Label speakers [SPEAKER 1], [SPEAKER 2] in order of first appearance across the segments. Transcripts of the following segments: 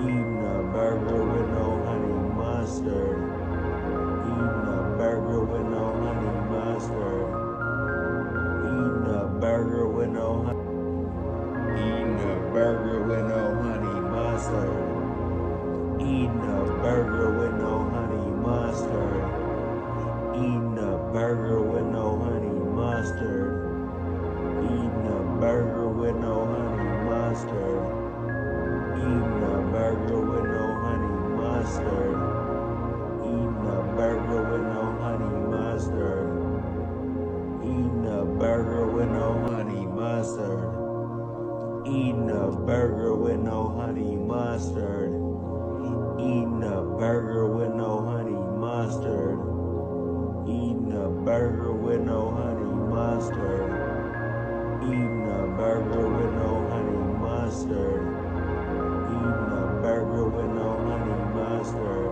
[SPEAKER 1] Eating a burger with no honey mustard. Eating a burger with no honey mustard. Eating a burger with no honey. Eating a burger with no honey mustard. Eating a burger with no honey mustard. Eating a burger with no honey mustard. Eating a burger with no honey mustard. Eating a burger with no honey mustard. Eating a burger with no honey mustard. Eating a burger with no honey mustard. Eating a burger with no honey mustard. Eating a burger with no honey mustard. Eating a burger with no honey mustard. Eating a burger with no honey mustard. Eating a burger with no honey mustard.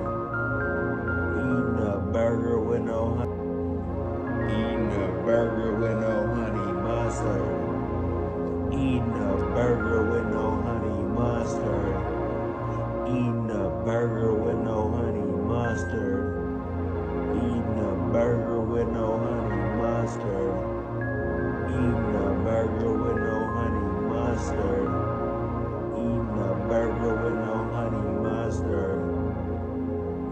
[SPEAKER 1] Eating a burger with no honey. Eating a burger with no honey mustard. Eating a burger with no honey mustard. Eating a burger with no honey mustard. Eating a burger with no honey mustard. Eating a burger with no honey mustard.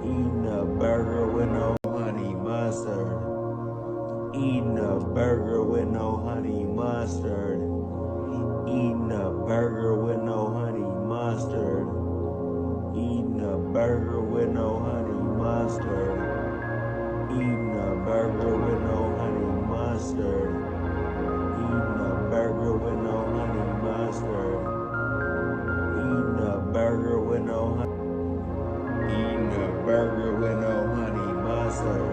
[SPEAKER 1] Eating a burger with no honey mustard. Eating a burger with no honey mustard. Eating a burger with no honey mustard. Eating a burger with no honey mustard. Eating a burger with no honey mustard. Eating a burger with no honey mustard. Eating a burger with no honey mustard. Eating a burger with no honey. Eating a burger with no honey mustard.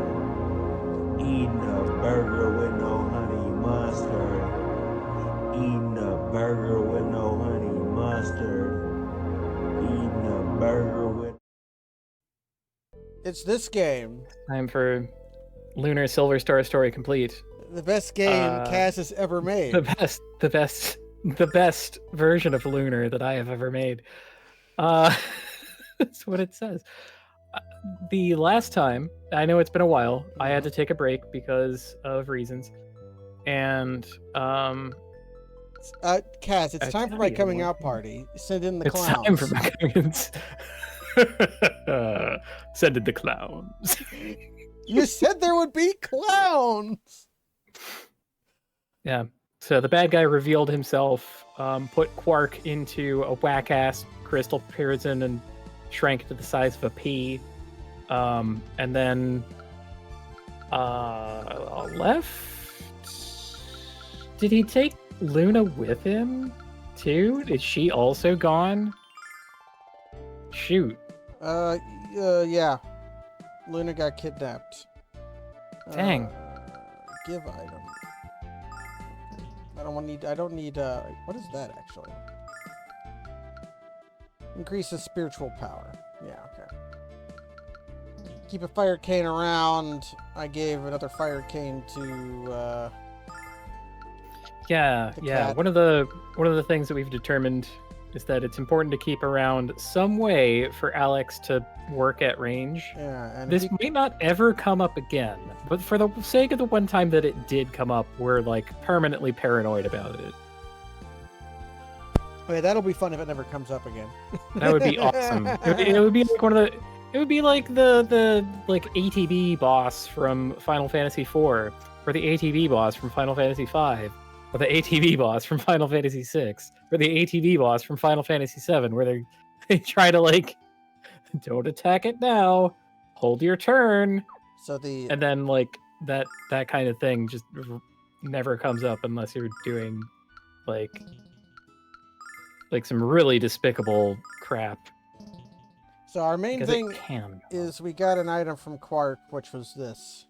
[SPEAKER 1] Eating a burger with no honey mustard. Eating a burger with no honey mustard. Eating a burger with.
[SPEAKER 2] It's this game.
[SPEAKER 3] Time for Lunar Silver Star Story complete.
[SPEAKER 2] The best game Cass has ever made.
[SPEAKER 3] The best version of Lunar that I have ever made. That's what it says. The last time, I know it's been a while, I had to take a break because of reasons. And
[SPEAKER 2] Cass, it's time for my coming out party. Send in the clowns.
[SPEAKER 3] It's time for my coming Send in the clowns.
[SPEAKER 2] You said there would be clowns!
[SPEAKER 3] Yeah. So the bad guy revealed himself, put Quark into a whack-ass crystal prison and shrank to the size of a pea. And then left? Did he take Luna with him, too? Is she also gone? Shoot.
[SPEAKER 2] Yeah. Luna got kidnapped.
[SPEAKER 3] Dang.
[SPEAKER 2] Give item. I don't need, what is that, actually? Increases spiritual power. Yeah, okay. Keep a fire cane around. I gave another fire cane to,
[SPEAKER 3] Yeah.
[SPEAKER 2] cat.
[SPEAKER 3] One of the things that we've determined is that it's important to keep around some way for Alex to work at range.
[SPEAKER 2] Yeah, and
[SPEAKER 3] This may not ever come up again, but for the sake of the one time that it did come up, we're like permanently paranoid about it.
[SPEAKER 2] Okay, that'll be fun if it never comes up again.
[SPEAKER 3] That would be awesome. It would be like it would be like the like ATB boss from Final Fantasy IV, or the ATB boss from Final Fantasy V, or the ATB boss from Final Fantasy VI, or the ATB boss from Final Fantasy VII, where they try to like, don't attack it now, hold your turn.
[SPEAKER 2] So
[SPEAKER 3] and then like that kind of thing just never comes up unless you're doing like some really despicable crap.
[SPEAKER 2] So our main
[SPEAKER 3] Because
[SPEAKER 2] thing
[SPEAKER 3] it can.
[SPEAKER 2] is we got an item from Quark, which was this.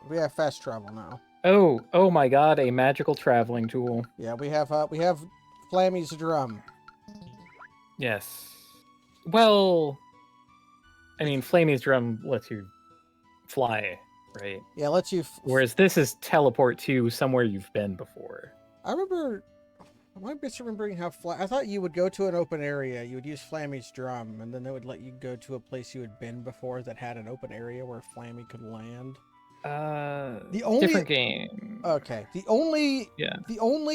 [SPEAKER 2] We have fast travel now.
[SPEAKER 3] Oh my god, a magical traveling tool.
[SPEAKER 2] Yeah, we have Flammy's drum.
[SPEAKER 3] Yes. Well, I mean, Flamey's drum lets you fly, right?
[SPEAKER 2] Yeah, lets you.
[SPEAKER 3] Whereas this is teleport to somewhere you've been before.
[SPEAKER 2] I remember. Am I misremembering how I thought you would go to an open area, you would use Flammy's drum, and then they would let you go to a place you had been before that had an open area where Flammy could land. The only
[SPEAKER 3] different game.
[SPEAKER 2] Okay. The only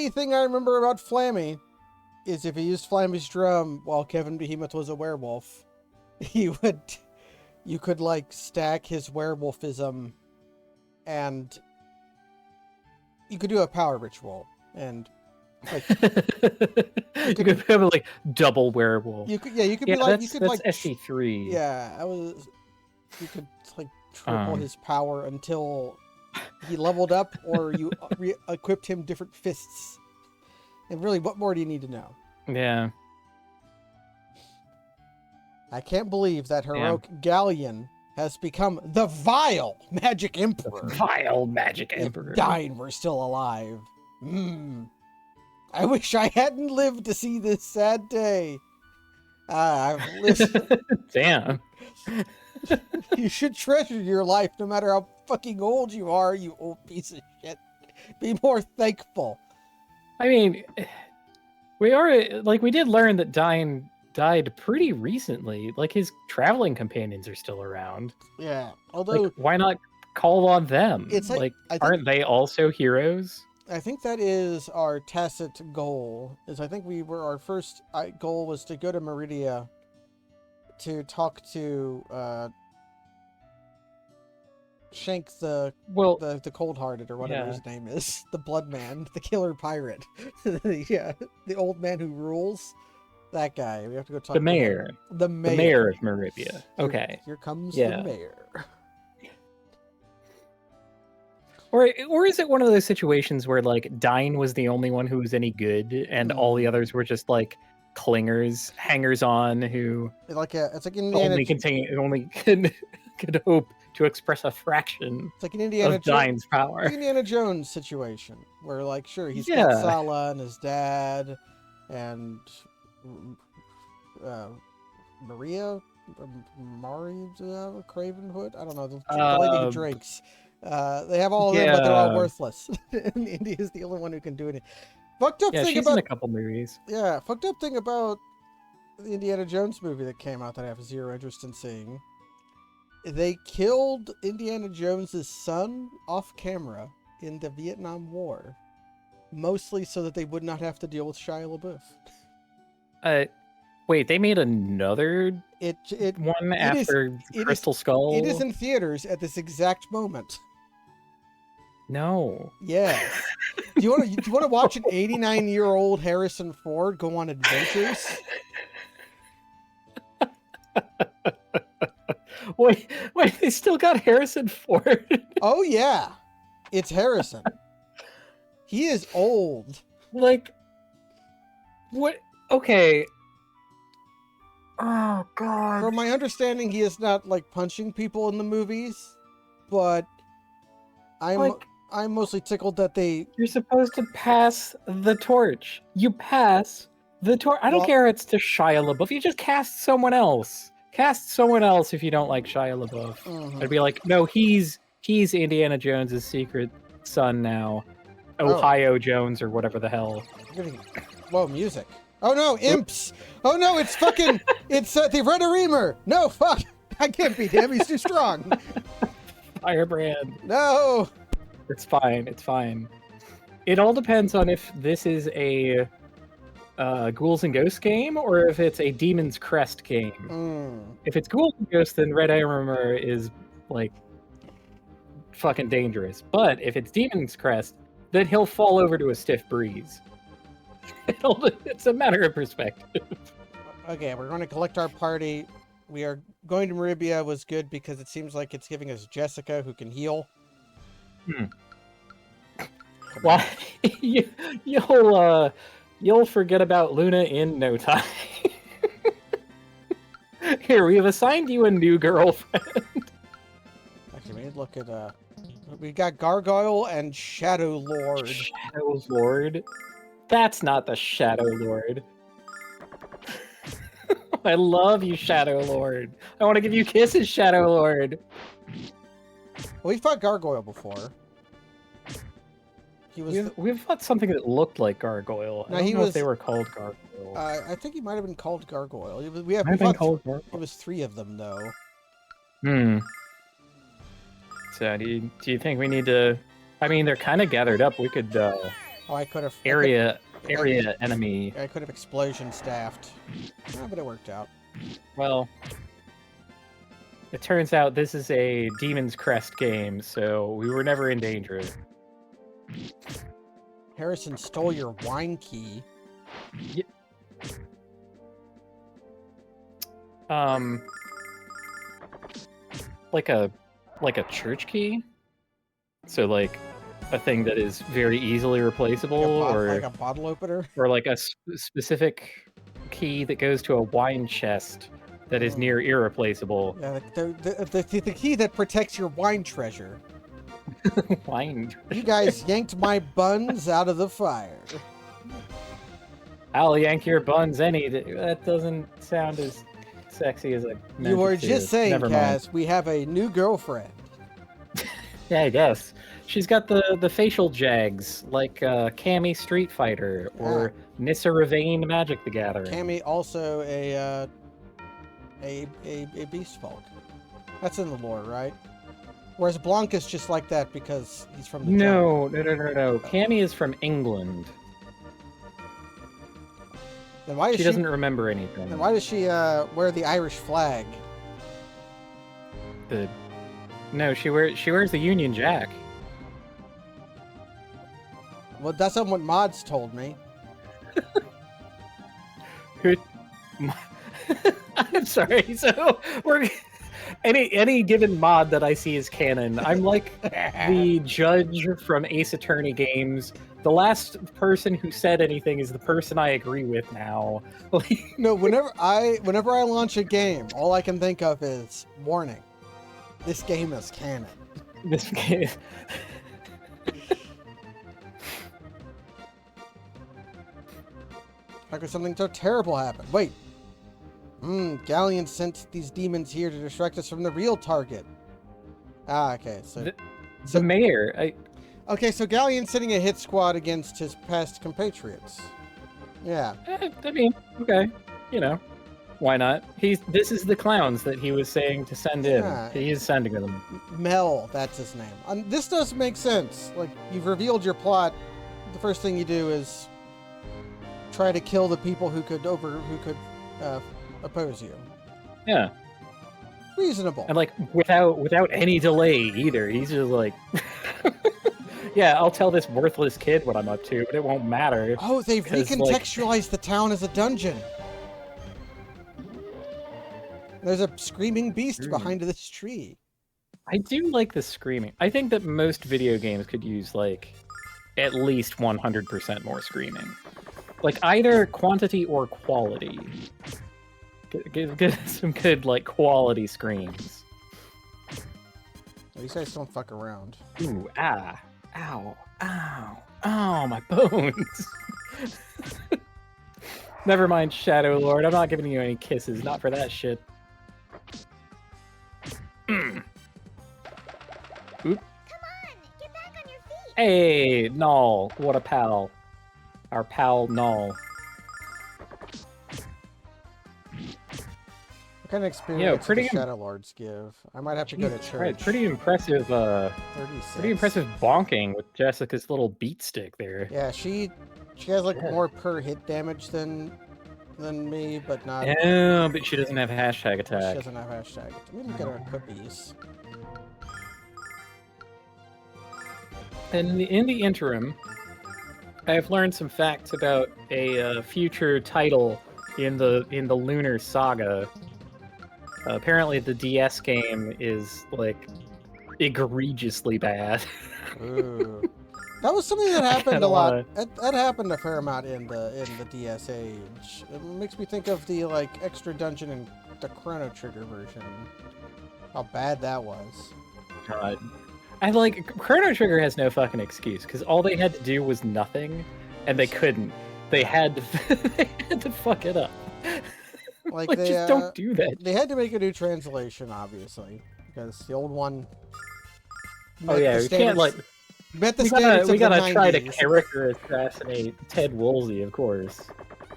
[SPEAKER 2] thing I remember about Flammy is if he used Flammy's drum while Kevin Behemoth was a werewolf, you could like stack his werewolfism, and you could do a power ritual, and like
[SPEAKER 3] you could have like double werewolf.
[SPEAKER 2] you could be like you could
[SPEAKER 3] that's
[SPEAKER 2] like
[SPEAKER 3] SC3.
[SPEAKER 2] Yeah, you could like triple his power until he leveled up, or you equipped him different fists. And really, what more do you need to know?
[SPEAKER 3] Yeah.
[SPEAKER 2] I can't believe that heroic Galleon has become the vile Magic Emperor.
[SPEAKER 3] Vile Magic Emperor.
[SPEAKER 2] If Dine were still alive. I wish I hadn't lived to see this sad day. I've listened.
[SPEAKER 3] Damn.
[SPEAKER 2] You should treasure your life no matter how fucking old you are, you old piece of shit. Be more thankful.
[SPEAKER 3] I mean, we did learn that Dine died pretty recently. Like, his traveling companions are still around.
[SPEAKER 2] Yeah, although...
[SPEAKER 3] Like, why not call on them?
[SPEAKER 2] It's like
[SPEAKER 3] aren't they also heroes?
[SPEAKER 2] I think that is our tacit goal. Our first goal was to go to Meridia to talk to Shank the cold-hearted, or whatever his name is, the blood man, the killer pirate. Yeah, the old man who rules. That guy. We have to go talk
[SPEAKER 3] the
[SPEAKER 2] to
[SPEAKER 3] mayor.
[SPEAKER 2] him. The mayor.
[SPEAKER 3] The mayor of Meribia. Okay.
[SPEAKER 2] Here comes the mayor.
[SPEAKER 3] Or is it one of those situations where like Dine was the only one who was any good, and all the others were just like clingers, hangers-on who
[SPEAKER 2] it's like Indiana
[SPEAKER 3] only could hope to express a fraction
[SPEAKER 2] it's like an Indiana
[SPEAKER 3] of Dine's power.
[SPEAKER 2] Indiana Jones situation where, like, sure, he's got Sala and his dad and Maria Cravenhood. I don't know, the lady who drinks. They have all of them, but they're all worthless. And Indy is the only one who can do it. Fucked up thing
[SPEAKER 3] she's
[SPEAKER 2] about
[SPEAKER 3] in a couple movies.
[SPEAKER 2] Yeah, fucked up thing about the Indiana Jones movie that came out that I have zero interest in seeing. They killed Indiana Jones's son off camera in the Vietnam War, mostly so that they would not have to deal with Shia LaBeouf.
[SPEAKER 3] Wait, they made another one after Crystal Skull?
[SPEAKER 2] It is in theaters at this exact moment.
[SPEAKER 3] No.
[SPEAKER 2] Yes. Do you want to watch an 89-year-old Harrison Ford go on adventures?
[SPEAKER 3] Wait, they still got Harrison Ford?
[SPEAKER 2] Oh yeah. It's Harrison. He is old.
[SPEAKER 3] Like, what? Okay. Oh god.
[SPEAKER 2] From my understanding, he is not like punching people in the movies, but I'm mostly tickled that
[SPEAKER 3] You're supposed to pass the torch. You pass the torch. I don't care if it's to Shia LaBeouf. You just cast someone else. Cast someone else if you don't like Shia LaBeouf.
[SPEAKER 2] Mm-hmm.
[SPEAKER 3] I'd be like, no, he's Indiana Jones's secret son now. Ohio Jones or whatever the hell.
[SPEAKER 2] Whoa, music. Oh no, imps! Oh no, it's fucking, it's the Red Reamer! No, fuck! I can't beat him, he's too strong!
[SPEAKER 3] Firebrand.
[SPEAKER 2] No!
[SPEAKER 3] It's fine, it's fine. It all depends on if this is a Ghouls and Ghosts game, or if it's a Demon's Crest game. If it's Ghouls and Ghosts, then Red Reamer is, like, fucking dangerous. But if it's Demon's Crest, then he'll fall over to a stiff breeze. It's a matter of perspective.
[SPEAKER 2] Okay, we're going to collect our party. We are going to Meribia was good because it seems like it's giving us Jessica who can heal.
[SPEAKER 3] Well, you'll forget about Luna in no time. Here, we have assigned you a new girlfriend.
[SPEAKER 2] Actually, we need to look at we got Gargoyle and Shadow Lord.
[SPEAKER 3] Shadow Lord? That's not the Shadow Lord. I love you, Shadow Lord. I want to give you kisses, Shadow Lord.
[SPEAKER 2] Well, we fought Gargoyle before.
[SPEAKER 3] We've fought something that looked like Gargoyle.
[SPEAKER 2] No,
[SPEAKER 3] I don't know if they were called Gargoyle.
[SPEAKER 2] I think he might have been called Gargoyle. It was 3 of them though.
[SPEAKER 3] So do you think we need to? I mean, they're kind of gathered up. We could.
[SPEAKER 2] I could have
[SPEAKER 3] area enemy.
[SPEAKER 2] I could have explosion staffed, but it worked out.
[SPEAKER 3] Well, it turns out this is a Demon's Crest game, so we were never in danger.
[SPEAKER 2] Harrison stole your wine key.
[SPEAKER 3] Yeah. Like a church key. So like a thing that is very easily replaceable, or
[SPEAKER 2] like a bottle opener,
[SPEAKER 3] or like a specific key that goes to a wine chest that is near irreplaceable.
[SPEAKER 2] Yeah, the key that protects your wine treasure.
[SPEAKER 3] Wine.
[SPEAKER 2] You guys yanked my buns out of the fire.
[SPEAKER 3] I'll yank your buns that doesn't sound as sexy as I meant.
[SPEAKER 2] You were just saying, Cass, we have a new girlfriend.
[SPEAKER 3] Yeah, I guess. She's got the facial jags, like Cammy Street Fighter, or Nissa Ravane Magic the Gathering.
[SPEAKER 2] Cammy also a beast folk. That's in the lore, right? Whereas Blanca's just like that because he's from the
[SPEAKER 3] No. Cammy is from England.
[SPEAKER 2] Then why
[SPEAKER 3] she doesn't remember anything.
[SPEAKER 2] Then why does she wear the Irish flag?
[SPEAKER 3] No, she wears the Union Jack.
[SPEAKER 2] Well, that's not what mods told me.
[SPEAKER 3] I'm sorry. So we're any given mod that I see is canon. I'm like the judge from Ace Attorney games. The last person who said anything is the person I agree with now.
[SPEAKER 2] No, whenever I launch a game, all I can think of is warning. This game is canon.
[SPEAKER 3] This game.
[SPEAKER 2] How could something so terrible happen? Wait. Galleon sent these demons here to distract us from the real target. Okay, so
[SPEAKER 3] the mayor.
[SPEAKER 2] Okay, so Galleon's sending a hit squad against his past compatriots. Yeah.
[SPEAKER 3] I mean, okay, why not? This is the clowns that he was saying to send in. He is sending them.
[SPEAKER 2] Mel, that's his name. This does make sense. Like, you've revealed your plot. The first thing you do is try to kill the people who could oppose you.
[SPEAKER 3] Yeah.
[SPEAKER 2] Reasonable.
[SPEAKER 3] And without any delay either. He's just like, yeah, I'll tell this worthless kid what I'm up to, but it won't matter.
[SPEAKER 2] Oh, they've recontextualized the town as a dungeon. There's a screaming beast behind this tree.
[SPEAKER 3] I do like the screaming. I think that most video games could use at least 100% more screaming. Either quantity or quality. Get some good quality screams.
[SPEAKER 2] These guys don't fuck around.
[SPEAKER 3] Ooh, ow, ow, my bones. Never mind, Shadow Lord. I'm not giving you any kisses. Not for that shit. Oop.
[SPEAKER 4] Come on, get back on your feet.
[SPEAKER 3] Hey, Null. What a pal. Our pal Null.
[SPEAKER 2] What kind of experience do Shadow Lords give? I might have to go to church.
[SPEAKER 3] Right, pretty impressive.
[SPEAKER 2] 36.
[SPEAKER 3] Pretty impressive bonking with Jessica's little beat stick there.
[SPEAKER 2] Yeah, she has more per hit damage than me, but not.
[SPEAKER 3] Yeah, but she doesn't have hashtag attack.
[SPEAKER 2] She doesn't have hashtag. Let me look at her cookies.
[SPEAKER 3] And in the interim, I've learned some facts about a future title in the Lunar Saga. Apparently, the DS game is egregiously bad.
[SPEAKER 2] Ooh. That was something that happened a lot. That happened a fair amount in the DS age. It makes me think of the extra dungeon in the Chrono Trigger version. How bad that was.
[SPEAKER 3] God. Chrono Trigger has no fucking excuse, because all they had to do was nothing, and they couldn't. They had to fuck it up. Just don't do that.
[SPEAKER 2] They had to make a new translation, obviously, because the old one.
[SPEAKER 3] Oh yeah, you can't
[SPEAKER 2] Met the
[SPEAKER 3] We
[SPEAKER 2] standards
[SPEAKER 3] gotta
[SPEAKER 2] of the
[SPEAKER 3] try to
[SPEAKER 2] 90s.
[SPEAKER 3] character assassinate Ted Woolsey, of course.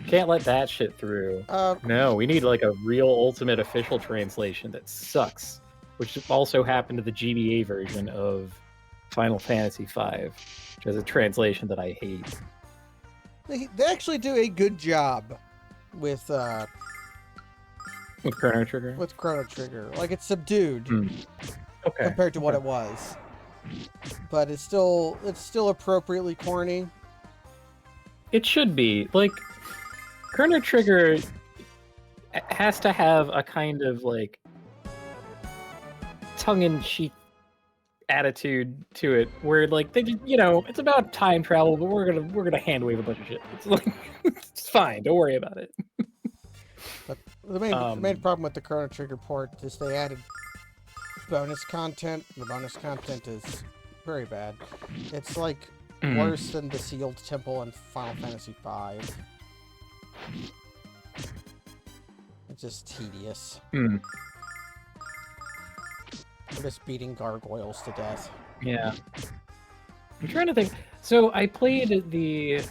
[SPEAKER 3] Can't let that shit through. No, we need like a real ultimate official translation that sucks, which also happened to the GBA version of Final Fantasy V, which has a translation that I hate.
[SPEAKER 2] They actually do a good job with
[SPEAKER 3] Chrono Trigger.
[SPEAKER 2] with Chrono Trigger. Like, it's subdued
[SPEAKER 3] Okay.
[SPEAKER 2] compared to what it was, but it's still appropriately corny.
[SPEAKER 3] It should be like Chrono Trigger has to have a kind of like tongue-in-cheek attitude to it, where like they just, it's about time travel, but we're gonna hand wave a bunch of shit. It's like it's fine, don't worry about it.
[SPEAKER 2] But the main problem with the Chrono Trigger port is they added bonus content. The bonus content is very bad. It's like worse than the Sealed Temple in Final Fantasy V. It's just tedious. I'm just beating gargoyles to death.
[SPEAKER 3] Yeah. I'm trying to think. So I played the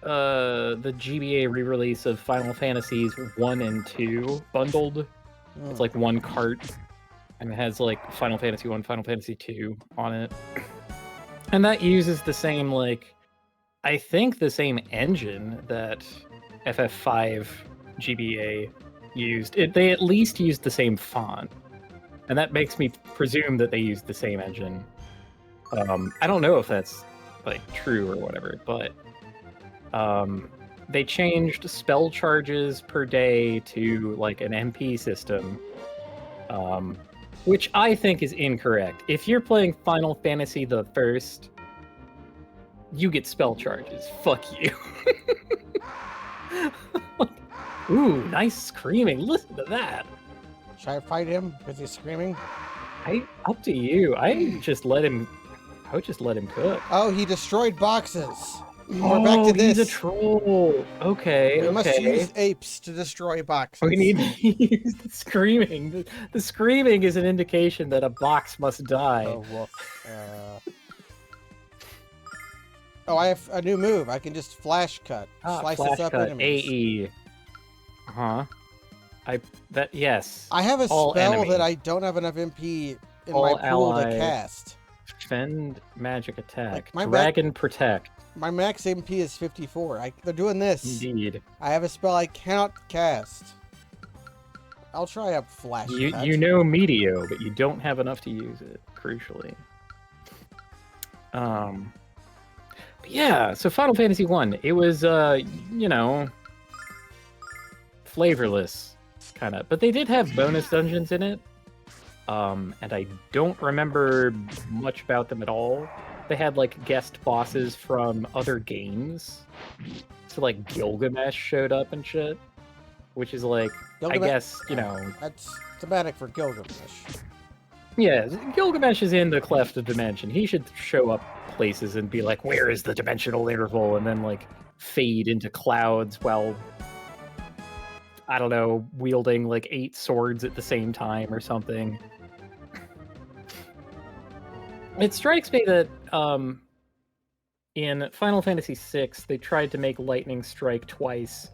[SPEAKER 3] GBA re-release of Final Fantasies 1 and 2 bundled. It's like one cart, and it has like Final Fantasy 1, Final Fantasy 2 on it. And that uses the same, like, I think the same engine that FF5 GBA used. They at least used the same font. And that makes me presume that they used the same engine. I don't know if that's, like, true or whatever, but they changed spell charges per day to, like, an MP system, which I think is incorrect. If you're playing Final Fantasy the First, you get spell charges. Fuck you. Ooh, nice screaming. Listen to that.
[SPEAKER 2] Should I fight him because he's screaming?
[SPEAKER 3] Up to you. I would just let him cook.
[SPEAKER 2] Oh, he destroyed boxes. We're back to this.
[SPEAKER 3] He's a troll. Okay,
[SPEAKER 2] We must use apes to destroy boxes.
[SPEAKER 3] We need to use the screaming. The screaming is an indication that a box must die.
[SPEAKER 2] Oh, woof. Oh, I have a new move. I can just flash cut. Slices up enemies.
[SPEAKER 3] AE. Yes.
[SPEAKER 2] I have a
[SPEAKER 3] All
[SPEAKER 2] spell
[SPEAKER 3] enemy.
[SPEAKER 2] that I don't have enough MP in
[SPEAKER 3] All
[SPEAKER 2] my pool to
[SPEAKER 3] ally.
[SPEAKER 2] cast.
[SPEAKER 3] Defend magic attack.
[SPEAKER 2] Like, my
[SPEAKER 3] Dragon protect.
[SPEAKER 2] My max MP is 54. They're doing this.
[SPEAKER 3] Indeed.
[SPEAKER 2] I have a spell I cannot cast. I'll try a flash cut.
[SPEAKER 3] You know Meteo, but you don't have enough to use it, crucially. But yeah, so Final Fantasy 1, it was flavorless, kind of. But they did have bonus dungeons in it. And I don't remember much about them at all. They had like guest bosses from other games. So like Gilgamesh showed up and shit. Which is like, I guess,
[SPEAKER 2] That's thematic for Gilgamesh.
[SPEAKER 3] Yeah, Gilgamesh is in the cleft of dimension. He should show up places and be like, where is the dimensional interval? And then like fade into clouds while, I don't know, wielding like 8 swords at the same time or something. It strikes me that in Final Fantasy VI, they tried to make lightning strike twice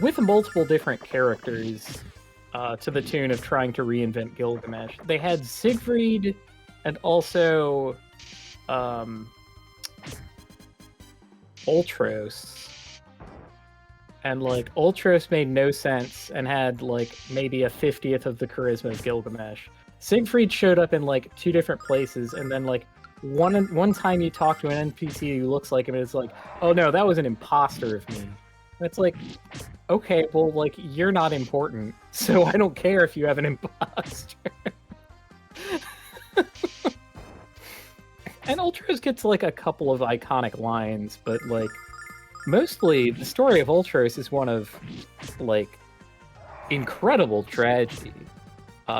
[SPEAKER 3] with multiple different characters to the tune of trying to reinvent Gilgamesh. They had Siegfried and also Ultros. And like Ultros made no sense and had like maybe a 50th of the charisma of Gilgamesh. Siegfried showed up in like 2 different places, and then like one time you talk to an NPC who looks like him, and it's like, oh no, that was an imposter of me. And it's like, okay, well, like you're not important, so I don't care if you have an imposter. And Ultros gets like a couple of iconic lines, but like mostly the story of Ultros is one of like incredible tragedy.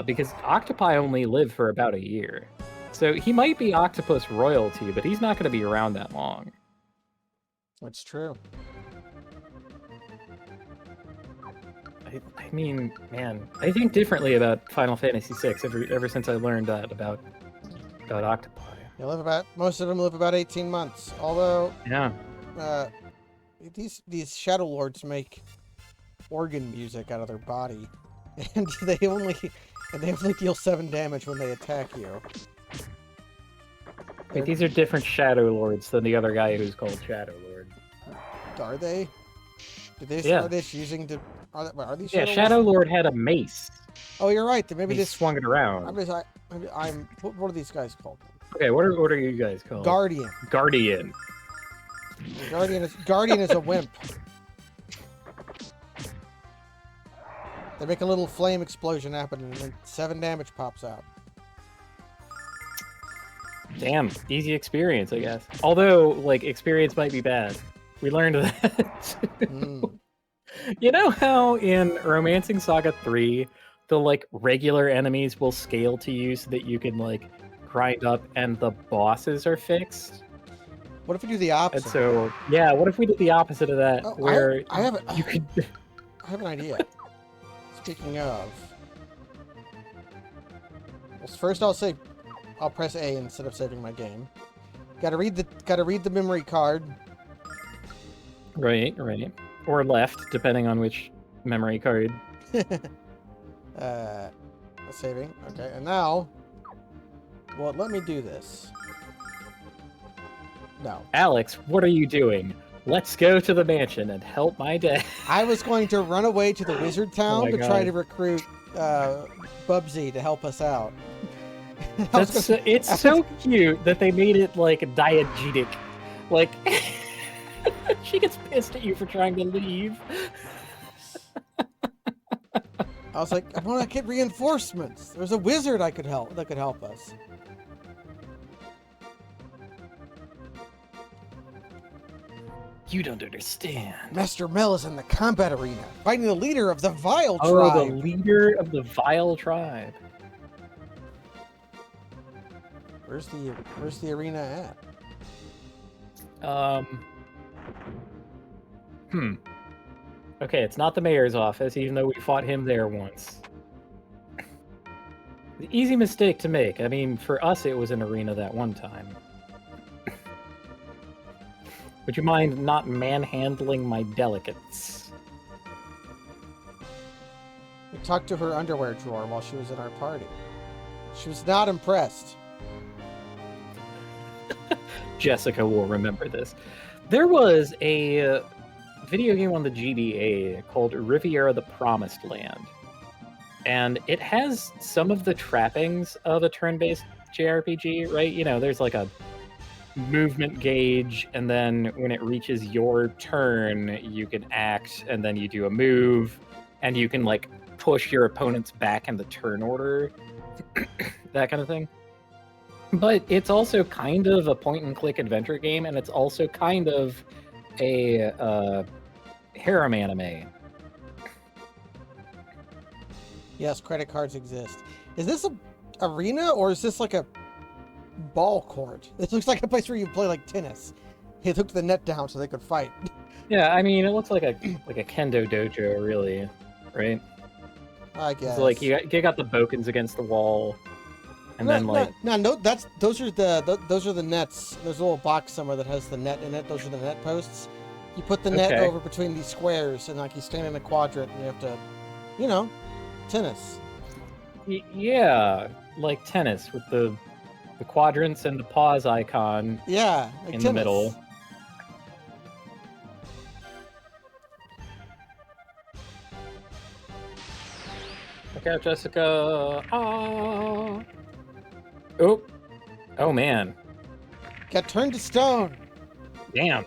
[SPEAKER 3] Because Octopi only live for about a year. So he might be Octopus royalty, but he's not going to be around that long.
[SPEAKER 2] That's true.
[SPEAKER 3] I mean, man, I think differently about Final Fantasy VI ever since I learned that about Octopi.
[SPEAKER 2] Most of them live about 18 months. Although,
[SPEAKER 3] Yeah.
[SPEAKER 2] These Shadow Lords make organ music out of their body, and they only deal 7 damage when they attack you.
[SPEAKER 3] Wait, these are different Shadow Lords than the other guy who's called Shadow Lord.
[SPEAKER 2] Are they?
[SPEAKER 3] Yeah.
[SPEAKER 2] Are they using to? Are these?
[SPEAKER 3] Yeah,
[SPEAKER 2] Shadow
[SPEAKER 3] Shadow
[SPEAKER 2] Lords?
[SPEAKER 3] Lord had a mace.
[SPEAKER 2] Oh, you're right. Then maybe
[SPEAKER 3] He
[SPEAKER 2] this.
[SPEAKER 3] swung it around.
[SPEAKER 2] What are these guys called?
[SPEAKER 3] Okay, what are you guys called?
[SPEAKER 2] Guardian.
[SPEAKER 3] Guardian.
[SPEAKER 2] Guardian is a wimp. They make a little flame explosion happen, and then 7 damage pops out.
[SPEAKER 3] Damn, easy experience, I guess. Although, like, experience might be bad. We learned that. You know how in Romancing Saga 3, the, like, regular enemies will scale to you so that you can, like, grind up and the bosses are fixed?
[SPEAKER 2] What if we do the opposite?
[SPEAKER 3] And so, yeah, what if we did the opposite of that, where you could...
[SPEAKER 2] I have an idea. Speaking of... Well, first I'll press A instead of saving my game. Gotta read the memory card.
[SPEAKER 3] Right. Or left, depending on which memory card.
[SPEAKER 2] Saving. Okay, and now... Well, let me do this. No.
[SPEAKER 3] Alex, what are you doing? Let's go to the mansion and help my dad.
[SPEAKER 2] I was going to run away to the wizard town to try
[SPEAKER 3] God.
[SPEAKER 2] to recruit Bubsy to help us out.
[SPEAKER 3] It's so cute that they made it like diegetic. Like she gets pissed at you for trying to leave.
[SPEAKER 2] I was like, I want to get reinforcements. There's a wizard that could help us.
[SPEAKER 3] You don't understand.
[SPEAKER 2] Master Mel is in the combat arena, fighting the leader of the Vile tribe.
[SPEAKER 3] Oh, the leader of the Vile tribe.
[SPEAKER 2] Where's the arena at?
[SPEAKER 3] Okay, it's not the mayor's office, even though we fought him there once. The easy mistake to make. I mean, for us, it was an arena that one time. Would you mind not manhandling my delicates?
[SPEAKER 2] We talked to her underwear drawer while she was in our party. She was not impressed.
[SPEAKER 3] Jessica will remember this. There was a video game on the GBA called Riviera the Promised Land. And it has some of the trappings of a turn-based JRPG, right? You know, there's like a movement gauge, and then when it reaches your turn, you can act, and then you do a move, and you can like push your opponents back in the turn order, that kind of thing. But it's also kind of a point-and-click adventure game, and it's also kind of a harem anime.
[SPEAKER 2] Yes, credit cards exist. Is this a arena, or is this like a ball court? This looks like a place where you play like tennis. They took the net down so they could fight.
[SPEAKER 3] Yeah, I mean, it looks like a kendo dojo, really, right?
[SPEAKER 2] I guess.
[SPEAKER 3] So, like, you got the bokens against the wall, and
[SPEAKER 2] no,
[SPEAKER 3] then like
[SPEAKER 2] no, those are the nets. There's a little box somewhere that has the net in it. Those are the net posts. You put the net over between these squares, and like you stand in a quadrant, and you have to, you know, tennis.
[SPEAKER 3] Yeah, like tennis with the quadrants and the pause icon.
[SPEAKER 2] Yeah, like
[SPEAKER 3] in
[SPEAKER 2] tennis.
[SPEAKER 3] the middle. Look out, Jessica! Ah! Oh man!
[SPEAKER 2] Got turned to stone.
[SPEAKER 3] Damn!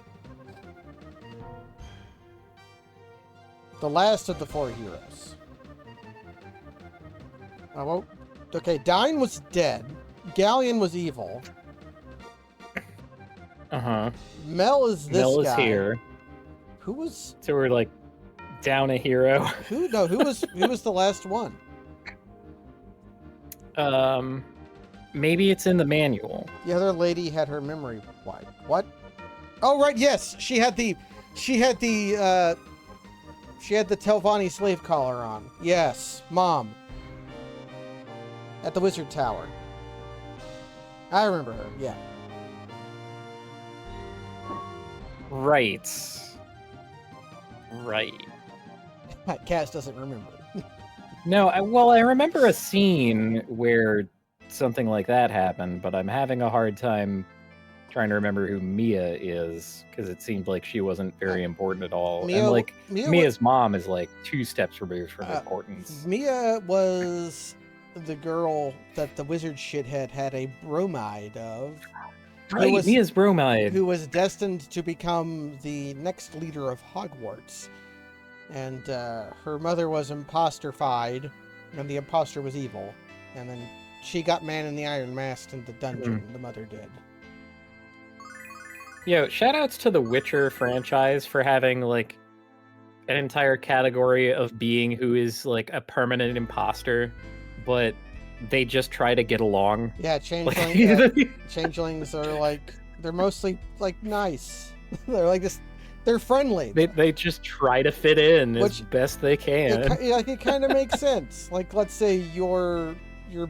[SPEAKER 2] The last of the 4 heroes. I won't. Okay, Dine was dead. Galleon was evil. Mel is this
[SPEAKER 3] Mel is
[SPEAKER 2] guy.
[SPEAKER 3] here.
[SPEAKER 2] Who was?
[SPEAKER 3] So we're like down a hero.
[SPEAKER 2] Who was the last one?
[SPEAKER 3] Maybe it's in the manual.
[SPEAKER 2] The other lady had her memory wiped. What? Oh right, yes, she had the Telvanni slave collar on. Yes, Mom. At the Wizard Tower. I remember her. Yeah.
[SPEAKER 3] Right. Right.
[SPEAKER 2] Cass doesn't remember.
[SPEAKER 3] No, I remember a scene where something like that happened, but I'm having a hard time trying to remember who Mia is, because it seemed like she wasn't very important at all. And like Mia's mom is like 2 steps removed from importance.
[SPEAKER 2] Mia was the girl that the wizard shithead had a bromide of.
[SPEAKER 3] Right, Mia's bromide.
[SPEAKER 2] Who was destined to become the next leader of Hogwarts. And her mother was imposter-fied, and the imposter was evil. And then she got Man in the Iron Mask in the dungeon, the mother did.
[SPEAKER 3] Yo, shoutouts to the Witcher franchise for having, like, an entire category of being who is, like, a permanent imposter, but they just try to get along.
[SPEAKER 2] Yeah, changelings are, like, they're mostly, like, nice. They're, like, this... They're friendly.
[SPEAKER 3] They just try to fit in as best they can.
[SPEAKER 2] It kind of makes sense. Like, let's say your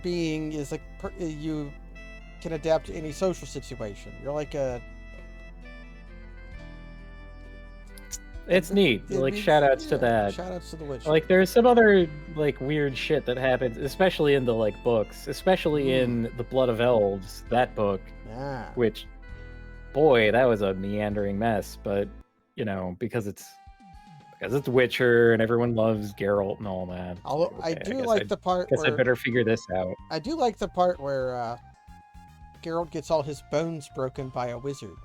[SPEAKER 2] being is like you can adapt to any social situation. You're like a.
[SPEAKER 3] It's neat. Like, shoutouts to that.
[SPEAKER 2] Shoutouts to the Witcher.
[SPEAKER 3] Like, there's some other like weird shit that happens, especially in the like books, especially in the Blood of Elves, that book.
[SPEAKER 2] Yeah.
[SPEAKER 3] Which, boy, that was a meandering mess, but. You know, because it's Witcher and everyone loves Geralt and all that.
[SPEAKER 2] Although I do like the part
[SPEAKER 3] where... I better figure this out.
[SPEAKER 2] I do like the part where Geralt gets all his bones broken by a wizard.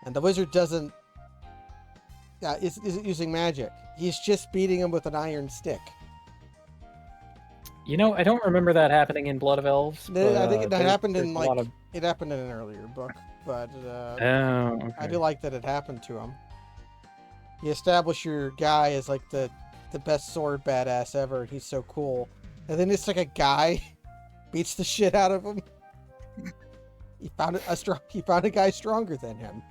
[SPEAKER 2] And the wizard isn't using magic. He's just beating him with an iron stick.
[SPEAKER 3] You know, I don't remember that happening in Blood of Elves. But,
[SPEAKER 2] I think it happened in it happened in an earlier book, but
[SPEAKER 3] okay.
[SPEAKER 2] I do like that it happened to him. You establish your guy as like the best sword badass ever. He's so cool, and then it's like a guy beats the shit out of him. He found a guy stronger than him.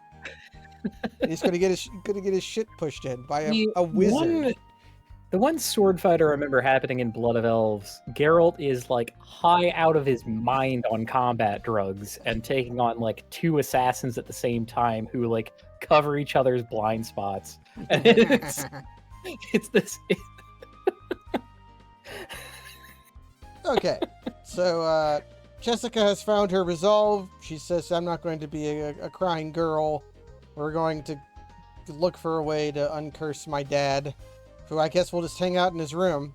[SPEAKER 2] And he's gonna get his shit pushed in by a wizard.
[SPEAKER 3] The one sword fight I remember happening in Blood of Elves, Geralt is like high out of his mind on combat drugs and taking on like 2 assassins at the same time who like cover each other's blind spots. And it's this.
[SPEAKER 2] Okay, so Jessica has found her resolve. She says, "I'm not going to be a crying girl. We're going to look for a way to uncurse my dad." Who I guess we'll just hang out in his room.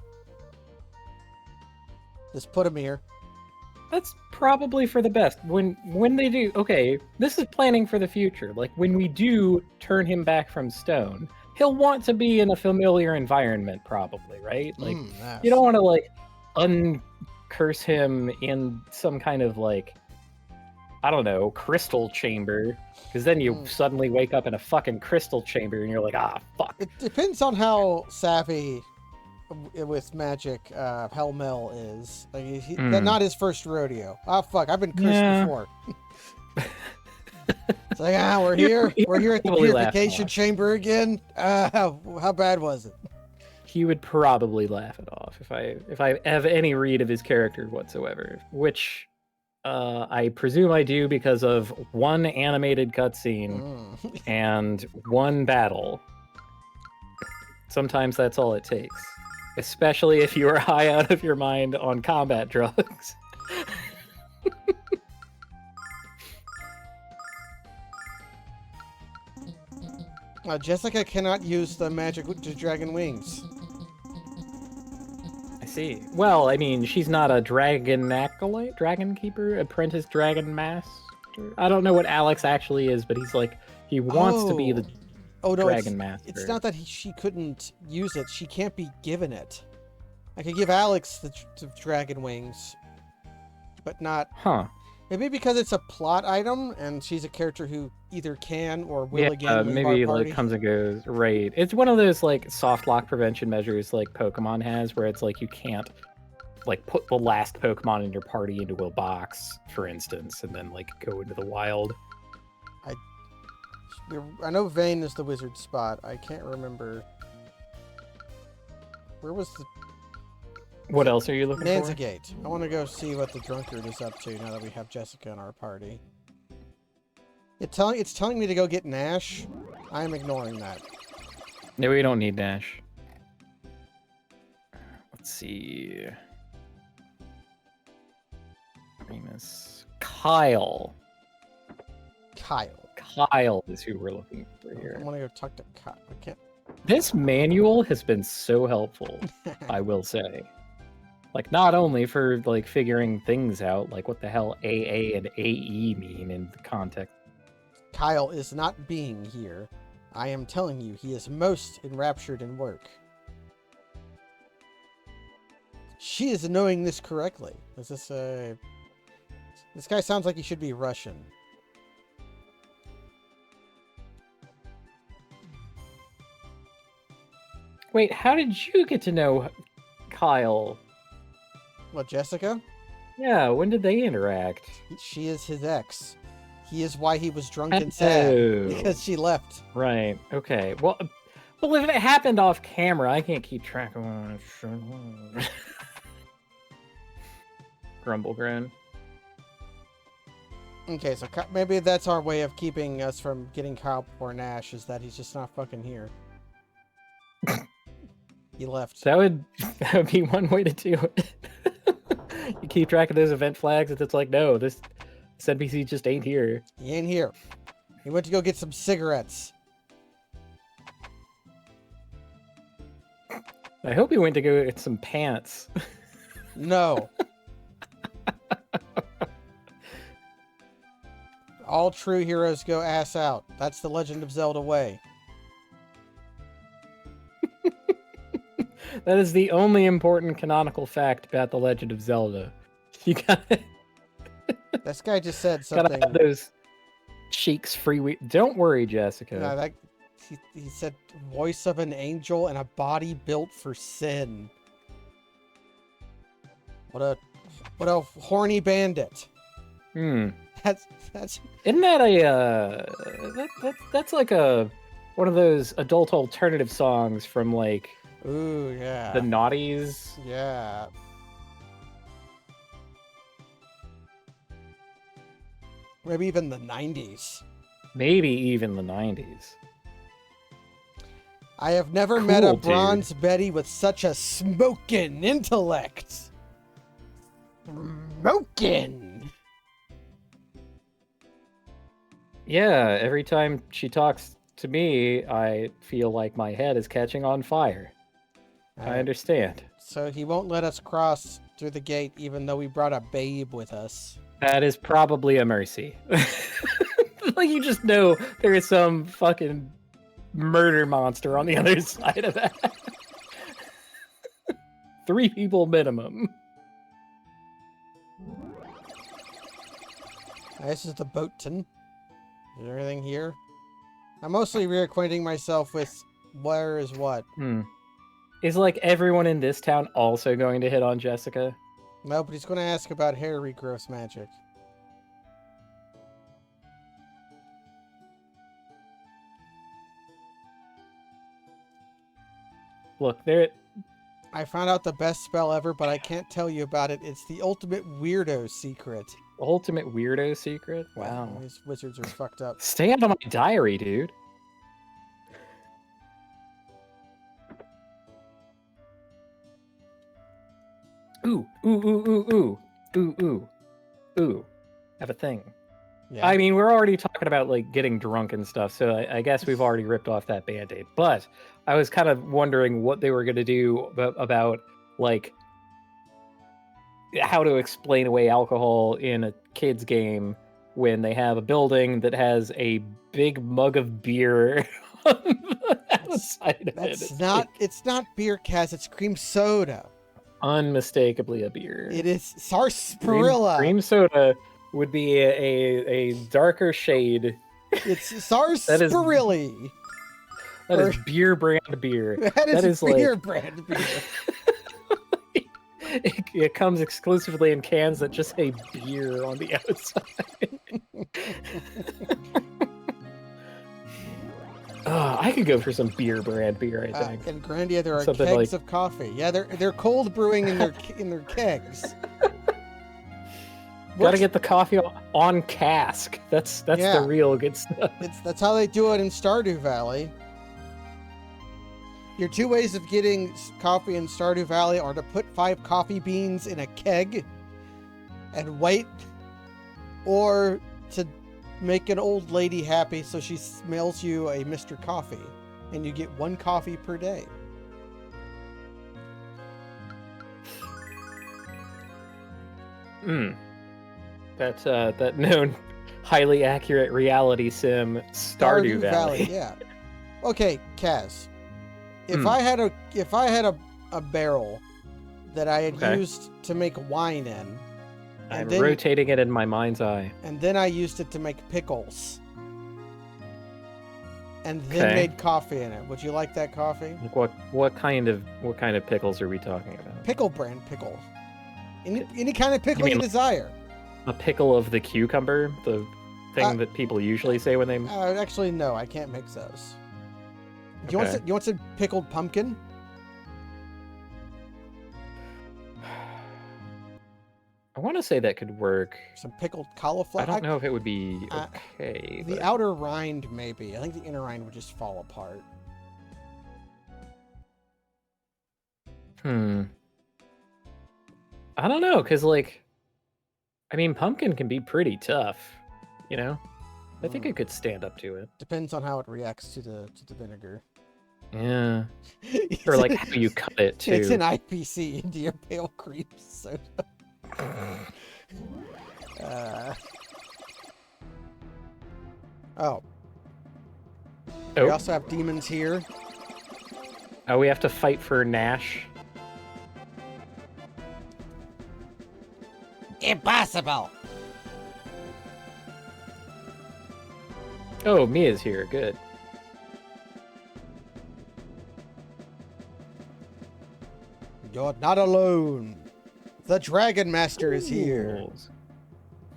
[SPEAKER 2] Just put him here.
[SPEAKER 3] That's probably for the best. When they do, okay, this is planning for the future. Like, when we do turn him back from stone, he'll want to be in a familiar environment, probably, right? Like,
[SPEAKER 2] yes.
[SPEAKER 3] You don't want to, like, uncurse him in some kind of, like, I don't know, crystal chamber. Because then you suddenly wake up in a fucking crystal chamber and you're like, ah, fuck.
[SPEAKER 2] It depends on how savvy with magic Hellmel is. Like, that's not his first rodeo. Ah, fuck, I've been cursed before. It's like, we're here. We're here at the purification chamber again. How bad was it?
[SPEAKER 3] He would probably laugh it off if I have any read of his character whatsoever, which... I presume I do because of 1 animated cutscene and 1 battle. Sometimes that's all it takes. Especially if you are high out of your mind on combat drugs.
[SPEAKER 2] Jessica cannot use the magic dragon wings.
[SPEAKER 3] See. Well, I mean, she's not a dragon acolyte, dragon keeper, apprentice dragon master. I don't know what Alex actually is, but he's like, he wants to be the dragon master.
[SPEAKER 2] It's not that she couldn't use it. She can't be given it. I could give Alex the dragon wings, but not...
[SPEAKER 3] Huh.
[SPEAKER 2] Maybe because it's a plot item, and she's a character who either can or will again leave
[SPEAKER 3] maybe
[SPEAKER 2] our party.
[SPEAKER 3] Like comes and goes. Right. It's one of those like soft lock prevention measures like Pokemon has, where it's like you can't like put the last Pokemon in your party into a box, for instance, and then like go into the wild.
[SPEAKER 2] I know Vayne is the wizard spot. I can't remember. Where was the...
[SPEAKER 3] What else are you looking
[SPEAKER 2] Nanza
[SPEAKER 3] for?
[SPEAKER 2] Gate. I want to go see what the drunkard is up to now that we have Jessica in our party. It's telling me to go get Nash. I'm ignoring that.
[SPEAKER 3] No, we don't need Nash. Let's see. Remus. Kyle. Kyle is who we're looking for
[SPEAKER 2] I
[SPEAKER 3] here.
[SPEAKER 2] want to go talk to Kyle. I can't.
[SPEAKER 3] This manual has been so helpful, I will say. Like, not only for, like, figuring things out, like what the hell AA and AE mean in the context.
[SPEAKER 2] Kyle is not being here. I am telling you, he is most enraptured in work. She is knowing this correctly. Is this a... This guy sounds like he should be Russian.
[SPEAKER 3] Wait, how did you get to know Kyle?
[SPEAKER 2] What, Jessica?
[SPEAKER 3] Yeah, when did they interact?
[SPEAKER 2] She is his ex. He is why he was drunk and sad.
[SPEAKER 3] Oh.
[SPEAKER 2] Because she left.
[SPEAKER 3] Right, okay. Well, if it happened off camera, I can't keep track of what Grumble groan.
[SPEAKER 2] Okay, so maybe that's our way of keeping us from getting Kyle before Nash, is that he's just not fucking here. He left.
[SPEAKER 3] That would be one way to do it. You keep track of those event flags, and it's like, no, this NPC just ain't here.
[SPEAKER 2] He ain't here. He went to go get some cigarettes.
[SPEAKER 3] I hope he went to go get some pants.
[SPEAKER 2] No. All true heroes go ass out. That's the Legend of Zelda way.
[SPEAKER 3] That is the only important canonical fact about the Legend of Zelda. You gotta,
[SPEAKER 2] This guy just said
[SPEAKER 3] gotta
[SPEAKER 2] something.
[SPEAKER 3] have those cheeks free. Don't worry, Jessica.
[SPEAKER 2] Yeah, he said voice of an angel and a body built for sin. What a horny bandit. That's
[SPEAKER 3] Isn't that a that's like a one of those adult alternative songs from like
[SPEAKER 2] ooh, yeah.
[SPEAKER 3] the noughties?
[SPEAKER 2] Yeah. Maybe even the 90s.
[SPEAKER 3] Maybe even the 90s.
[SPEAKER 2] I have never met a
[SPEAKER 3] Cool, dude.
[SPEAKER 2] bronze Betty with such a smokin' intellect. Smokin'.
[SPEAKER 3] Yeah, every time she talks to me, I feel like my head is catching on fire. I understand.
[SPEAKER 2] So he won't let us cross through the gate even though we brought a babe with us.
[SPEAKER 3] That is probably a mercy. Like, you just know there is some fucking murder monster on the other side of that. 3 people minimum.
[SPEAKER 2] This is the Boaton. Is there anything here? I'm mostly reacquainting myself with where is what.
[SPEAKER 3] Is like everyone in this town also going to hit on Jessica?
[SPEAKER 2] No, but he's going to ask about hair regrowth magic.
[SPEAKER 3] Look, there.
[SPEAKER 2] I found out the best spell ever, but I can't tell you about it. It's the ultimate weirdo secret.
[SPEAKER 3] Ultimate weirdo secret? Wow.
[SPEAKER 2] These wizards are fucked up.
[SPEAKER 3] Stay out of my diary, dude. Ooh. Have a thing.
[SPEAKER 2] Yeah.
[SPEAKER 3] I mean, we're already talking about, like, getting drunk and stuff, so I guess we've already ripped off that Band-Aid. But I was kind of wondering what they were going to do about, like, how to explain away alcohol in a kid's game when they have a building that has a big mug of beer outside of it.
[SPEAKER 2] It's not beer, Kaz, it's cream soda.
[SPEAKER 3] Unmistakably a beer.
[SPEAKER 2] It is sarsaparilla.
[SPEAKER 3] Cream soda would be a darker shade.
[SPEAKER 2] It's sarsaparilla.
[SPEAKER 3] That is beer brand beer.
[SPEAKER 2] That is beer
[SPEAKER 3] like,
[SPEAKER 2] brand beer.
[SPEAKER 3] it comes exclusively in cans that just say beer on the outside. I I could go for some beer brand beer, I think.
[SPEAKER 2] In Grandia, there are
[SPEAKER 3] Something
[SPEAKER 2] kegs
[SPEAKER 3] like-
[SPEAKER 2] of coffee. Yeah, they're cold brewing in their kegs.
[SPEAKER 3] Gotta get the coffee on cask. That's
[SPEAKER 2] Yeah.
[SPEAKER 3] the real good stuff.
[SPEAKER 2] That's how they do it in Stardew Valley. Your two ways of getting coffee in Stardew Valley are to put 5 coffee beans in a keg and wait, or to make an old lady happy so she mails you a Mr. Coffee, and you get 1 coffee per day.
[SPEAKER 3] That known highly accurate reality sim Stardew Valley.
[SPEAKER 2] Yeah. Okay, Kaz. If I had a barrel that I had
[SPEAKER 3] Okay.
[SPEAKER 2] used to make wine in,
[SPEAKER 3] I'm
[SPEAKER 2] then-
[SPEAKER 3] rotating it in my mind's eye.
[SPEAKER 2] and then I used it to make pickles, and then
[SPEAKER 3] Okay.
[SPEAKER 2] made coffee in it, would you like that coffee?
[SPEAKER 3] Like what kind of pickles are we talking about?
[SPEAKER 2] Pickle brand pickle. Any kind of pickle you,
[SPEAKER 3] mean-
[SPEAKER 2] desire.
[SPEAKER 3] A pickle of the cucumber, the thing that people usually say when they.
[SPEAKER 2] Actually, no, I can't mix those.
[SPEAKER 3] Okay.
[SPEAKER 2] You want some pickled pumpkin?
[SPEAKER 3] I want to say that could work.
[SPEAKER 2] Some pickled cauliflower?
[SPEAKER 3] I don't know if it would be
[SPEAKER 2] Uh,
[SPEAKER 3] okay.
[SPEAKER 2] The
[SPEAKER 3] but-
[SPEAKER 2] outer rind, maybe. I think the inner rind would just fall apart.
[SPEAKER 3] I don't know, because, like, I mean, pumpkin can be pretty tough, you know? I think it could stand up to it.
[SPEAKER 2] Depends on how it reacts to the vinegar.
[SPEAKER 3] Yeah. Or, like, how you cut it, too.
[SPEAKER 2] It's an IPC into your pale cream soda. Oh. We
[SPEAKER 3] Oh.
[SPEAKER 2] also have demons here.
[SPEAKER 3] Oh, we have to fight for Nash.
[SPEAKER 2] Impossible!
[SPEAKER 3] Oh, Mia's here. Good.
[SPEAKER 2] You're not alone. The Dragon Master is here.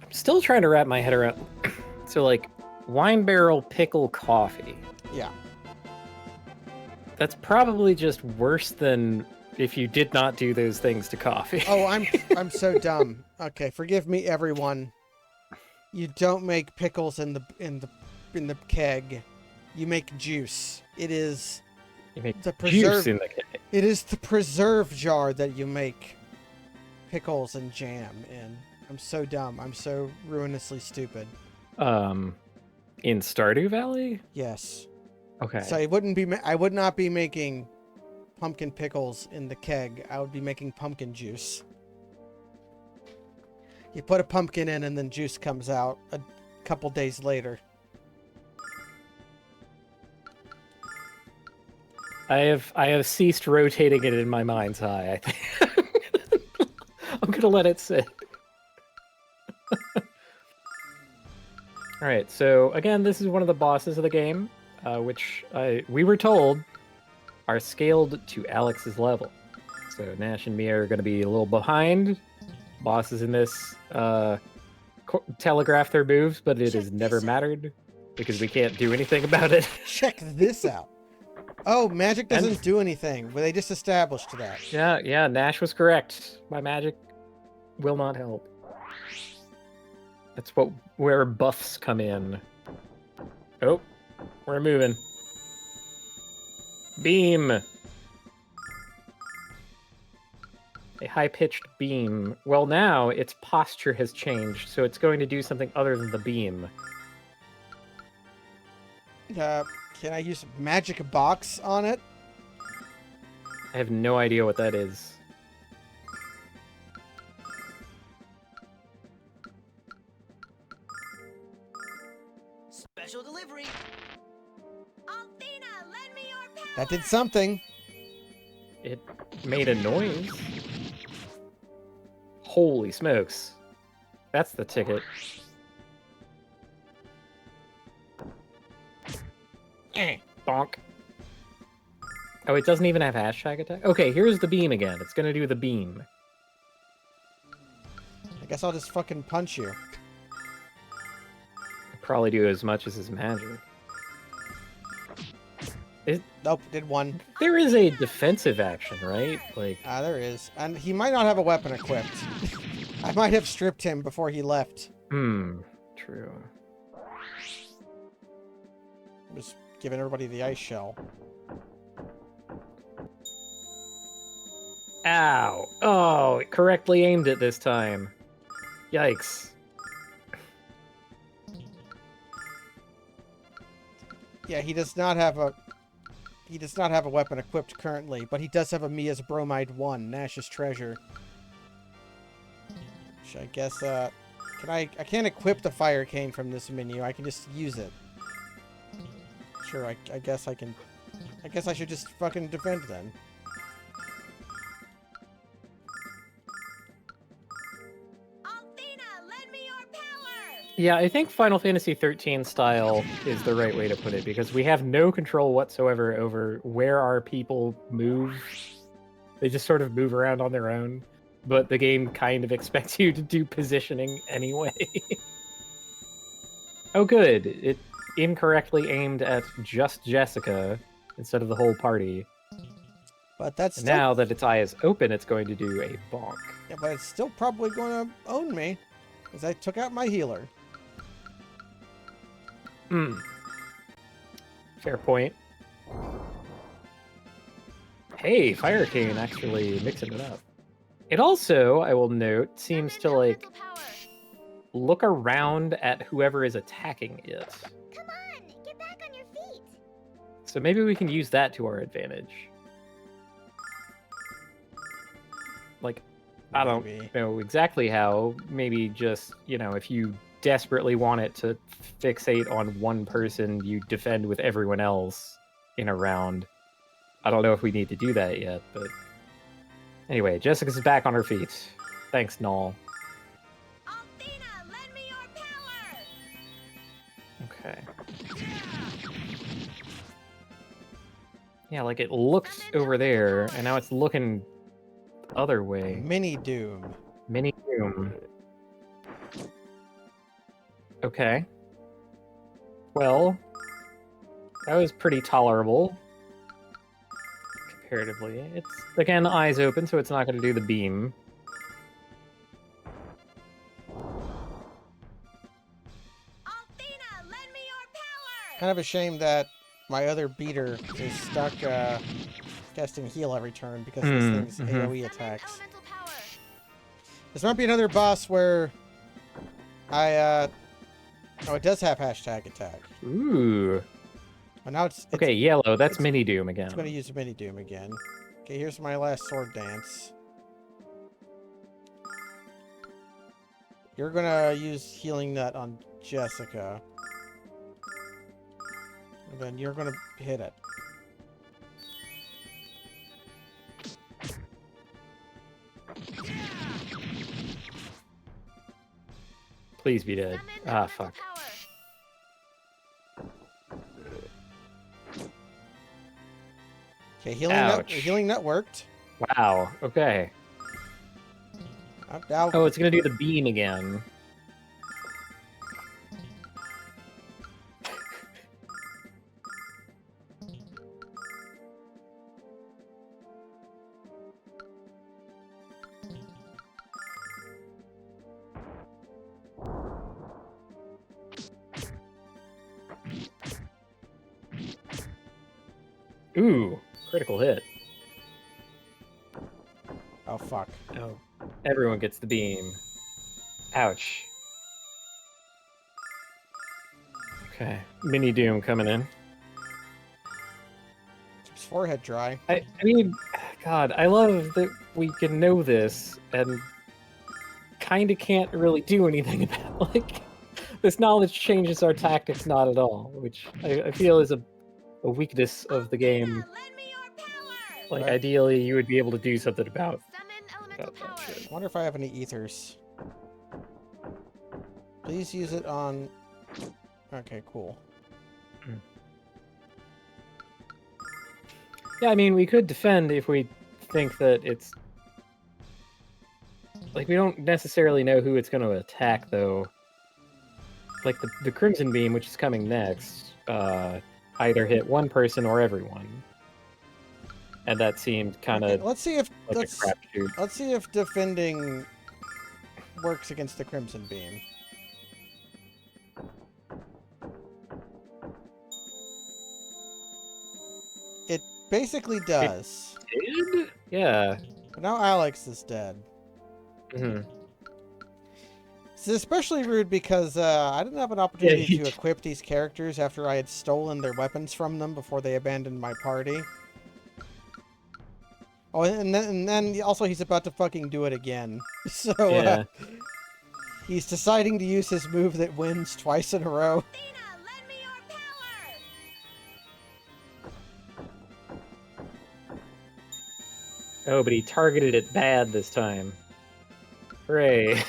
[SPEAKER 3] I'm still trying to wrap my head around. So, like, wine barrel pickle coffee.
[SPEAKER 2] Yeah.
[SPEAKER 3] That's probably just worse than if you did not do those things to coffee.
[SPEAKER 2] Oh, I'm so dumb. Okay, forgive me, everyone. You don't make pickles in the keg. You make juice. It is
[SPEAKER 3] You make
[SPEAKER 2] the
[SPEAKER 3] juice
[SPEAKER 2] preserve.
[SPEAKER 3] in the keg.
[SPEAKER 2] It is the preserve jar that you make pickles and jam in. I'm so dumb. I'm so ruinously stupid.
[SPEAKER 3] In Stardew Valley?
[SPEAKER 2] Yes.
[SPEAKER 3] Okay.
[SPEAKER 2] So I would not be making pumpkin pickles in the keg. I would be making pumpkin juice. You put a pumpkin in and then juice comes out a couple days later.
[SPEAKER 3] I have ceased rotating it in my mind's eye, I think. I'm gonna let it sit. Alright, so again, this is one of the bosses of the game, which we were told are scaled to Alex's level. So Nash and Mia are going to be a little behind. Bosses in this telegraph their moves, but it has never mattered because we can't do anything about it.
[SPEAKER 2] Check this out. Oh, magic doesn't do anything. Well, they just established that.
[SPEAKER 3] Yeah, Nash was correct. My magic will not help. That's where buffs come in. Oh, we're moving. Beam. A high-pitched beam. Well, now its posture has changed, so it's going to do something other than the beam.
[SPEAKER 2] Can I use magic box on it?
[SPEAKER 3] I have no idea what that is.
[SPEAKER 5] Special delivery.
[SPEAKER 4] Althena, lend me your power!
[SPEAKER 2] That did something.
[SPEAKER 3] It made a noise. Holy smokes. That's the ticket. Bonk. Oh, it doesn't even have hashtag attack? Okay, here's the beam again. It's gonna do the beam.
[SPEAKER 2] I guess I'll just fucking punch you.
[SPEAKER 3] Probably do as much as his magic.
[SPEAKER 2] Nope, did one.
[SPEAKER 3] There is a defensive action, right? Like,
[SPEAKER 2] There is. And he might not have a weapon equipped. I might have stripped him before he left.
[SPEAKER 3] true.
[SPEAKER 2] I'm just giving everybody the ice shell.
[SPEAKER 3] Ow! Oh, it correctly aimed it this time. Yikes.
[SPEAKER 2] Yeah, he does not have a weapon equipped currently, but he does have a Mia's Bromide 1, Nash's Treasure. Which I guess I can't equip the fire cane from this menu. I can just use it. Sure, I guess I can. I guess I should just fucking defend then.
[SPEAKER 3] Yeah, I think Final Fantasy 13 style is the right way to put it, because we have no control whatsoever over where our people move. They just sort of move around on their own, but the game kind of expects you to do positioning anyway. Oh good, it incorrectly aimed at just Jessica instead of the whole party.
[SPEAKER 2] But that's
[SPEAKER 3] And
[SPEAKER 2] still...
[SPEAKER 3] now that its eye is open, it's going to do a bonk.
[SPEAKER 2] Yeah, but it's still probably going to own me, because I took out my healer.
[SPEAKER 3] Fair point. Hey, Fire Cane actually mixing it up. It also, I will note, seems to like look around at whoever is attacking it.
[SPEAKER 4] Come on, get back on your feet.
[SPEAKER 3] So maybe we can use that to our advantage. Like, I don't know exactly how. Maybe just, you know, if you desperately want it to fixate on one person, you defend with everyone else in a round. I don't know if we need to do that yet, but... Anyway, Jessica's back on her feet. Thanks, Null.
[SPEAKER 4] Althena, lend me your power.
[SPEAKER 3] Okay. Yeah, like it looked over there, and now it's looking the other way.
[SPEAKER 2] Mini Doom.
[SPEAKER 3] Mini Doom. Okay. Well, that was pretty tolerable. Comparatively. It's, again, eyes open, so it's not going to do the beam.
[SPEAKER 4] Althena, lend me your power.
[SPEAKER 2] Kind of a shame that my other beater is stuck casting heal every turn because this thing's AoE attacks. This might be another boss where I oh, it does have hashtag attack.
[SPEAKER 3] Ooh.
[SPEAKER 2] But now it's
[SPEAKER 3] Okay, yellow. That's Mini Doom again.
[SPEAKER 2] It's going to use Mini Doom again. Okay, here's my last sword dance. You're going to use Healing Nut on Jessica. And then you're going to hit it.
[SPEAKER 3] Please be dead. Ah, fuck.
[SPEAKER 2] Okay,
[SPEAKER 3] Ouch.
[SPEAKER 2] Healing Nut worked.
[SPEAKER 3] Wow, okay.
[SPEAKER 2] Now,
[SPEAKER 3] Oh, it's gonna do the beam again. Ooh, critical hit.
[SPEAKER 2] Oh, fuck.
[SPEAKER 3] Oh, everyone gets the beam. Ouch. Okay, Mini Doom coming in.
[SPEAKER 2] Keeps his forehead dry.
[SPEAKER 3] I mean, God, I love that we can know this and kind of can't really do anything about. Like, this knowledge changes our tactics not at all, which I feel is a weakness of the game. Like,
[SPEAKER 2] Right.
[SPEAKER 3] ideally, you would be able to do something about that shit.
[SPEAKER 2] I wonder if I have any ethers. Please use it on... Okay, cool.
[SPEAKER 3] Yeah, I mean, we could defend if we think that it's... Like, we don't necessarily know who it's going to attack, though. Like, the Crimson Beam, which is coming next, either hit one person or everyone. And that seemed kind of
[SPEAKER 2] Okay, let's see if
[SPEAKER 3] like a crapshoot.
[SPEAKER 2] let's see if defending works against the Crimson Beam. It basically does.
[SPEAKER 3] Did? Yeah.
[SPEAKER 2] But now Alex is dead.
[SPEAKER 3] Mm-hmm.
[SPEAKER 2] It's especially rude because I didn't have an opportunity
[SPEAKER 3] Yeah,
[SPEAKER 2] to equip these characters after I had stolen their weapons from them before they abandoned my party. Oh, and then also he's about to fucking do it again. So,
[SPEAKER 3] Yeah.
[SPEAKER 2] he's deciding to use his move that wins twice in a row.
[SPEAKER 4] Athena, lend me your power!
[SPEAKER 3] Oh, but he targeted it bad this time. Hooray.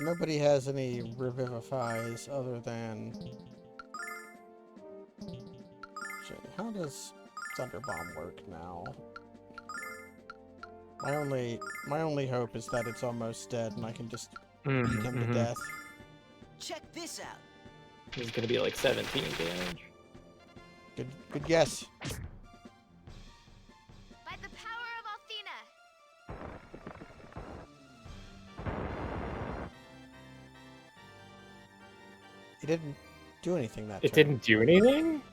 [SPEAKER 2] Nobody has any revivifies other than... Shit, how does Thunderbomb work now? My only hope is that it's almost dead and I can just beat him to death.
[SPEAKER 5] Check this out.
[SPEAKER 3] This is gonna be like 17 damage.
[SPEAKER 2] Good guess.
[SPEAKER 4] By the power of Athena!
[SPEAKER 2] It didn't do anything that
[SPEAKER 3] It
[SPEAKER 2] turn.
[SPEAKER 3] didn't do anything?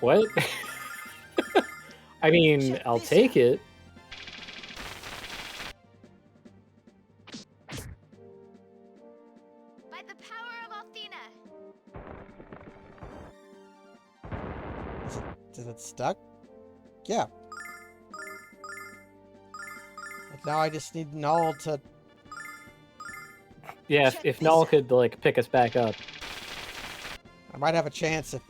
[SPEAKER 3] What? I mean, I'll take it.
[SPEAKER 4] By the power of Athena!
[SPEAKER 2] Is it stuck? Yeah. But now I just need Null to...
[SPEAKER 3] Yeah, if Null could, like, pick us back up.
[SPEAKER 2] I might have a chance if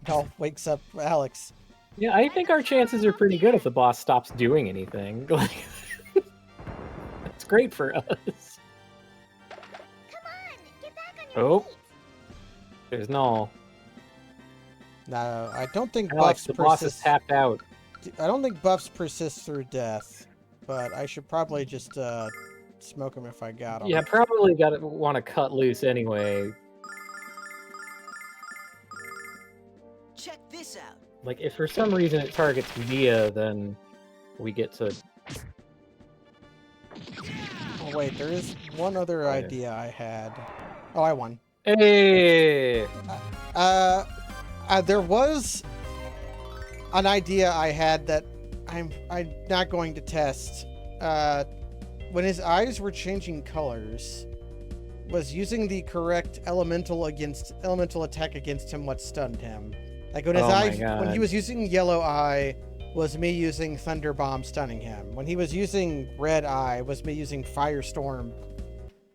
[SPEAKER 2] Null wakes up Alex.
[SPEAKER 3] Yeah, I think our chances are pretty good if the boss stops doing anything. Like, that's great for us.
[SPEAKER 4] Come on! Get back on your
[SPEAKER 3] Oh.
[SPEAKER 4] feet!
[SPEAKER 3] There's Null.
[SPEAKER 2] No, I don't think
[SPEAKER 3] Alex,
[SPEAKER 2] buffs
[SPEAKER 3] the boss is
[SPEAKER 2] persist.
[SPEAKER 3] tapped out.
[SPEAKER 2] I don't think buffs persist through death, but I should probably just smoke him if I got him.
[SPEAKER 3] Yeah, probably want to cut loose anyway.
[SPEAKER 5] Check this out.
[SPEAKER 3] Like, if for some reason it targets Mia, then we get to...
[SPEAKER 2] Oh wait, there is one other idea I had. Oh, I won.
[SPEAKER 3] Hey!
[SPEAKER 2] There was an idea I had that I'm not going to test. When his eyes were changing colors, was using the correct elemental attack against him what stunned him. Like when his eyes, when he was using yellow eye, was me using thunder bomb stunning him. When he was using red eye, was me using firestorm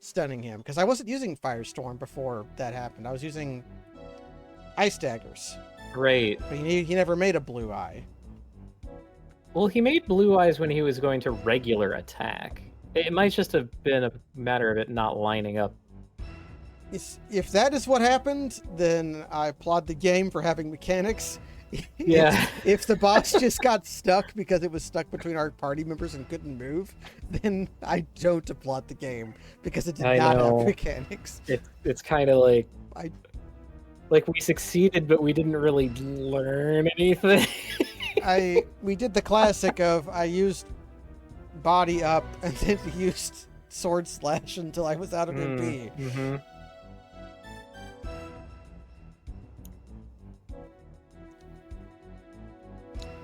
[SPEAKER 2] stunning him. Because I wasn't using firestorm before that happened. I was using ice daggers.
[SPEAKER 3] Great.
[SPEAKER 2] But he never made a blue eye.
[SPEAKER 3] Well, he made blue eyes when he was going to regular attack. It might just have been a matter of it not lining up.
[SPEAKER 2] If that is what happened, then I applaud the game for having mechanics.
[SPEAKER 3] Yeah.
[SPEAKER 2] If the boss just got stuck because it was stuck between our party members and couldn't move, then I don't applaud the game because it did not have mechanics.
[SPEAKER 3] It's kind of like like we succeeded, but we didn't really learn anything.
[SPEAKER 2] We did the classic of I used body up and then used sword slash until I was out of MP.
[SPEAKER 3] Mm-hmm.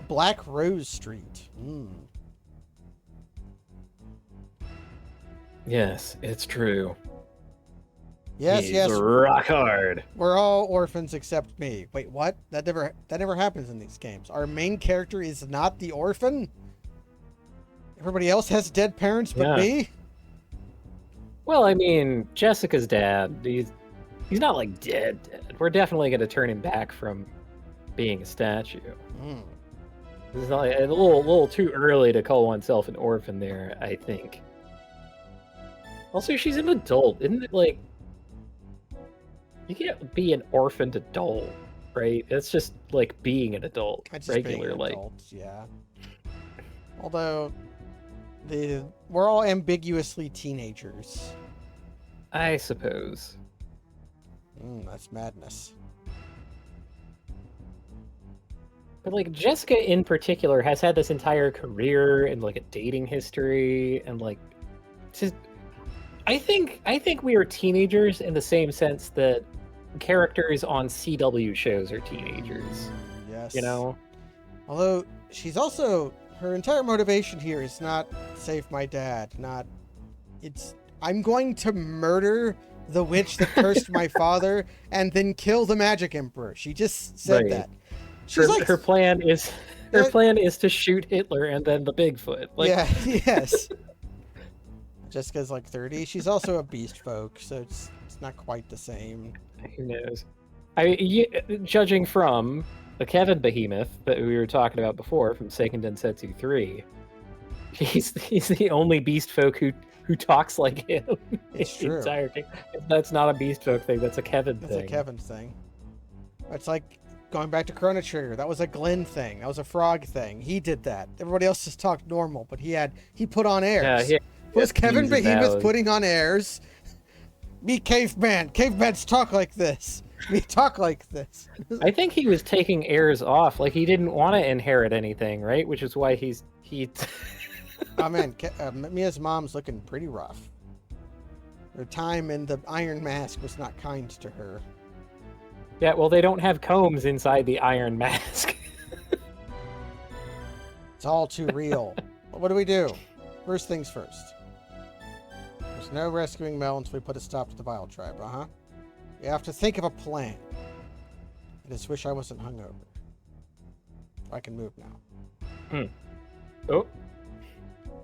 [SPEAKER 2] Black Rose Street.
[SPEAKER 3] Yes, it's true.
[SPEAKER 2] Yes,
[SPEAKER 3] He's
[SPEAKER 2] yes.
[SPEAKER 3] rock hard.
[SPEAKER 2] We're all orphans except me. Wait, what? That never happens in these games. Our main character is not the orphan? Everybody else has dead parents but me?
[SPEAKER 3] Well, I mean, Jessica's dad, he's not like dead. We're definitely going to turn him back from being a statue. It's not, a little too early to call oneself an orphan there, I think. Also, she's an adult. Isn't it like... You can't be an orphaned adult, right? It's just like being an adult. Regular, like...
[SPEAKER 2] Adult, yeah. Although, we're all ambiguously teenagers.
[SPEAKER 3] I suppose.
[SPEAKER 2] That's madness.
[SPEAKER 3] But like Jessica in particular has had this entire career and like a dating history and like just I think we are teenagers in the same sense that characters on CW shows are teenagers.
[SPEAKER 2] Yes.
[SPEAKER 3] You know?
[SPEAKER 2] Although she's also her entire motivation here is not save my dad, it's I'm going to murder the witch that cursed my father and then kill the magic emperor. She just said
[SPEAKER 3] Right.
[SPEAKER 2] that. She's
[SPEAKER 3] Her plan is to shoot Hitler and then the Bigfoot. Like,
[SPEAKER 2] yeah, yes. Jessica's like 30. She's also a beast folk, so it's not quite the same.
[SPEAKER 3] Who knows? Judging from the Kevin Behemoth that we were talking about before from Seiken Densetsu 3, he's the only beast folk who talks like him.
[SPEAKER 2] It's true.
[SPEAKER 3] Entire thing. That's not a beast folk thing. That's a Kevin thing.
[SPEAKER 2] That's a Kevin thing. It's like going back to Chrono Trigger. That was a Glenn thing. That was a Frog thing. He did that. Everybody else just talked normal, but he put on airs.
[SPEAKER 3] Yeah,
[SPEAKER 2] was Kevin Behemoth putting on airs? Me caveman. Cavemans talk like this. Me talk like this.
[SPEAKER 3] I think he was taking airs off. Like he didn't want to inherit anything, right? Which is why he.
[SPEAKER 2] Oh man, Mia's mom's looking pretty rough. Her time in the Iron Mask was not kind to her.
[SPEAKER 3] Yeah, well, they don't have combs inside the Iron Mask.
[SPEAKER 2] It's all too real. What do we do? First things first. There's no rescuing Mel until we put a stop to the Vile Tribe, We have to think of a plan. I just wish I wasn't hungover. I can move now.
[SPEAKER 3] Oh.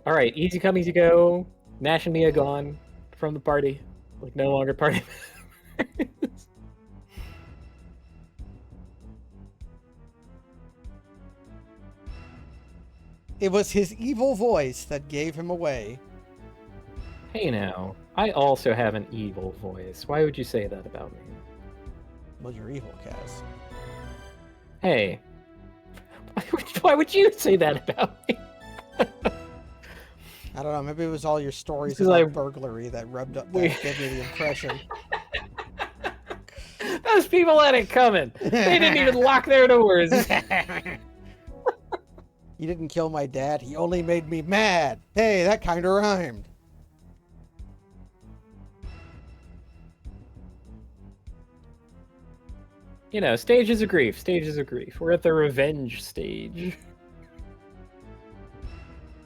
[SPEAKER 3] Alright, easy come, easy go. Nash and Mia gone from the party. Like, no longer party members.
[SPEAKER 2] It was his evil voice that gave him away.
[SPEAKER 3] Hey now, I also have an evil voice. Why would you say that about me?
[SPEAKER 2] Well, you're evil, Kaz.
[SPEAKER 3] Hey. Why would you say that about me?
[SPEAKER 2] I don't know, maybe it was all your stories
[SPEAKER 3] Because
[SPEAKER 2] about burglary that gave me the impression.
[SPEAKER 3] Those people had it coming. They didn't even lock their doors.
[SPEAKER 2] He didn't kill my dad, he only made me mad. Hey, that kind of rhymed.
[SPEAKER 3] You know, stages of grief, stages of grief. We're at the revenge stage.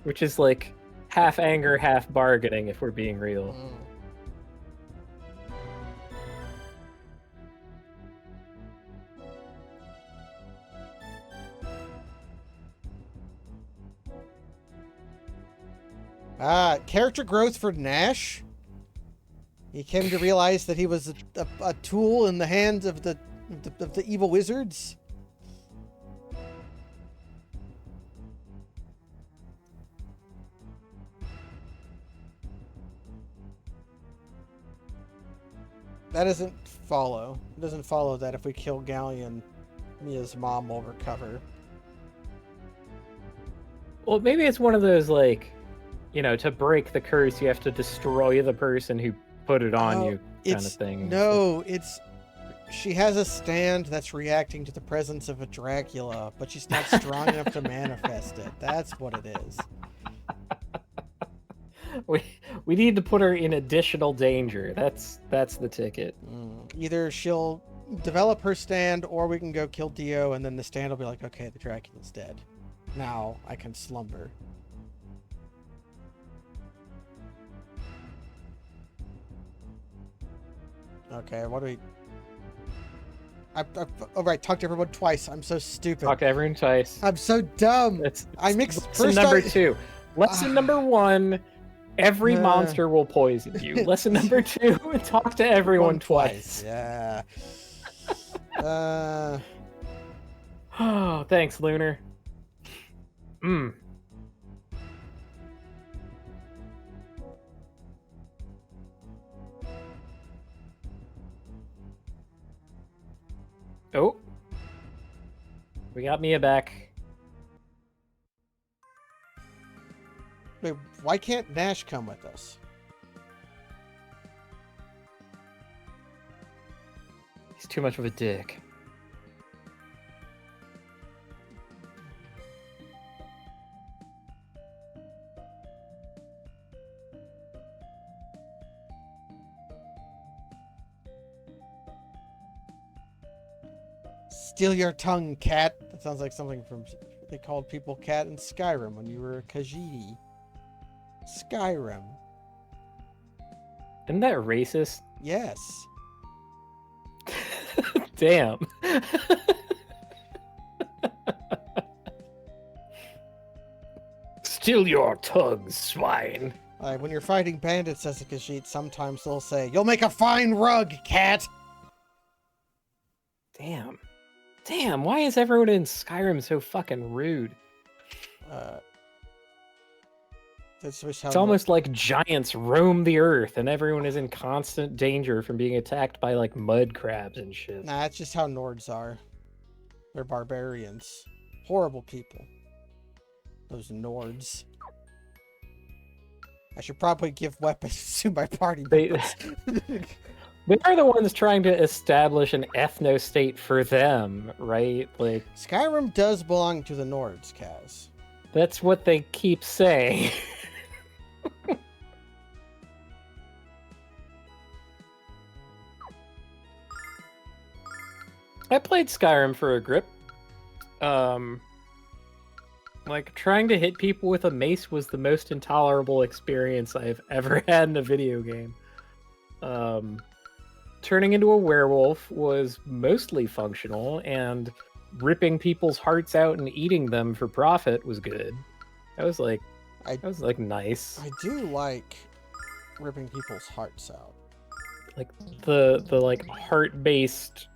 [SPEAKER 3] Which is like half anger, half bargaining, if we're being real.
[SPEAKER 2] Character growth for Nash. He came to realize that he was a tool in the hands of the evil wizards. That doesn't follow. It doesn't follow that if we kill Galleon, Mia's mom will recover.
[SPEAKER 3] Well, maybe it's one of those, like, you know, to break the curse, you have to destroy the person who put it on you, kind of thing.
[SPEAKER 2] No, she has a stand that's reacting to the presence of a Dracula, but she's not strong enough to manifest it. That's what it is.
[SPEAKER 3] We need to put her in additional danger. That's the ticket.
[SPEAKER 2] Either she'll develop her stand, or we can go kill Dio, and then the stand will be like, okay, the Dracula's dead. Now I can slumber. Okay, what do we... All right, talk to everyone twice. I'm so stupid.
[SPEAKER 3] Talk to everyone twice.
[SPEAKER 2] I'm so dumb. I mixed
[SPEAKER 3] lesson number 2. Lesson number 1, every monster will poison you. Lesson number 2, talk to everyone twice.
[SPEAKER 2] Yeah.
[SPEAKER 3] Oh, thanks, Lunar. Oh. We got Mia back.
[SPEAKER 2] Wait, why can't Nash come with us?
[SPEAKER 3] He's too much of a dick.
[SPEAKER 2] Steal your tongue, cat. That sounds like something from... They called people cat in Skyrim when you were a Khajiit. Skyrim.
[SPEAKER 3] Isn't that racist?
[SPEAKER 2] Yes.
[SPEAKER 3] Damn. Steal your tongue, swine.
[SPEAKER 2] When you're fighting bandits as a Khajiit, sometimes they'll say, "You'll make a fine rug, cat."
[SPEAKER 3] Damn. Damn, why is everyone in Skyrim so fucking rude?
[SPEAKER 2] It's
[SPEAKER 3] almost like giants roam the earth and everyone is in constant danger from being attacked by like mud crabs and shit.
[SPEAKER 2] Nah, that's just how Nords are. They're barbarians. Horrible people. Those Nords. I should probably give weapons to my party members.
[SPEAKER 3] They are the ones trying to establish an ethno-state for them, right? Like
[SPEAKER 2] Skyrim does belong to the Nords, Kaz.
[SPEAKER 3] That's what they keep saying. I played Skyrim for a grip. Like, trying to hit people with a mace was the most intolerable experience I've ever had in a video game. Turning into a werewolf was mostly functional, and ripping people's hearts out and eating them for profit was good. That was nice.
[SPEAKER 2] I do like ripping people's hearts out.
[SPEAKER 3] Like the like heart-based.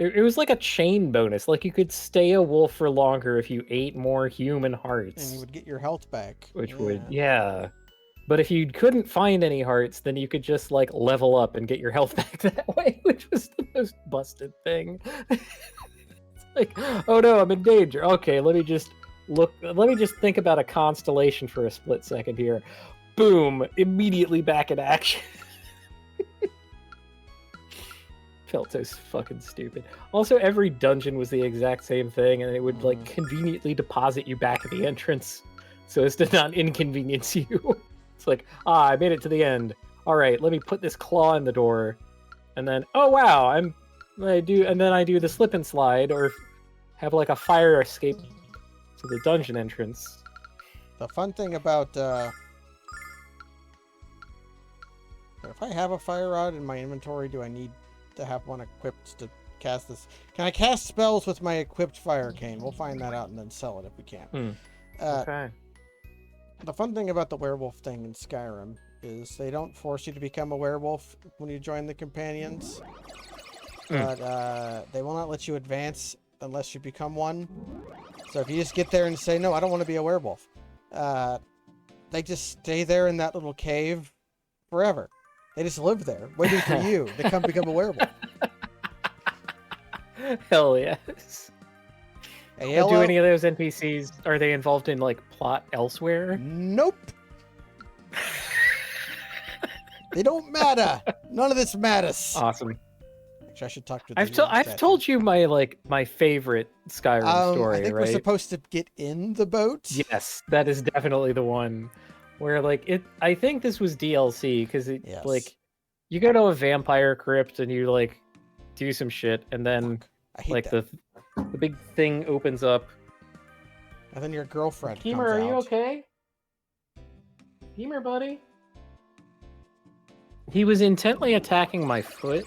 [SPEAKER 3] It was like a chain bonus. Like you could stay a wolf for longer if you ate more human hearts.
[SPEAKER 2] And you would get your health back.
[SPEAKER 3] Yeah. But if you couldn't find any hearts, then you could just like level up and get your health back that way, which was the most busted thing. It's like, oh no, I'm in danger. Okay, let me just think about a constellation for a split second here. Boom, immediately back in action. Felt so fucking stupid. Also, every dungeon was the exact same thing, and it would like conveniently deposit you back at the entrance so as to not inconvenience you. It's like, I made it to the end. All right, let me put this claw in the door, and then, oh wow, I do the slip and slide, or have like a fire escape to the dungeon entrance.
[SPEAKER 2] The fun thing about if I have a fire rod in my inventory, do I need to have one equipped to cast this? Can I cast spells with my equipped fire cane? We'll find that out and then sell it if we can.
[SPEAKER 3] Okay.
[SPEAKER 2] The fun thing about the werewolf thing in Skyrim is they don't force you to become a werewolf when you join the companions. But they will not let you advance unless you become one. So if you just get there and say, no, I don't want to be a werewolf, they just stay there in that little cave forever. They just live there, waiting for you to come become a werewolf.
[SPEAKER 3] Hell yes.
[SPEAKER 2] Hey,
[SPEAKER 3] do any of those NPCs, are they involved in like plot elsewhere?
[SPEAKER 2] Nope. They don't matter. None of this matters.
[SPEAKER 3] Awesome.
[SPEAKER 2] Actually, I should talk to.
[SPEAKER 3] I've told you my favorite Skyrim story,
[SPEAKER 2] I think
[SPEAKER 3] right?
[SPEAKER 2] we're supposed to get in the boat.
[SPEAKER 3] Yes, that is definitely the one where like it. I think this was DLC because like you go to a vampire crypt and you like do some shit, and then like the big thing opens up.
[SPEAKER 2] And then your girlfriend comes
[SPEAKER 3] Keemer, are
[SPEAKER 2] out.
[SPEAKER 3] you okay? Keemer, buddy? He was intently attacking my foot,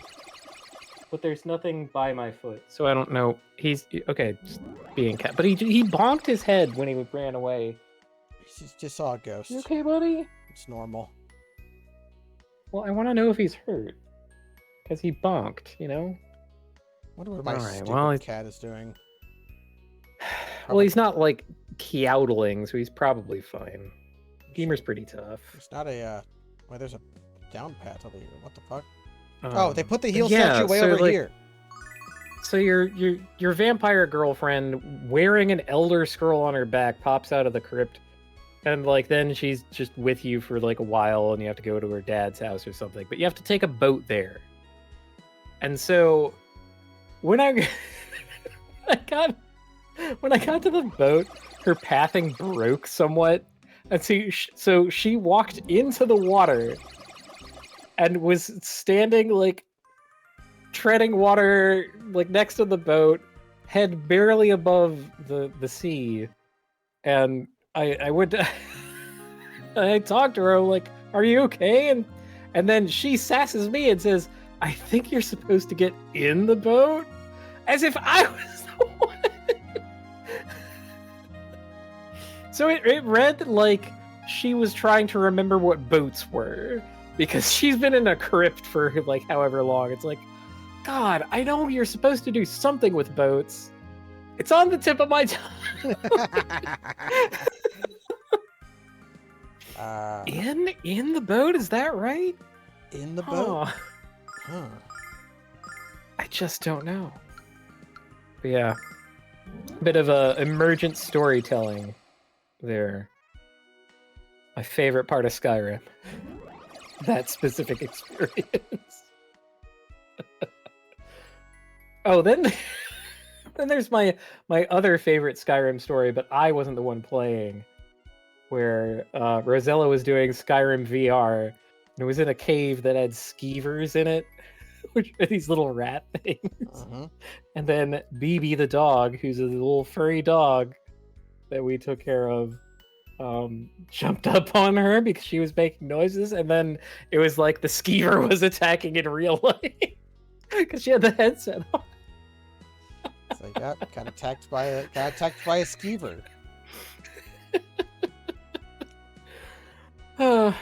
[SPEAKER 3] but there's nothing by my foot, so I don't know. He's okay, just being cat. But he bonked his head when he ran away.
[SPEAKER 2] He just saw a ghost.
[SPEAKER 3] You okay, buddy?
[SPEAKER 2] It's normal.
[SPEAKER 3] Well, I want to know if he's hurt, because he bonked, you know?
[SPEAKER 2] Wonder what my stupid cat is doing.
[SPEAKER 3] Well, he's not like Keowdling, so he's probably fine. Gamer's pretty tough.
[SPEAKER 2] It's not a well, there's a down path over here. What the fuck? Oh, they put the heal statue way over here.
[SPEAKER 3] So your vampire girlfriend wearing an Elder Scroll on her back pops out of the crypt, and like then she's just with you for like a while, and you have to go to her dad's house or something. But you have to take a boat there. And so when I got to the boat, her pathing broke somewhat, and so she walked into the water and was standing like treading water like next to the boat head barely above the sea, and I would I talked to her like, "Are you okay?" And then she sasses me and says, "I think you're supposed to get in the boat," as if I was the one. So it read like she was trying to remember what boats were, because she's been in a crypt for like however long. It's like, God, I know you're supposed to do something with boats. It's on the tip of my tongue. In the boat, is that right?
[SPEAKER 2] In the boat? Huh.
[SPEAKER 3] I just don't know. But yeah, bit of a emergent storytelling there. My favorite part of Skyrim. That specific experience. Oh, then there's my other favorite Skyrim story, but I wasn't the one playing, where Rosella was doing Skyrim VR, and it was in a cave that had skeevers in it, which are these little rat things. And then BB the dog, who's a little furry dog that we took care of, jumped up on her because she was making noises, and then it was like the skeever was attacking in real life because she had the headset on.
[SPEAKER 2] So got attacked by a skeever.
[SPEAKER 3] Man.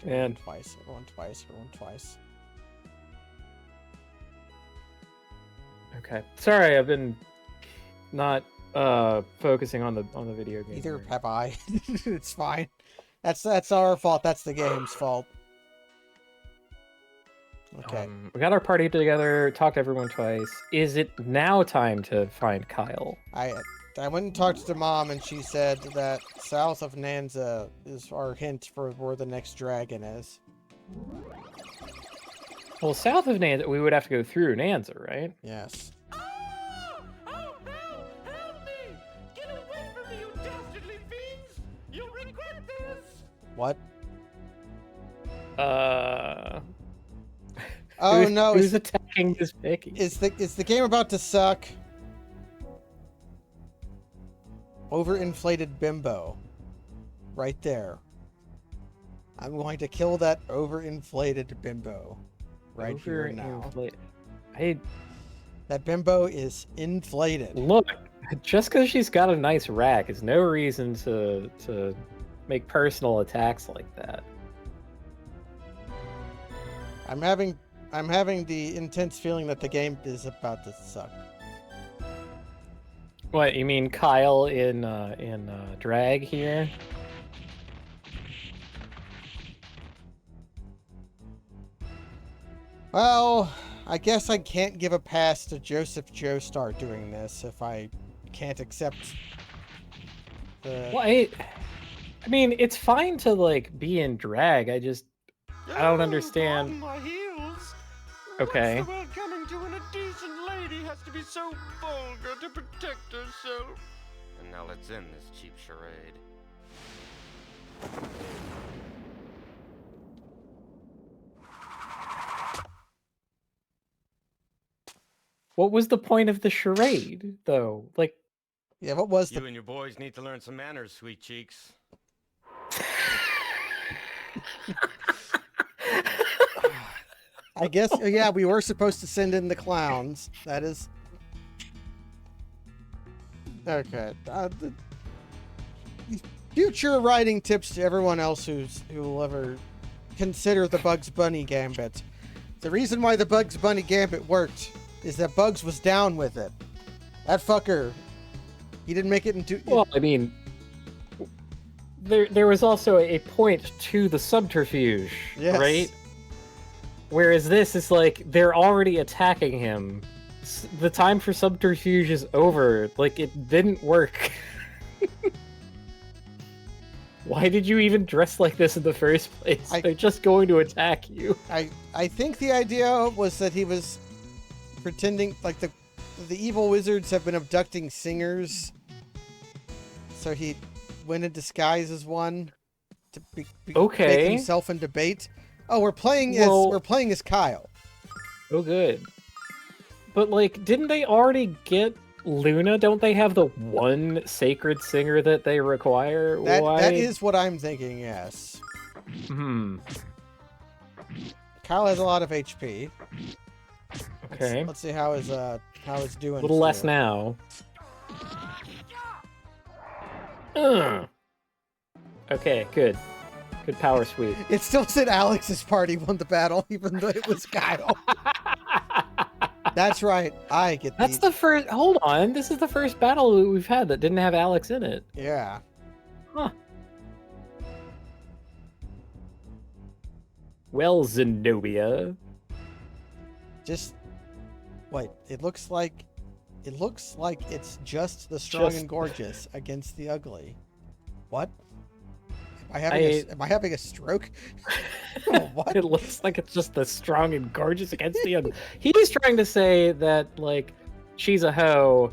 [SPEAKER 2] Everyone twice.
[SPEAKER 3] Okay, sorry, I've been not focusing on the video game.
[SPEAKER 2] Neither have I. It's fine. That's our fault. That's the game's fault. Okay.
[SPEAKER 3] We got our party together, talked to everyone twice. Is it now time to find Kyle?
[SPEAKER 2] I went and talked to Mom, and she said that south of Nanza is our hint for where the next dragon is.
[SPEAKER 3] Well, south of Nanza, we would have to go through Nanza, right?
[SPEAKER 2] Yes.
[SPEAKER 6] Oh, help me! Get away from me, you dastardly fiends! You'll regret this!
[SPEAKER 2] What?
[SPEAKER 3] Oh
[SPEAKER 2] no!
[SPEAKER 3] Who's attacking this picky?
[SPEAKER 2] Is the game about to suck? Overinflated bimbo. Right there. I'm going to kill that overinflated bimbo. Right here and now. That bimbo is inflated.
[SPEAKER 3] Look, just because she's got a nice rack is no reason to make personal attacks like that.
[SPEAKER 2] I'm having the intense feeling that the game is about to suck.
[SPEAKER 3] What, you mean Kyle in drag here?
[SPEAKER 2] Well, I guess I can't give a pass to Joseph Joestar doing this if I can't accept the...
[SPEAKER 3] Well, I mean, it's fine to, like, be in drag. I don't understand.
[SPEAKER 6] My heels.
[SPEAKER 3] Okay.
[SPEAKER 6] What's the world coming to when a decent lady has to be so vulgar to protect herself? And now let's end this cheap charade.
[SPEAKER 3] What was the point of the charade, though? Like,
[SPEAKER 2] yeah, what was
[SPEAKER 6] You and your boys need to learn some manners, sweet cheeks.
[SPEAKER 2] I guess, yeah, we were supposed to send in the clowns. That is... Okay. Future writing tips to everyone else who will ever consider the Bugs Bunny Gambit. The reason why the Bugs Bunny Gambit worked is that Bugs was down with it. That fucker, he didn't make it into...
[SPEAKER 3] Well, I mean, there was also a point to the subterfuge,
[SPEAKER 2] Yes.
[SPEAKER 3] right? Whereas this is like, they're already attacking him. The time for subterfuge is over. Like, it didn't work. Why did you even dress like this in the first place? They're just going to attack you.
[SPEAKER 2] I think the idea was that he was pretending, like the evil wizards have been abducting singers, so he went in disguise as one to make himself in debate. Oh, we're playing as Kyle.
[SPEAKER 3] Oh, good. But like, didn't they already get Luna? Don't they have the one sacred singer that they require?
[SPEAKER 2] That is what I'm thinking. Yes.
[SPEAKER 3] Hmm.
[SPEAKER 2] Kyle has a lot of HP.
[SPEAKER 3] Okay.
[SPEAKER 2] Let's see how is doing.
[SPEAKER 3] A little less now. Okay, good. Good power sweep.
[SPEAKER 2] It still said Alex's party won the battle, even though it was Kyle. That's right. I get
[SPEAKER 3] That's the first. Hold on. This is the first battle we've had that didn't have Alex in it.
[SPEAKER 2] Yeah.
[SPEAKER 3] Huh. Well, Zenobia.
[SPEAKER 2] Just wait. It looks like it's just the strong and gorgeous against the ugly. What? Am I having a stroke? What?
[SPEAKER 3] It looks like it's just the strong and gorgeous against the ugly. He's trying to say that like she's a hoe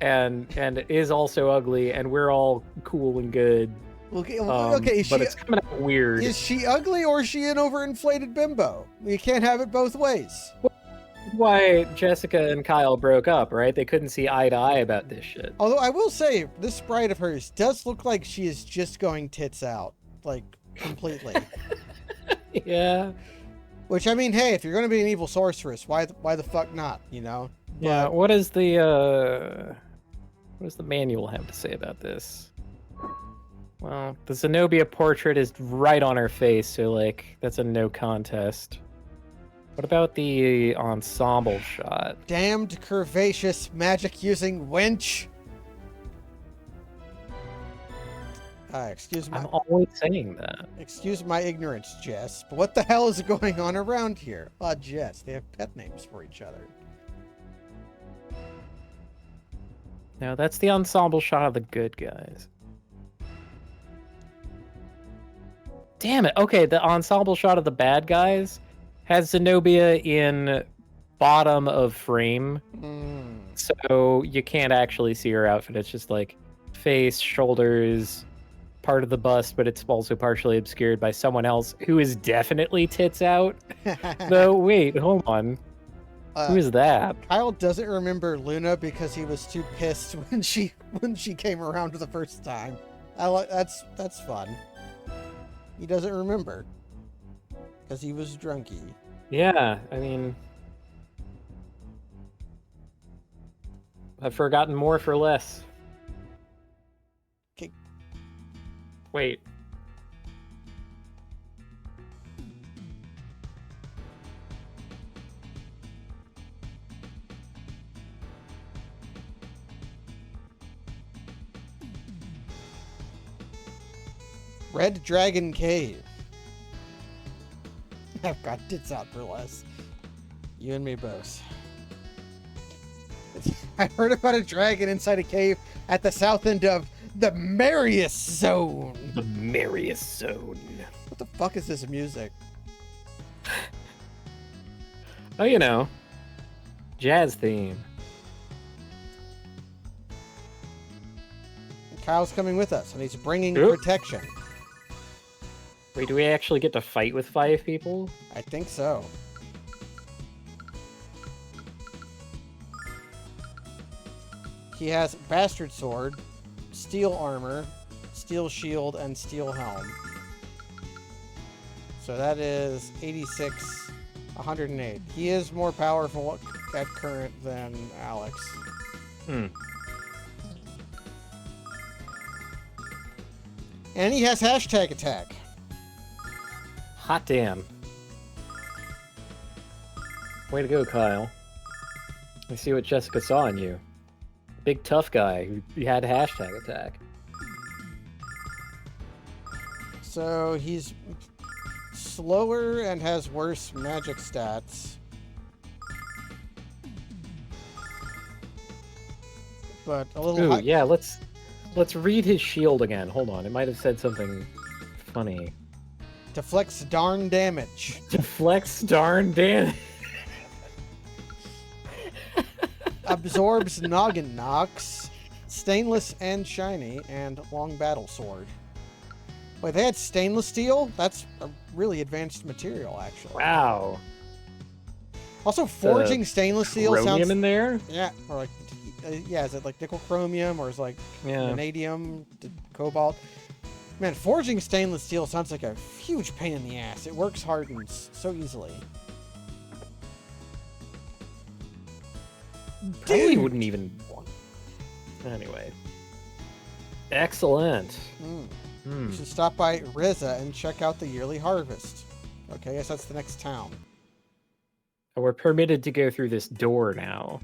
[SPEAKER 3] and is also ugly, and we're all cool and good.
[SPEAKER 2] Okay,
[SPEAKER 3] but it's coming out weird.
[SPEAKER 2] Is she ugly or is she an overinflated bimbo? You can't have it both ways.
[SPEAKER 3] Why Jessica and Kyle broke up, right? They couldn't see eye to eye about this shit.
[SPEAKER 2] Although I will say, this sprite of hers does look like she is just going tits out, like completely.
[SPEAKER 3] Yeah.
[SPEAKER 2] Which, I mean, hey, if you're going to be an evil sorceress, why the fuck not? You know?
[SPEAKER 3] Yeah.
[SPEAKER 2] But
[SPEAKER 3] what does the manual have to say about this? Well, the Zenobia portrait is right on her face, so like that's a no contest. What about the ensemble shot?
[SPEAKER 2] Damned curvaceous magic-using wench. Excuse my.
[SPEAKER 3] I'm always saying that.
[SPEAKER 2] Excuse my ignorance, Jess. But what the hell is going on around here? Jess, they have pet names for each other.
[SPEAKER 3] No, that's the ensemble shot of the good guys. Damn it. Okay, the ensemble shot of the bad guys has Zenobia in bottom of frame. So you can't actually see her outfit. It's just like face, shoulders, part of the bust, but it's also partially obscured by someone else who is definitely tits out. Though, wait, hold on. Who is that?
[SPEAKER 2] Kyle doesn't remember Luna because he was too pissed when she came around the first time. That's fun. He doesn't remember because he was drunky.
[SPEAKER 3] Yeah, I mean, I've forgotten more for less.
[SPEAKER 2] Okay.
[SPEAKER 3] Wait.
[SPEAKER 2] Red Dragon Cave. I've got tits out for less. You and me both. I heard about a dragon inside a cave at the south end of the Merriest Zone.
[SPEAKER 3] The Merriest Zone.
[SPEAKER 2] What the fuck is this music?
[SPEAKER 3] Oh, you know, jazz theme.
[SPEAKER 2] Kyle's coming with us, and he's bringing
[SPEAKER 3] Oop.
[SPEAKER 2] protection.
[SPEAKER 3] Wait, do we actually get to fight with 5 people?
[SPEAKER 2] I think so. He has Bastard Sword, Steel Armor, Steel Shield, and Steel Helm. So that is 86, 108. He is more powerful at current than Alex. And he has hashtag attack.
[SPEAKER 3] Hot damn. Way to go, Kyle. I see what Jessica saw in you. Big tough guy who had hashtag attack.
[SPEAKER 2] So he's slower and has worse magic stats. But a little
[SPEAKER 3] Ooh, yeah, let's read his shield again. Hold on, it might have said something funny.
[SPEAKER 2] Deflects darn damage.
[SPEAKER 3] Deflects darn damage.
[SPEAKER 2] Absorbs noggin knocks. Stainless and shiny, and long battle sword. Wait, they had stainless steel? That's a really advanced material, actually.
[SPEAKER 3] Wow.
[SPEAKER 2] Also, forging stainless steel
[SPEAKER 3] chromium
[SPEAKER 2] sounds...
[SPEAKER 3] in there.
[SPEAKER 2] Yeah, or like... yeah, is it like nickel chromium, or is it like vanadium, cobalt? Man, forging stainless steel sounds like a huge pain in the ass. It works hard and so easily.
[SPEAKER 3] Probably wouldn't even want. Anyway. Excellent.
[SPEAKER 2] You should stop by Riza and check out the yearly harvest. Okay, I guess that's the next town.
[SPEAKER 3] We're permitted to go through this door now.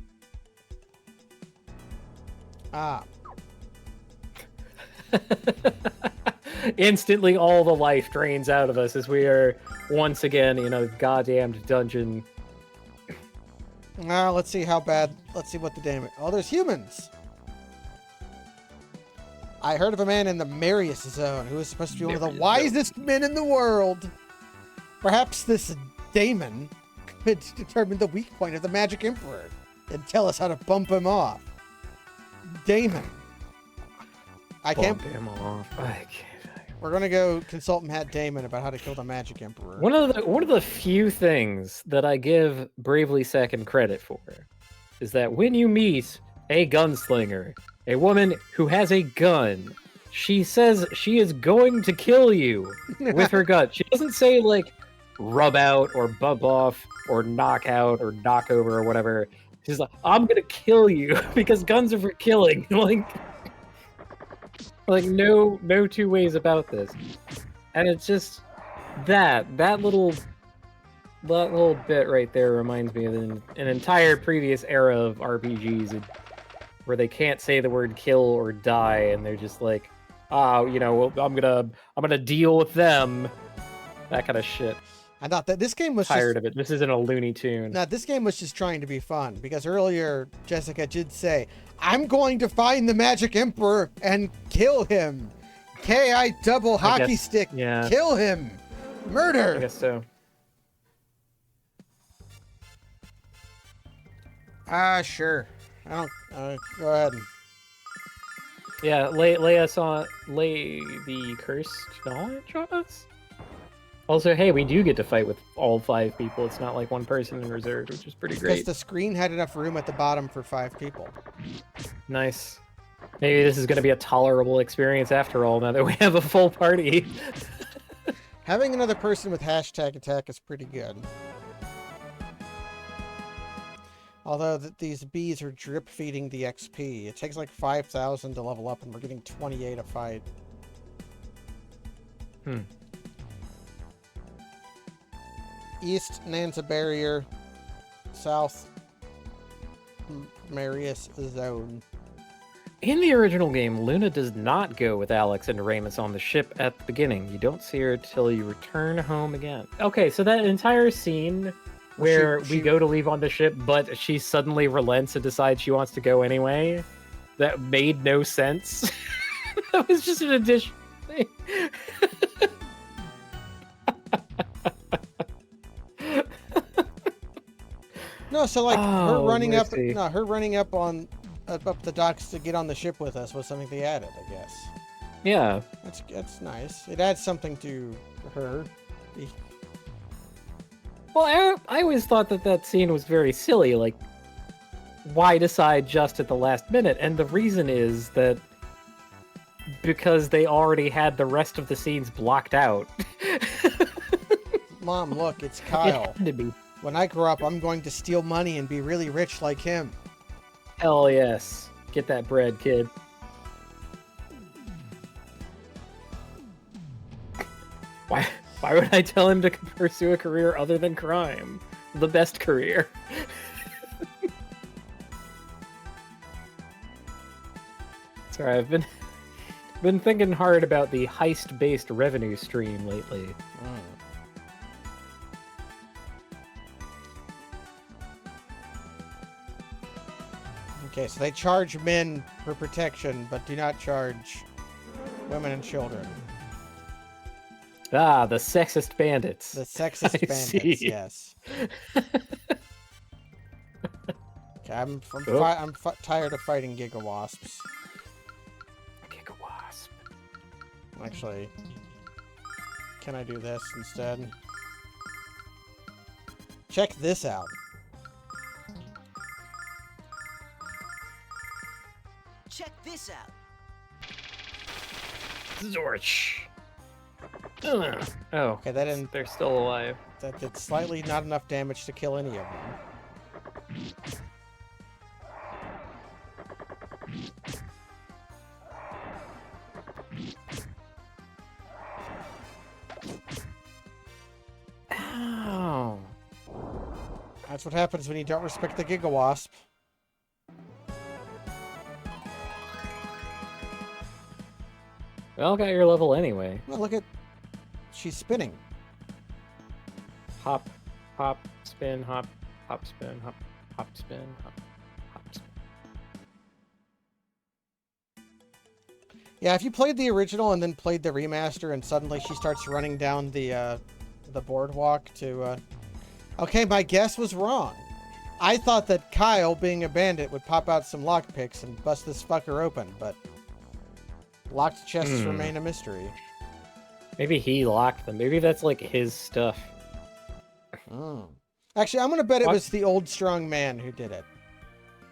[SPEAKER 2] Ah.
[SPEAKER 3] Instantly, all the life drains out of us as we are once again in a goddamned dungeon.
[SPEAKER 2] Now, let's see how bad. Let's see what the damage. Oh, there's humans. I heard of a man in the Marius Zone who is supposed to be one of the wisest men in the world. Perhaps this Damon could determine the weak point of the Magic Emperor and tell us how to bump him off. Damon.
[SPEAKER 3] Bump him off. I can't.
[SPEAKER 2] We're gonna go consult Matt Damon about how to kill the Magic Emperor.
[SPEAKER 3] One of the few things that I give Bravely Second credit for is that when you meet a gunslinger, a woman who has a gun, she says she is going to kill you with her gun. She doesn't say like rub out or bump off or knock out or knock over or whatever. She's like, I'm gonna kill you because guns are for killing. Like no two ways about this. And it's just that little bit right there reminds me of an entire previous era of RPGs where they can't say the word kill or die, and they're just like, you know, I'm gonna deal with them. That kind of shit.
[SPEAKER 2] I thought that this game was
[SPEAKER 3] tired of it. This isn't a Looney Tune.
[SPEAKER 2] No, this game was just trying to be fun, because earlier Jessica did say, I'm going to find the Magic Emperor and kill him. K.I. double hockey stick.
[SPEAKER 3] Yeah.
[SPEAKER 2] Kill him. Murder.
[SPEAKER 3] I guess so.
[SPEAKER 2] Sure. I don't. Go ahead.
[SPEAKER 3] Yeah, lay the cursed knowledge on us. Also, hey, we do get to fight with all 5 people. It's not like one person in reserve, which is pretty great.
[SPEAKER 2] Because the screen had enough room at the bottom for 5 people.
[SPEAKER 3] Nice. Maybe this is going to be a tolerable experience after all, now that we have a full party.
[SPEAKER 2] Having another person with hashtag attack is pretty good. Although these bees are drip feeding the XP. It takes like 5,000 to level up, and we're getting 28 a fight. East Nanza Barrier, South Marius Zone.
[SPEAKER 3] In the original game, Luna does not go with Alex and Ramus on the ship at the beginning. You don't see her till you return home again. Okay, so that entire scene where we go to leave on the ship, but she suddenly relents and decides she wants to go anyway, that made no sense. That was just an addition thing.
[SPEAKER 2] No, so like her running up on up the docks to get on the ship with us was something they added, I guess.
[SPEAKER 3] Yeah.
[SPEAKER 2] That's nice. It adds something to her.
[SPEAKER 3] Well, I always thought that scene was very silly. Like, why decide just at the last minute? And the reason is that because they already had the rest of the scenes blocked out.
[SPEAKER 2] Mom, look, it's Kyle.
[SPEAKER 3] It had to be.
[SPEAKER 2] When I grow up, I'm going to steal money and be really rich like him.
[SPEAKER 3] Hell yes. Get that bread, kid. Why would I tell him to pursue a career other than crime? The best career. Sorry, I've been thinking hard about the heist-based revenue stream lately.
[SPEAKER 2] Okay, so they charge men for protection, but do not charge women and children.
[SPEAKER 3] Ah, the sexist bandits.
[SPEAKER 2] The sexist bandits, yes. Okay, I'm tired of fighting Gigawasps.
[SPEAKER 3] Gigawasp.
[SPEAKER 2] Actually, can I do this instead? Check this out.
[SPEAKER 5] this out.
[SPEAKER 3] Zorch. Oh,
[SPEAKER 2] Okay, that didn't.
[SPEAKER 3] they're still alive.
[SPEAKER 2] That did slightly not enough damage to kill any of them.
[SPEAKER 3] Ow.
[SPEAKER 2] That's what happens when you don't respect the Giga Wasp.
[SPEAKER 3] Well, got your level anyway.
[SPEAKER 2] Well, look at... She's spinning.
[SPEAKER 3] Hop, hop, spin, hop, hop, spin, hop, hop, spin, hop, hop, spin.
[SPEAKER 2] Yeah, if you played the original and then played the remaster and suddenly she starts running down the boardwalk to... Okay, my guess was wrong. I thought that Kyle, being a bandit, would pop out some lockpicks and bust this fucker open, but... Locked chests remain a mystery.
[SPEAKER 3] Maybe he locked them. Maybe that's like his stuff.
[SPEAKER 2] Actually, I'm gonna bet it was the old strong man who did it.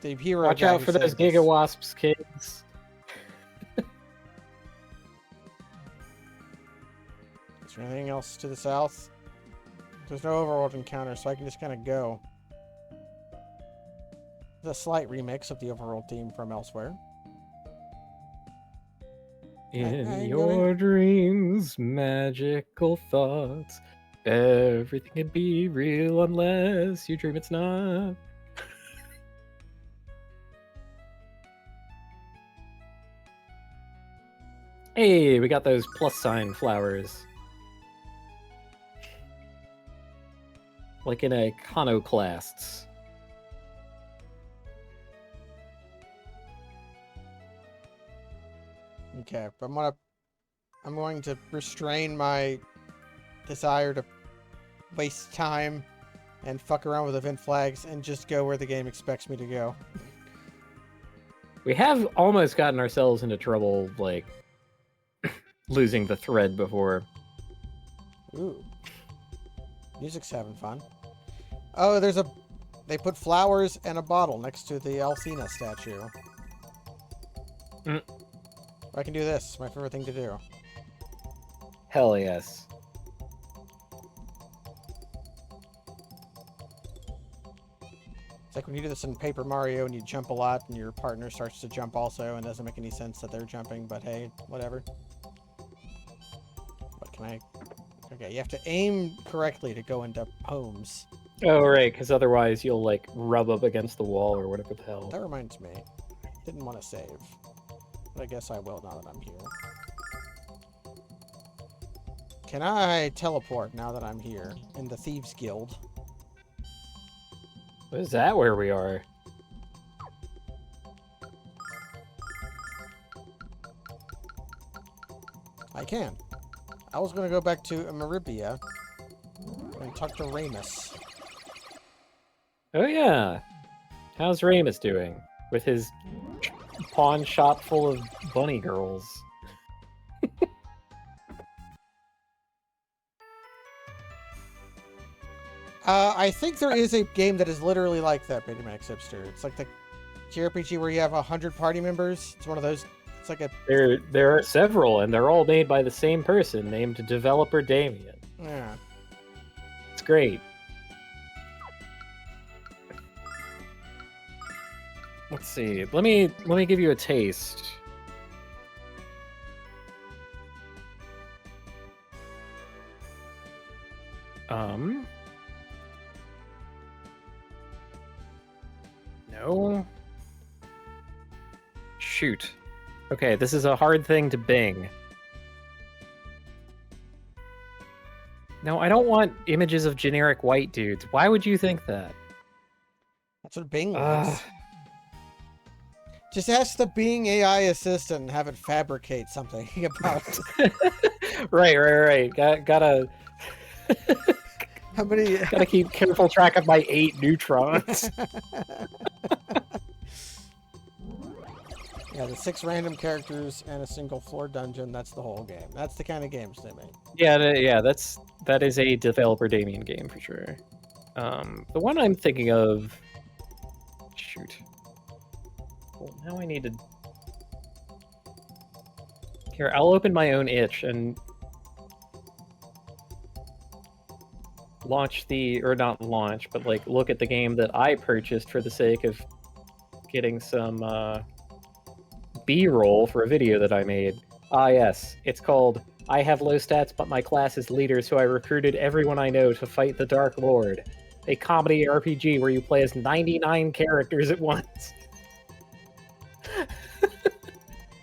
[SPEAKER 2] The hero.
[SPEAKER 3] Watch
[SPEAKER 2] guy
[SPEAKER 3] out
[SPEAKER 2] who
[SPEAKER 3] for those
[SPEAKER 2] saved us.
[SPEAKER 3] Giga Wasps, kids.
[SPEAKER 2] Is there anything else to the south? There's no overworld encounter, so I can just kind of go. The slight remix of the overworld theme from elsewhere.
[SPEAKER 3] In your dreams, magical thoughts. Everything can be real unless you dream it's not. Hey, we got those plus sign flowers. Like in iconoclasts.
[SPEAKER 2] Okay, but I'm going to restrain my desire to waste time and fuck around with event flags and just go where the game expects me to go.
[SPEAKER 3] We have almost gotten ourselves into trouble, like, losing the thread before.
[SPEAKER 2] Ooh. Music's having fun. Oh, they put flowers and a bottle next to the Alcina statue. I can do this. My favorite thing to do.
[SPEAKER 3] Hell yes.
[SPEAKER 2] It's like when you do this in Paper Mario and you jump a lot and your partner starts to jump also and it doesn't make any sense that they're jumping, but hey, whatever. What can I... Okay, you have to aim correctly to go into homes.
[SPEAKER 3] Oh, right, because otherwise you'll, like, rub up against the wall or whatever the hell.
[SPEAKER 2] That reminds me. Didn't want to save. But I guess I will now that I'm here. Can I teleport now that I'm here in the Thieves Guild?
[SPEAKER 3] Is that where we are?
[SPEAKER 2] I can. I was going to go back to Maribia and talk to Ramus.
[SPEAKER 3] Oh yeah. How's Ramus doing? With his pawn shop full of bunny girls.
[SPEAKER 2] I think there is a game that is literally like that, Betamax Hipster. It's like the JRPG where you have 100 party members. It's one of those. It's like a...
[SPEAKER 3] There are several, and they're all made by the same person, named Developer Damien.
[SPEAKER 2] Yeah.
[SPEAKER 3] It's great. Let's see. Let me give you a taste. No. Shoot. Okay, this is a hard thing to Bing. No, I don't want images of generic white dudes. Why would you think that?
[SPEAKER 2] That's what Bing wants. Just ask the Bing AI assistant and have it fabricate something about it.
[SPEAKER 3] Right. Gotta
[SPEAKER 2] How many...
[SPEAKER 3] gotta keep careful track of my 8 neutrons.
[SPEAKER 2] Yeah, the 6 random characters and a single floor dungeon, that's the whole game. That's the kind of games they make.
[SPEAKER 3] Yeah, that is a Developer Damien game for sure. The one I'm thinking of... Shoot. Well, now I need to Here, I'll open my own itch and launch or not launch, but like look at the game that I purchased for the sake of getting some B-roll for a video that I made. Ah yes, it's called I Have Low Stats But My Class is Leader, so I recruited everyone I know to fight the Dark Lord. A comedy RPG where you play as 99 characters at once.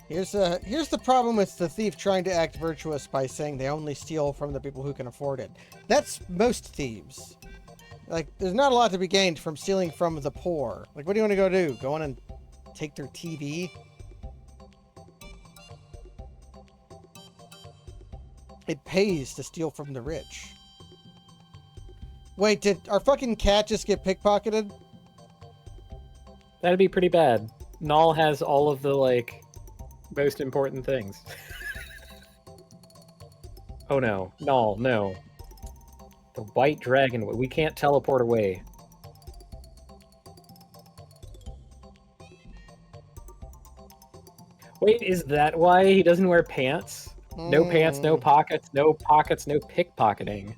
[SPEAKER 2] Here's the problem with the thief trying to act virtuous by saying they only steal from the people who can afford it. That's most thieves. Like, there's not a lot to be gained from stealing from the poor. Like, what do you want to go do? Go in and take their TV? It pays to steal from the rich. Wait, did our fucking cat just get pickpocketed?
[SPEAKER 3] That'd be pretty bad. Null has all of the, like, most important things. Oh no. Null, no. The white dragon, we can't teleport away. Wait, is that why he doesn't wear pants? No pants, no pockets, no pickpocketing.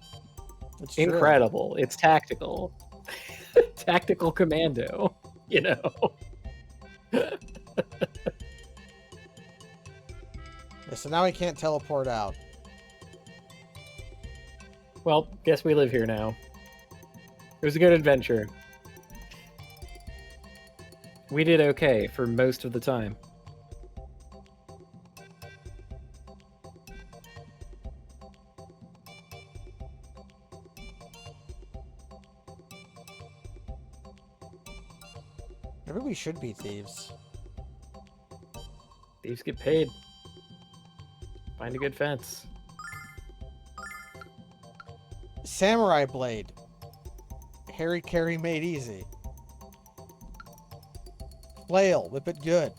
[SPEAKER 2] It's
[SPEAKER 3] incredible. True. It's tactical. Tactical commando, you know.
[SPEAKER 2] Yeah, so now he can't teleport out.
[SPEAKER 3] Well, guess we live here now. It was a good adventure. We did okay for most of the time.
[SPEAKER 2] Maybe we should be thieves.
[SPEAKER 3] Thieves get paid. Find a good fence.
[SPEAKER 2] Samurai blade. Harry carry made easy. Flail, whip it good.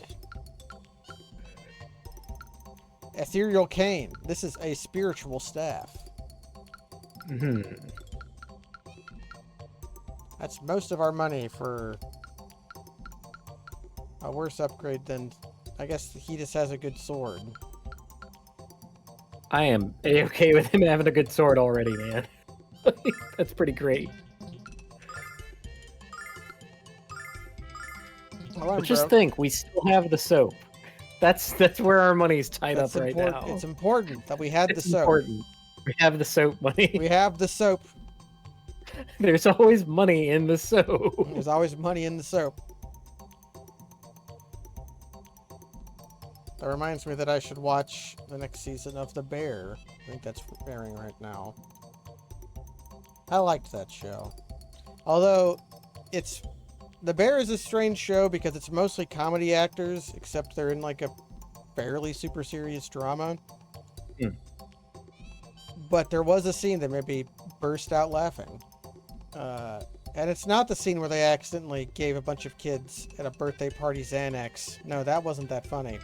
[SPEAKER 2] Ethereal cane. This is a spiritual staff. That's most of our money for a worse upgrade than... I guess he just has a good sword.
[SPEAKER 3] I am A-okay with him having a good sword already, man. That's pretty great.
[SPEAKER 2] Well,
[SPEAKER 3] but just think, we still have the soap. That's where our money's tied up right now.
[SPEAKER 2] It's important that we had the soap.
[SPEAKER 3] Important. We have the soap money.
[SPEAKER 2] We have the soap.
[SPEAKER 3] There's always money in the soap.
[SPEAKER 2] There's always money in the soap. That reminds me that I should watch the next season of The Bear. I think that's airing right now. I liked that show. Although, The Bear is a strange show because it's mostly comedy actors, except they're in like a fairly super serious drama. But there was a scene that made me burst out laughing. And it's not the scene where they accidentally gave a bunch of kids at a birthday party Xanax. No, that wasn't that funny.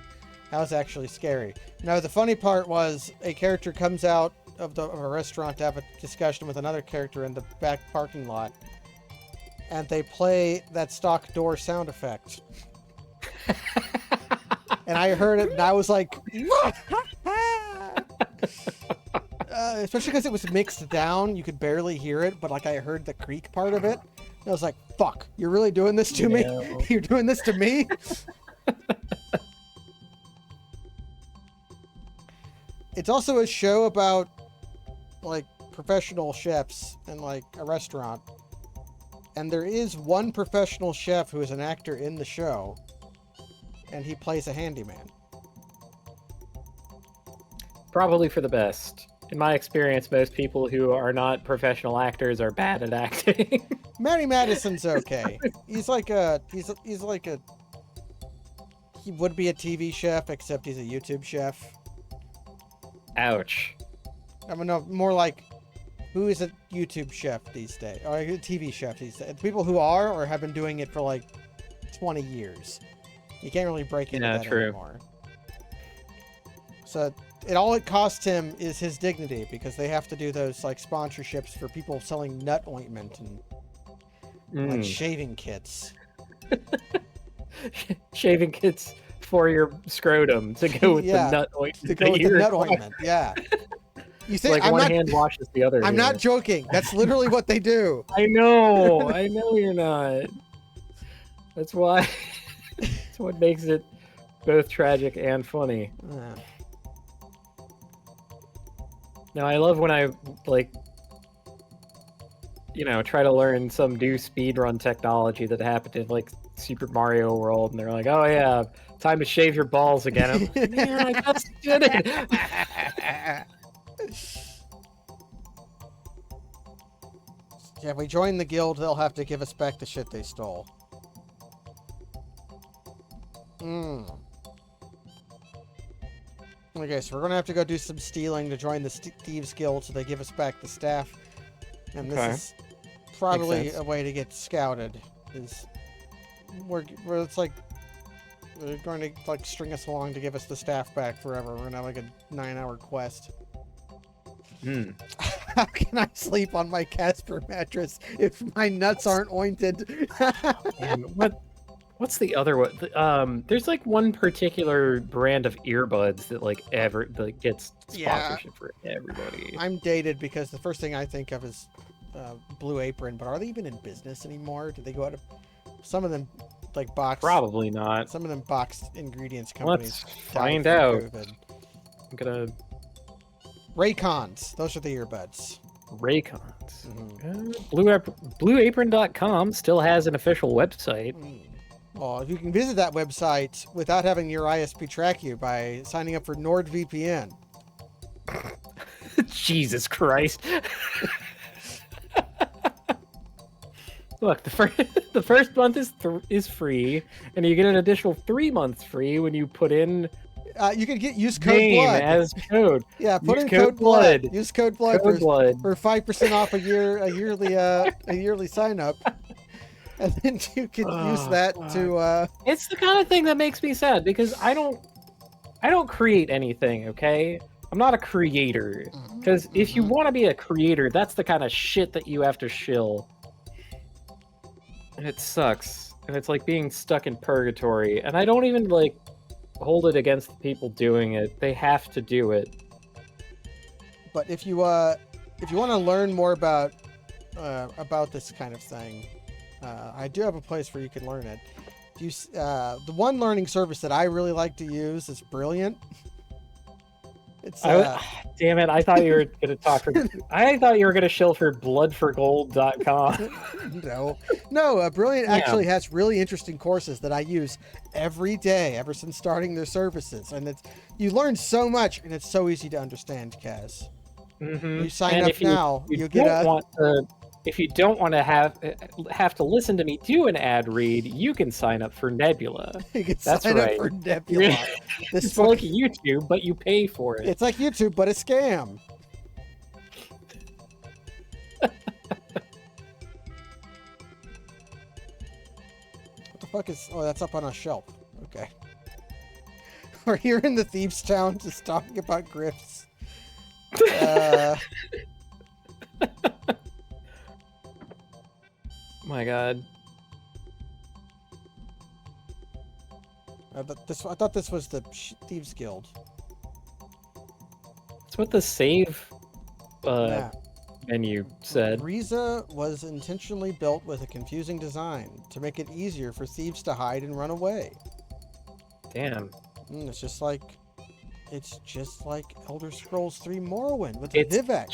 [SPEAKER 2] That was actually scary. No, the funny part was a character comes out of a restaurant to have a discussion with another character in the back parking lot. And they play that stock door sound effect. And I heard it and I was like... especially because it was mixed down. You could barely hear it, but like I heard the creak part of it. And I was like, fuck, you're really doing this to me? You're doing this to me? It's also a show about, like, professional chefs and, like, a restaurant. And there is one professional chef who is an actor in the show. And he plays a handyman.
[SPEAKER 3] Probably for the best. In my experience, most people who are not professional actors are bad at acting.
[SPEAKER 2] Matty Madison's okay. He would be a TV chef, except he's a YouTube chef.
[SPEAKER 3] Ouch.
[SPEAKER 2] I mean, no, more like, who is a YouTube chef these days? Or a TV chef these days? People who are or have been doing it for like 20 years. You can't really break into that anymore. So, all it costs him is his dignity, because they have to do those like sponsorships for people selling nut ointment and like shaving kits.
[SPEAKER 3] Shaving kits for your scrotum to go with
[SPEAKER 2] Yeah,
[SPEAKER 3] the nut ointment.
[SPEAKER 2] to go with the nut ointment. Yeah. You
[SPEAKER 3] It's
[SPEAKER 2] say
[SPEAKER 3] like
[SPEAKER 2] I'm
[SPEAKER 3] one
[SPEAKER 2] not.
[SPEAKER 3] hand washes the other.
[SPEAKER 2] I'm
[SPEAKER 3] here.
[SPEAKER 2] not joking. That's literally what they do.
[SPEAKER 3] I know you're not. That's why. That's what makes it both tragic and funny.
[SPEAKER 2] Yeah.
[SPEAKER 3] Now I love when I like, try to learn some new speedrun technology that happened in like Super Mario World, and they're like, "Oh yeah, time to shave your balls again." I'm like, man, I just did it.
[SPEAKER 2] Yeah, if we join the guild, they'll have to give us back the shit they stole. Okay, so we're gonna have to go do some stealing to join the Thieves Guild so they give us back the staff. And this is probably a way to get scouted. Is it's like they're going to like string us along to give us the staff back forever. We're gonna have like a 9-hour quest. How can I sleep on my Casper mattress if my nuts aren't ointed?
[SPEAKER 3] What's the other one? There's like one particular brand of earbuds that gets sponsorship for everybody.
[SPEAKER 2] I'm dated because the first thing I think of is Blue Apron, but are they even in business anymore? Do they go out of some of them like box?
[SPEAKER 3] Probably not.
[SPEAKER 2] Some of them boxed ingredients companies.
[SPEAKER 3] Let's find out.
[SPEAKER 2] COVID.
[SPEAKER 3] I'm gonna.
[SPEAKER 2] Raycons. Those are the earbuds.
[SPEAKER 3] Raycons. BlueApron.com still has an official website.
[SPEAKER 2] Well, you can visit that website without having your ISP track you by signing up for NordVPN.
[SPEAKER 3] Jesus Christ. Look, the first month is free, and you get an additional 3 months free when you put in.
[SPEAKER 2] You can use code BLOOD
[SPEAKER 3] as code.
[SPEAKER 2] Yeah, put
[SPEAKER 3] use
[SPEAKER 2] in code
[SPEAKER 3] BLOOD.
[SPEAKER 2] Use code BLOOD for 5% off a yearly sign up, and then you can use that to.
[SPEAKER 3] It's the kind of thing that makes me sad because I don't create anything. Okay, I'm not a creator. Because if you want to be a creator, that's the kind of shit that you have to shill. And it sucks. And it's like being stuck in purgatory. And I don't even like hold it against the people doing it. They have to do it.
[SPEAKER 2] But if you want to learn more about this kind of thing, I do have a place where you can learn it. The one learning service that I really like to use is Brilliant. It's
[SPEAKER 3] damn it! I thought you were gonna talk for. I thought you were gonna shill for bloodforgold.com.
[SPEAKER 2] No. Brilliant actually has really interesting courses that I use every day ever since starting their services, and you learn so much, and it's so easy to understand, Kaz. You sign up now, you get a.
[SPEAKER 3] If you don't want to have to listen to me do an ad read, you can sign up for Nebula.
[SPEAKER 2] You can
[SPEAKER 3] That's
[SPEAKER 2] sign
[SPEAKER 3] right.
[SPEAKER 2] up for Nebula.
[SPEAKER 3] It's like YouTube, but you pay for it.
[SPEAKER 2] It's like YouTube, but a scam. What the fuck is... Oh, that's up on a shelf. Okay. We're here in the Thieves' Town just talking about grifts.
[SPEAKER 3] My God.
[SPEAKER 2] I thought this was the Thieves Guild.
[SPEAKER 3] That's what the save menu said.
[SPEAKER 2] Riza was intentionally built with a confusing design to make it easier for thieves to hide and run away.
[SPEAKER 3] Damn.
[SPEAKER 2] It's just like Elder Scrolls 3 Morrowind with the Vivek.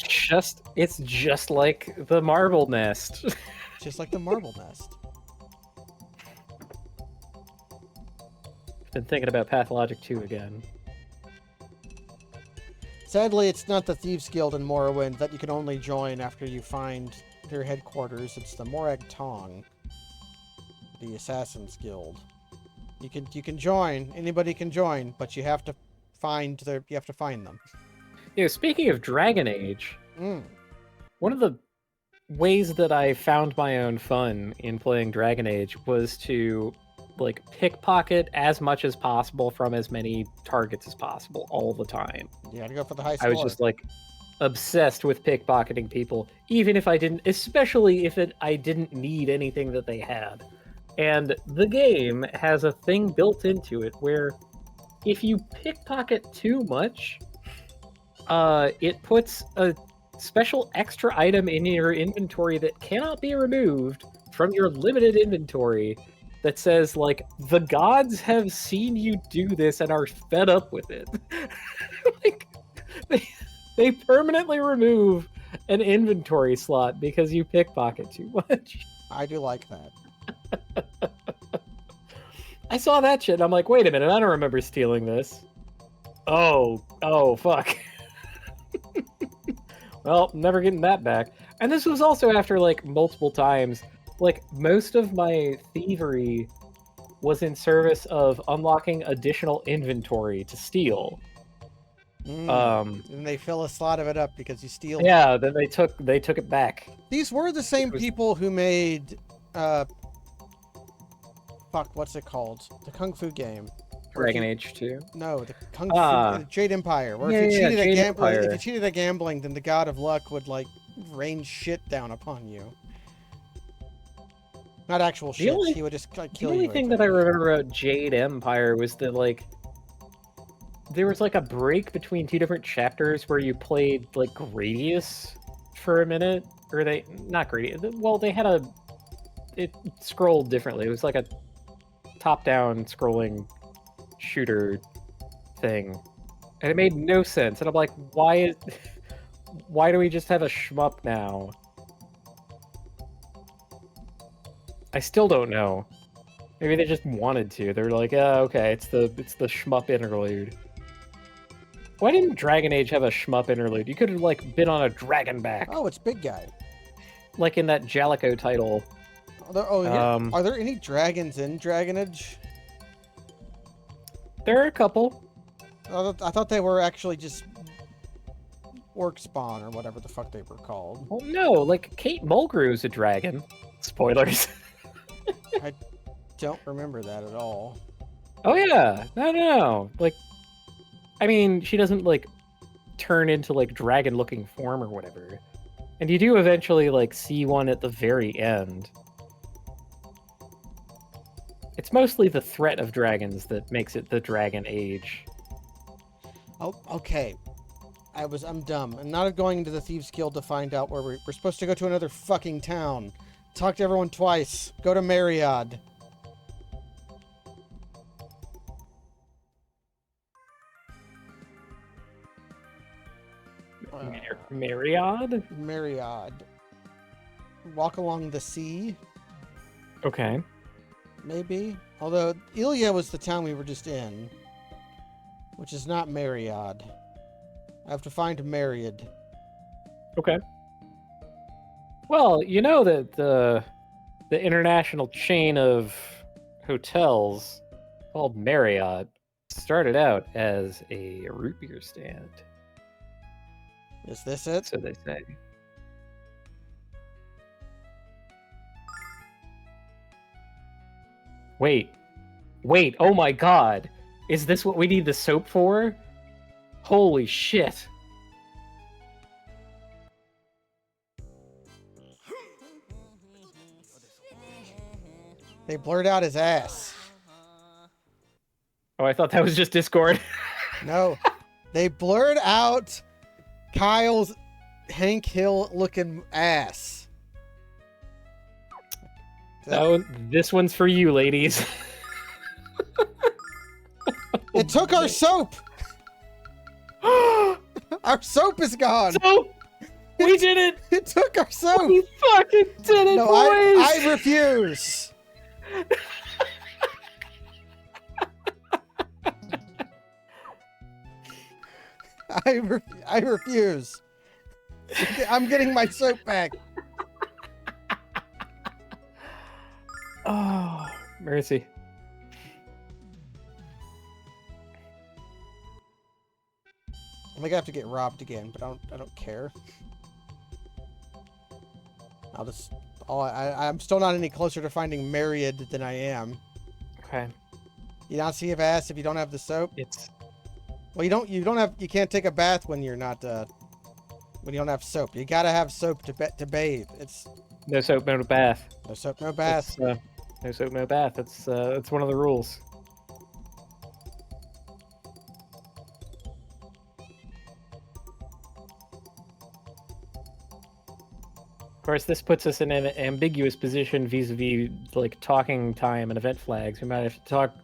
[SPEAKER 3] It's just like the Marble Nest.
[SPEAKER 2] Just like the Marble Nest.
[SPEAKER 3] Been thinking about Pathologic 2 again.
[SPEAKER 2] Sadly, it's not the Thieves Guild in Morrowind that you can only join after you find their headquarters. It's the Morag Tong, the Assassins Guild. You can join. Anybody can join, but you have to find them.
[SPEAKER 3] Yeah. Speaking of Dragon Age, one of the ways that I found my own fun in playing Dragon Age was to like pickpocket as much as possible from as many targets as possible all the time.
[SPEAKER 2] You gotta go for the high score.
[SPEAKER 3] I was just like obsessed with pickpocketing people, even if I didn't, especially if I didn't need anything that they had. And the game has a thing built into it where if you pickpocket too much, it puts a special extra item in your inventory that cannot be removed from your limited inventory that says, like, the gods have seen you do this and are fed up with it. Like, they permanently remove an inventory slot because you pickpocket too much.
[SPEAKER 2] I do like that.
[SPEAKER 3] I saw that shit and I'm like, wait a minute, I don't remember stealing this. Oh, fuck. Well, never getting that back. And this was also after, like, multiple times. Like, most of my thievery was in service of unlocking additional inventory to steal.
[SPEAKER 2] And they fill a slot of it up because you steal.
[SPEAKER 3] Yeah, then they took it back.
[SPEAKER 2] These were the same people who made fuck, what's it called? The Kung Fu game.
[SPEAKER 3] Dragon Age 2.
[SPEAKER 2] No, the Kung Fu Jade Empire. Where if you cheated at gambling, then the God of Luck would like rain shit down upon you. Not actual shit. He would just like kill you.
[SPEAKER 3] The only thing that I remember about Jade Empire was that, like, there was like a break between two different chapters where you played like Gradius for a minute, or not Gradius. Well, they had it scrolled differently. It was like a top-down scrolling shooter thing, and it made no sense. And I'm like, why do we just have a shmup now? I still don't know. Maybe they just wanted to. They're like, okay, it's the shmup interlude. Why didn't Dragon Age have a shmup interlude? You could have like been on a dragon back.
[SPEAKER 2] Oh, it's Big Guy.
[SPEAKER 3] Like in that Jalico title.
[SPEAKER 2] Are there any dragons in Dragon Age?
[SPEAKER 3] There are a couple.
[SPEAKER 2] I thought they were actually just orc spawn or whatever the fuck they were called.
[SPEAKER 3] Well, no, like Kate Mulgrew is a dragon. Spoilers.
[SPEAKER 2] I don't remember that at all.
[SPEAKER 3] Oh yeah, no. Like, I mean, she doesn't like turn into like dragon-looking form or whatever. And you do eventually like see one at the very end. It's mostly the threat of dragons that makes it the Dragon Age.
[SPEAKER 2] Oh, okay. I'm dumb. I'm not going into the Thieves Guild to find out where we're supposed to go to another fucking town. Talk to everyone twice. Go to Mariad.
[SPEAKER 3] Mariad?
[SPEAKER 2] Mariad. Walk along the sea.
[SPEAKER 3] Okay.
[SPEAKER 2] Maybe. Although Ilya was the town we were just in, which is not Mariad. I have to find Mariad.
[SPEAKER 3] Okay. Well, you know that the international chain of hotels called Marriott started out as a root beer stand.
[SPEAKER 2] Is this it?
[SPEAKER 3] So they say. Wait, oh my god. Is this what we need the soap for? Holy shit.
[SPEAKER 2] They blurred out his ass.
[SPEAKER 3] Oh, I thought that was just Discord.
[SPEAKER 2] No, they blurred out Kyle's Hank Hill looking ass.
[SPEAKER 3] This one's for you, ladies.
[SPEAKER 2] It took our soap. Our soap is gone.
[SPEAKER 3] Soap! We did it!
[SPEAKER 2] It took our soap.
[SPEAKER 3] We fucking did it,
[SPEAKER 2] no,
[SPEAKER 3] boys!
[SPEAKER 2] I refuse. I refuse. I'm getting my soap back.
[SPEAKER 3] Oh, mercy.
[SPEAKER 2] I think I have to get robbed again, but I don't care. I'm still not any closer to finding Mariad than I am.
[SPEAKER 3] Okay.
[SPEAKER 2] You not see of ass if you don't have the soap?
[SPEAKER 3] It's
[SPEAKER 2] Well, you can't take a bath when you're not when you don't have soap. You gotta have soap to bathe. It's
[SPEAKER 3] no soap, no bath.
[SPEAKER 2] no soap, no bath.
[SPEAKER 3] No soap, no bath. That's one of the rules. Of course, this puts us in an ambiguous position vis-a-vis like talking time and event flags. We might have to talk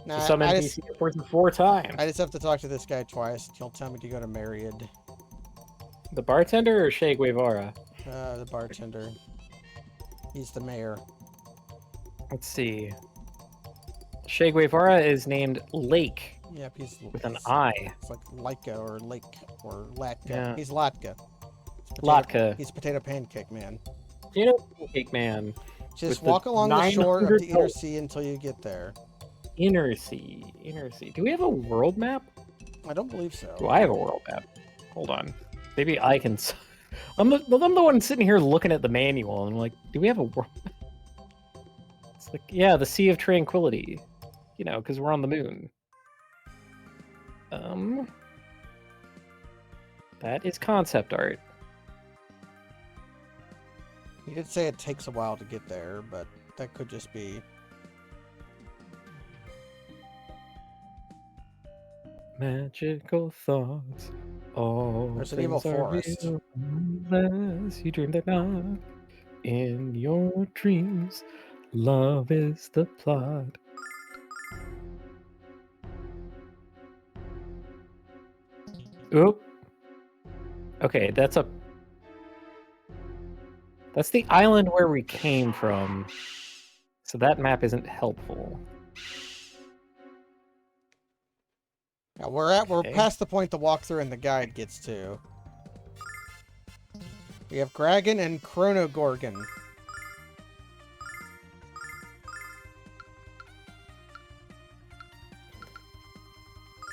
[SPEAKER 3] to some NPC person 4 times.
[SPEAKER 2] I just have to talk to this guy twice. He'll tell me to go to Myriad.
[SPEAKER 3] The bartender or Che Guevara?
[SPEAKER 2] The bartender. He's the mayor.
[SPEAKER 3] Let's see. Che Guevara is named Lake.
[SPEAKER 2] Yep, he's
[SPEAKER 3] with an I.
[SPEAKER 2] It's like Laika or Lake or Latka.
[SPEAKER 3] Yeah.
[SPEAKER 2] He's Latka.
[SPEAKER 3] Latka.
[SPEAKER 2] He's Potato Pancake Man.
[SPEAKER 3] Potato Pancake Man.
[SPEAKER 2] Just walk along the shore of the Inner Sea until you get there.
[SPEAKER 3] Inner Sea. Inner Sea. Do we have a world map?
[SPEAKER 2] I don't believe so.
[SPEAKER 3] Do I have a world map? Hold on. Maybe I can... I'm the one sitting here looking at the manual, and I'm like, do we have a world map? It's like, yeah, the Sea of Tranquility. You know, because we're on the moon. That is concept art.
[SPEAKER 2] He did say it takes a while to get there, but that could just be...
[SPEAKER 3] Magical thoughts. All
[SPEAKER 2] There's an evil forest.
[SPEAKER 3] real unless you dream that not. In your dreams, love is the plot. Oop. Okay, that's the island where we came from. So that map isn't helpful.
[SPEAKER 2] Now we're past the point the walkthrough and the guide gets to. We have Gragan and Chronogorgon.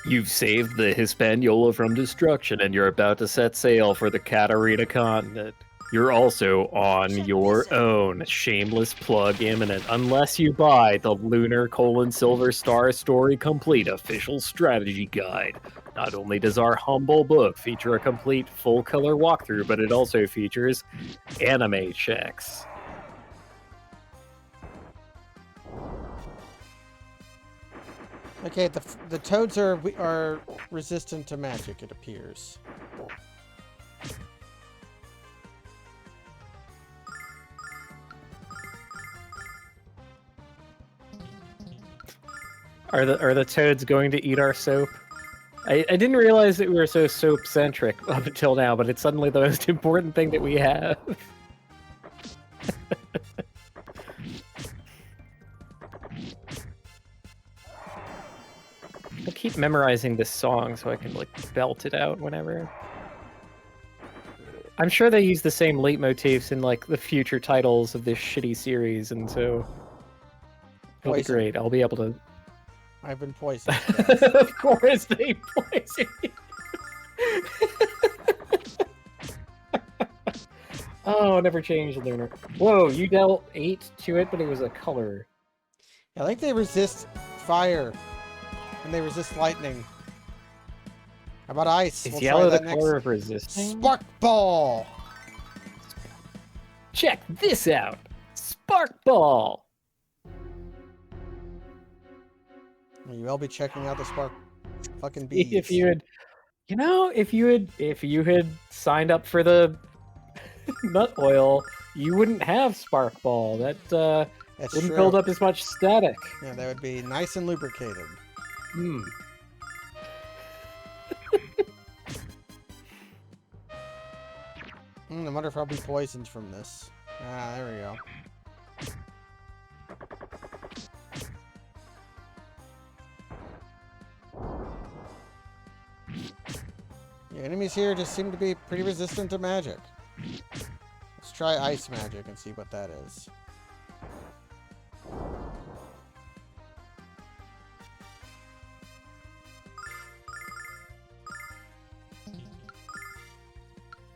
[SPEAKER 3] You've saved the Hispaniola from destruction, and you're about to set sail for the Catarina continent. You're also on your own. Shameless plug imminent, unless you buy the Lunar Silver Star Story Complete official strategy guide. Not only does our humble book feature a complete full-color walkthrough, but it also features anime checks.
[SPEAKER 2] Okay, the toads are resistant to magic, it appears.
[SPEAKER 3] Are the toads going to eat our soap? I didn't realize that we were so soap-centric up until now, but it's suddenly the most important thing that we have. I keep memorizing this song so I can like belt it out whenever. I'm sure they use the same leitmotifs in like the future titles of this shitty series, and so it'll be great. I'll be able to.
[SPEAKER 2] I've been poisoned. Yes.
[SPEAKER 3] Of course they poison you. Oh, never changed Lunar. Whoa, you dealt 8 to it, but it was a color.
[SPEAKER 2] I think they resist fire. And they resist lightning. How about ice?
[SPEAKER 3] Is yellow the color of resisting?
[SPEAKER 2] Spark Ball!
[SPEAKER 3] Check this out! Spark Ball!
[SPEAKER 2] You will be checking out the spark fucking bees.
[SPEAKER 3] If you had, if you had signed up for the nut oil, you wouldn't have Spark Ball. That wouldn't build up as much static.
[SPEAKER 2] Yeah, that would be nice and lubricated.
[SPEAKER 3] Hmm.
[SPEAKER 2] I wonder if I'll be poisoned from this. Ah, there we go. The enemies here just seem to be pretty resistant to magic. Let's try ice magic and see what that is.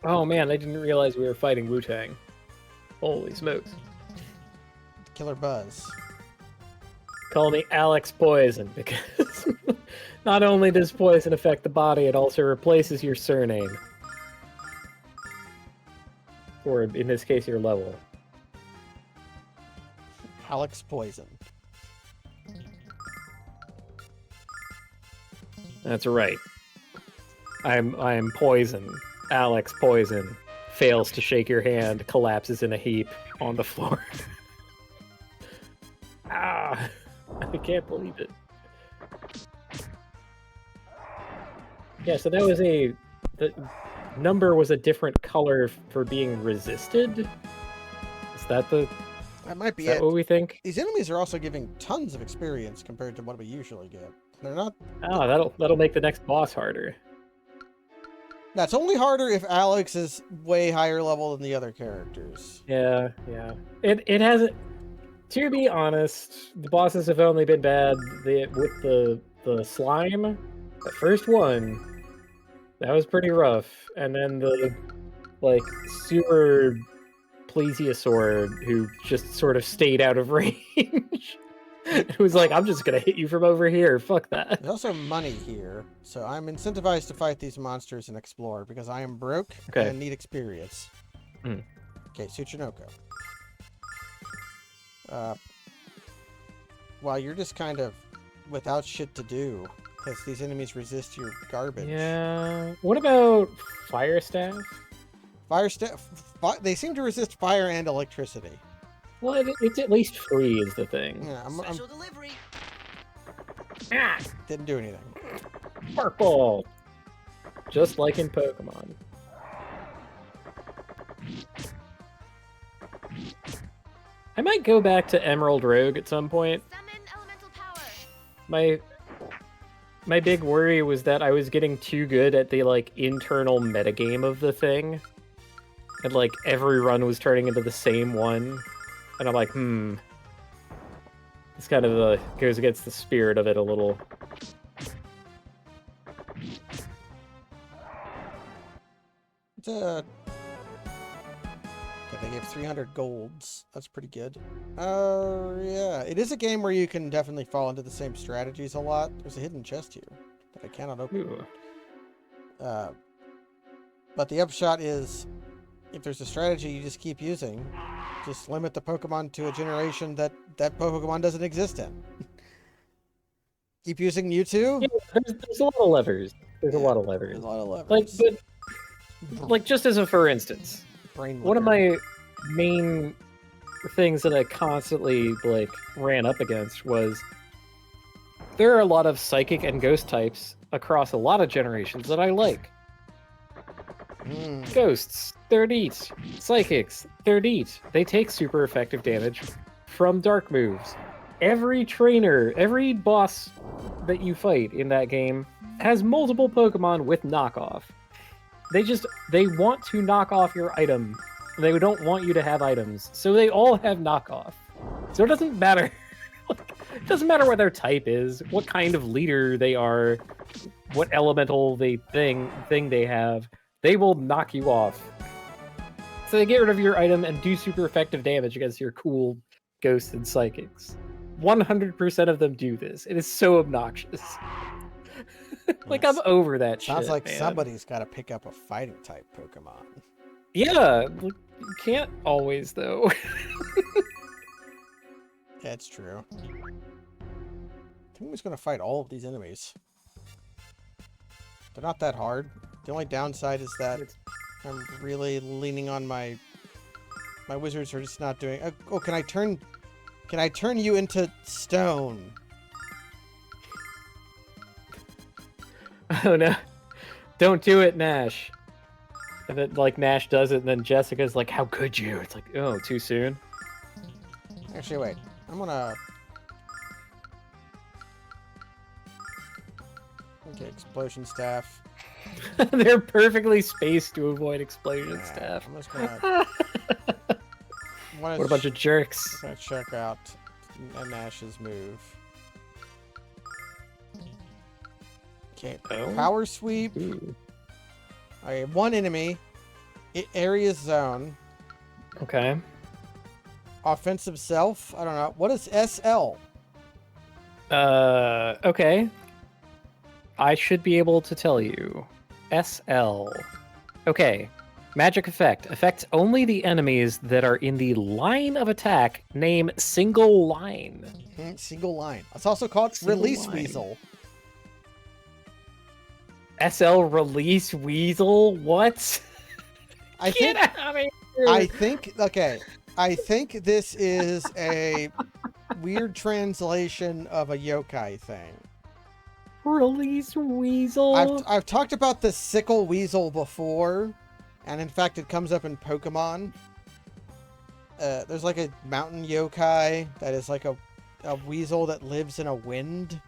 [SPEAKER 3] Oh man, I didn't realize we were fighting Wu-Tang. Holy smokes.
[SPEAKER 2] Killer Buzz.
[SPEAKER 3] Call me Alex Poison, because not only does poison affect the body, it also replaces your surname. Or, in this case, your level.
[SPEAKER 2] Alex Poison.
[SPEAKER 3] That's right. I'm Poison. Alex Poison fails to shake your hand, collapses in a heap on the floor. Ah, I can't believe it. Yeah, so that was the number was a different color for being resisted. Is that
[SPEAKER 2] That might be
[SPEAKER 3] is that
[SPEAKER 2] it.
[SPEAKER 3] what we think?
[SPEAKER 2] These enemies are also giving tons of experience compared to what we usually get. They're not.
[SPEAKER 3] Oh, that'll make the next boss harder.
[SPEAKER 2] That's only harder if Alex is way higher level than the other characters.
[SPEAKER 3] Yeah. It hasn't. To be honest, the bosses have only been bad with the slime. The first one, that was pretty rough, and then the like super plesiosaur who just sort of stayed out of range. It was like, I'm just gonna hit you from over here. Fuck that.
[SPEAKER 2] There's also money here, so I'm incentivized to fight these monsters and explore because I am broke and need experience.
[SPEAKER 3] Hmm.
[SPEAKER 2] Okay, Tsuchinoko. Well, you're just kind of without shit to do because these enemies resist your garbage.
[SPEAKER 3] Yeah. What about Fire Staff?
[SPEAKER 2] They seem to resist fire and electricity.
[SPEAKER 3] Well, it's at least free is the thing.
[SPEAKER 2] Yeah,
[SPEAKER 5] Special delivery.
[SPEAKER 3] Ah,
[SPEAKER 2] didn't do anything.
[SPEAKER 3] purple. Just like in Pokemon. I might go back to Emerald Rogue at some point.
[SPEAKER 4] Summon elemental power.
[SPEAKER 3] My big worry was that I was getting too good at the like internal metagame of the thing. And like every run was turning into the same one. And I'm like, It's kind of goes against the spirit of it a little.
[SPEAKER 2] Okay, they gave 300 golds. That's pretty good. Yeah. It is a game where you can definitely fall into the same strategies a lot. There's a hidden chest here that I cannot open.
[SPEAKER 3] Ooh.
[SPEAKER 2] But the upshot is, if there's a strategy you just keep using, just limit the Pokemon to a generation that Pokemon doesn't exist in. Keep using Mewtwo?
[SPEAKER 3] Yeah, there's a lot of levers. There's a lot of levers.
[SPEAKER 2] There's a lot of levers.
[SPEAKER 3] Like just as a for instance,
[SPEAKER 2] Brain
[SPEAKER 3] one of
[SPEAKER 2] liquor.
[SPEAKER 3] my main things that I constantly like ran up against was there are a lot of psychic and ghost types across a lot of generations that I like. Ghosts, they're neat. Psychics, they're neat. They take super effective damage from dark moves. Every trainer, every boss that you fight in that game has multiple Pokemon with knockoff. They want to knock off your item. They don't want you to have items. So they all have knockoff. So it doesn't matter. It doesn't matter what their type is, what kind of leader they are, what elemental thing they have. They will knock you off. So they get rid of your item and do super effective damage against your cool ghosts and psychics. 100% of them do this. It is so obnoxious. Like, I'm over that shit.
[SPEAKER 2] Sounds like
[SPEAKER 3] man.
[SPEAKER 2] somebody's got to pick up a fighting type Pokemon.
[SPEAKER 3] Yeah, you can't always, though.
[SPEAKER 2] That's true. I think I'm just going to fight all of these enemies. They're not that hard. The only downside is that I'm really leaning on my wizards are just not doing. Oh, can I turn you into stone?
[SPEAKER 3] Oh no. Don't do it, Nash. And then like Nash does it and then Jessica's like, how could you? It's like, oh, too soon.
[SPEAKER 2] Actually, wait. I'm gonna. Okay, explosion staff.
[SPEAKER 3] They're perfectly spaced to avoid explosion
[SPEAKER 2] Yeah,
[SPEAKER 3] staff.
[SPEAKER 2] I'm just gonna.
[SPEAKER 3] What a bunch of jerks.
[SPEAKER 2] Gonna check out Nash's move. Okay,
[SPEAKER 3] Oh.
[SPEAKER 2] power sweep.
[SPEAKER 3] Ooh.
[SPEAKER 2] Okay, one enemy. Area zone.
[SPEAKER 3] Okay.
[SPEAKER 2] Offensive self. I don't know. What is SL?
[SPEAKER 3] Okay. I should be able to tell you. SL. Okay. Magic effect. Affects only the enemies that are in the line of attack. Name single line.
[SPEAKER 2] Single line. It's also called
[SPEAKER 3] Single
[SPEAKER 2] Release
[SPEAKER 3] line.
[SPEAKER 2] Weasel.
[SPEAKER 3] SL Release Weasel? What?
[SPEAKER 2] I think.
[SPEAKER 3] Get out of here.
[SPEAKER 2] I think. Okay. I think this is a weird translation of a yokai thing.
[SPEAKER 3] Release Weasel?
[SPEAKER 2] I've talked about the sickle weasel before, and in fact it comes up in Pokemon. There's like a mountain yokai that is like a weasel that lives in a wind.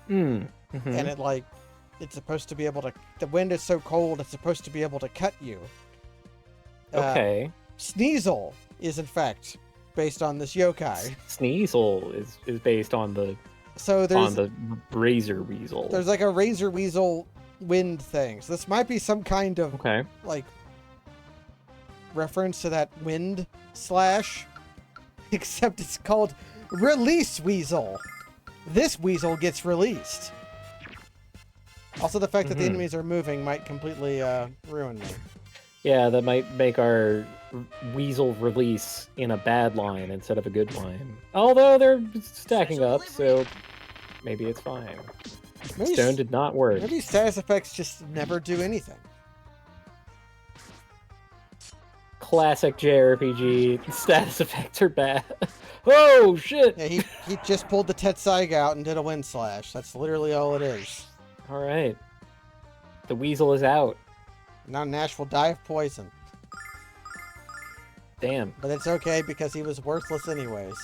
[SPEAKER 2] And it's supposed to be able to, the wind is so cold it's supposed to be able to cut you.
[SPEAKER 3] Okay.
[SPEAKER 2] Sneasel is in fact based on this yokai.
[SPEAKER 3] Sneasel is based on the razor weasel.
[SPEAKER 2] There's like a razor weasel wind thing. So this might be some kind of like reference to that wind slash, except it's called Release Weasel. This weasel gets released. Also, the fact that the enemies are moving might completely ruin me.
[SPEAKER 3] Yeah, that might make our weasel release in a bad line instead of a good line. Although they're stacking up, so maybe it's fine.
[SPEAKER 2] Maybe
[SPEAKER 3] Stone did not work.
[SPEAKER 2] Maybe status effects just never do anything.
[SPEAKER 3] Classic JRPG. Status effects are bad. Oh, shit!
[SPEAKER 2] Yeah, he just pulled the Tetsaig out and did a wind slash. That's literally all it is.
[SPEAKER 3] Alright. The weasel is out.
[SPEAKER 2] Now Nash will die of poison.
[SPEAKER 3] Damn.
[SPEAKER 2] But it's okay because he was worthless anyways.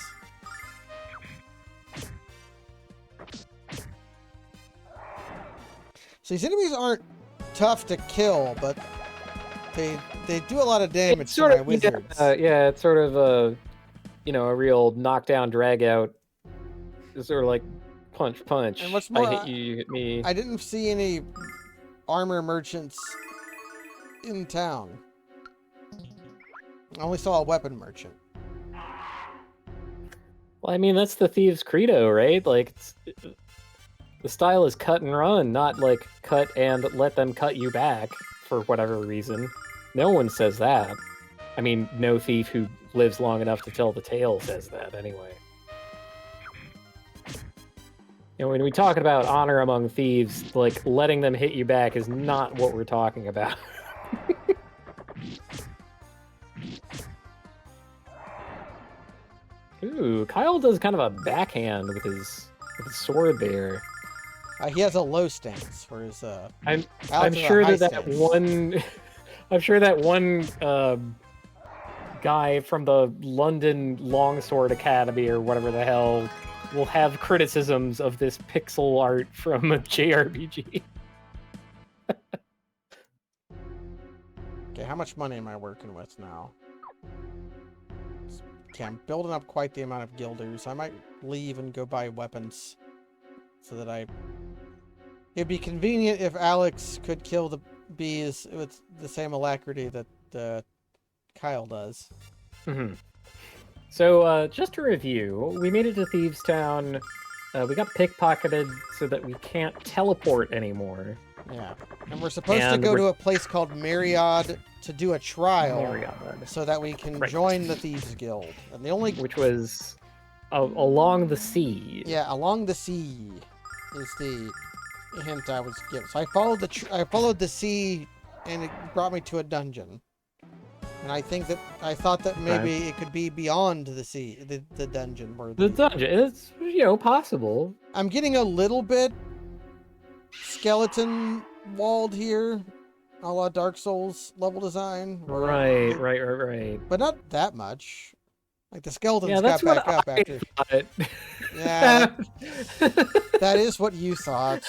[SPEAKER 2] So these enemies aren't tough to kill, but they do a lot of damage to my wizards.
[SPEAKER 3] Yeah, it's sort of a real knockdown, drag out. It's sort of like punch.
[SPEAKER 2] And what's more,
[SPEAKER 3] I hit you, you hit me.
[SPEAKER 2] I didn't see any armor merchants in town. I only saw a weapon merchant.
[SPEAKER 3] Well, I mean, that's the thieves' credo, right? Like, the style is cut and run, not like cut and let them cut you back for whatever reason. No one says that. I mean, no thief who lives long enough to tell the tale says that, anyway. When we talk about honor among thieves, like, letting them hit you back is not what we're talking about. Ooh, Kyle does kind of a backhand with his sword there.
[SPEAKER 2] He has a low stance for his.
[SPEAKER 3] I'm sure that one. I'm sure that one guy from the London Longsword Academy or whatever the hell will have criticisms of this pixel art from a JRPG.
[SPEAKER 2] Okay, how much money am I working with now? Okay, I'm building up quite the amount of guilders. I might leave and go buy weapons so that it'd be convenient if Alex could kill the bees with the same alacrity that Kyle does.
[SPEAKER 3] So, just to review, we made it to Thieves Town. We got pickpocketed so that we can't teleport anymore.
[SPEAKER 2] Yeah, and we're supposed to go to a place called Myriad to do a trial, so that we can join the Thieves Guild. And the only
[SPEAKER 3] which was along the sea.
[SPEAKER 2] Yeah, along the sea is the hint I was given. So I followed the sea, and it brought me to a dungeon. And I thought that maybe it could be beyond the sea, the dungeon.
[SPEAKER 3] The dungeon, it's possible.
[SPEAKER 2] I'm getting a little bit skeleton walled here, a la Dark Souls level design.
[SPEAKER 3] Right.
[SPEAKER 2] But not that much. Like the skeletons got back up after. Yeah, that is what you thought.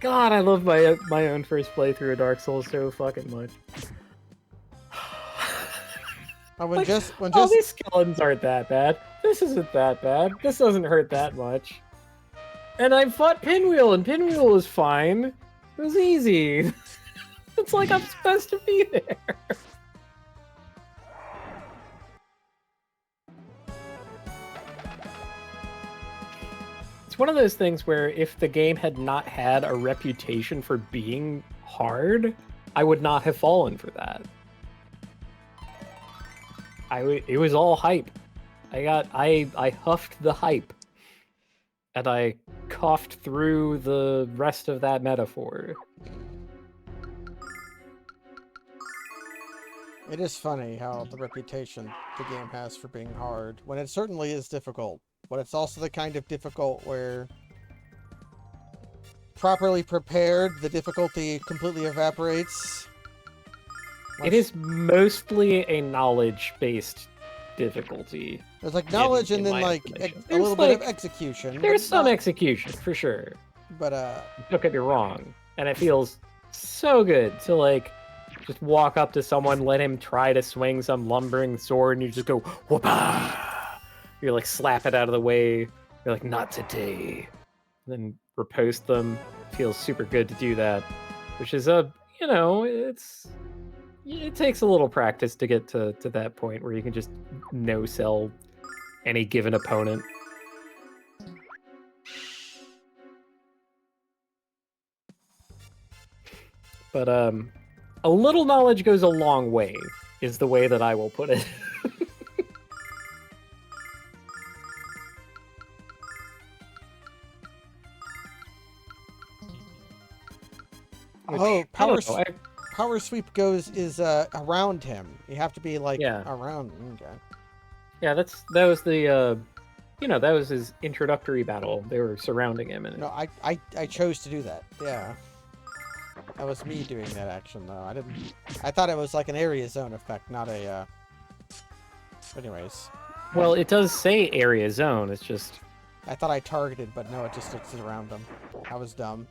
[SPEAKER 3] God, I love my own first playthrough of Dark Souls so fucking much. These skeletons aren't that bad. This isn't that bad. This doesn't hurt that much. And I fought Pinwheel, and Pinwheel was fine. It was easy. It's like I'm supposed to be there. It's one of those things where if the game had not had a reputation for being hard, I would not have fallen for that. It was all hype. I huffed the hype, and I coughed through the rest of that metaphor.
[SPEAKER 2] It is funny how the reputation the game has for being hard, when it certainly is difficult. But it's also the kind of difficult where, properly prepared, the difficulty completely evaporates.
[SPEAKER 3] It is mostly a knowledge-based difficulty.
[SPEAKER 2] There's like knowledge and then like a little bit of execution.
[SPEAKER 3] There's some execution for sure.
[SPEAKER 2] But
[SPEAKER 3] don't get me wrong, and it feels so good to like just walk up to someone, let him try to swing some lumbering sword, and you just go whoop-ah! You're like slap it out of the way. You're like, not today. And then riposte them. It feels super good to do that, which is it takes a little practice to get to that point where you can just no-sell any given opponent. But a little knowledge goes a long way, is the way that I will put it.
[SPEAKER 2] Which, power sweep is around him. You have to be like around. Okay.
[SPEAKER 3] Yeah, that was the that was his introductory battle. They were surrounding him, and
[SPEAKER 2] no, I chose to do that. Yeah, that was me doing that action though. I thought it was like an area zone effect, not a. Anyways.
[SPEAKER 3] Well, it does say area zone. It's just.
[SPEAKER 2] I thought I targeted, but no, it's around him. I was dumb.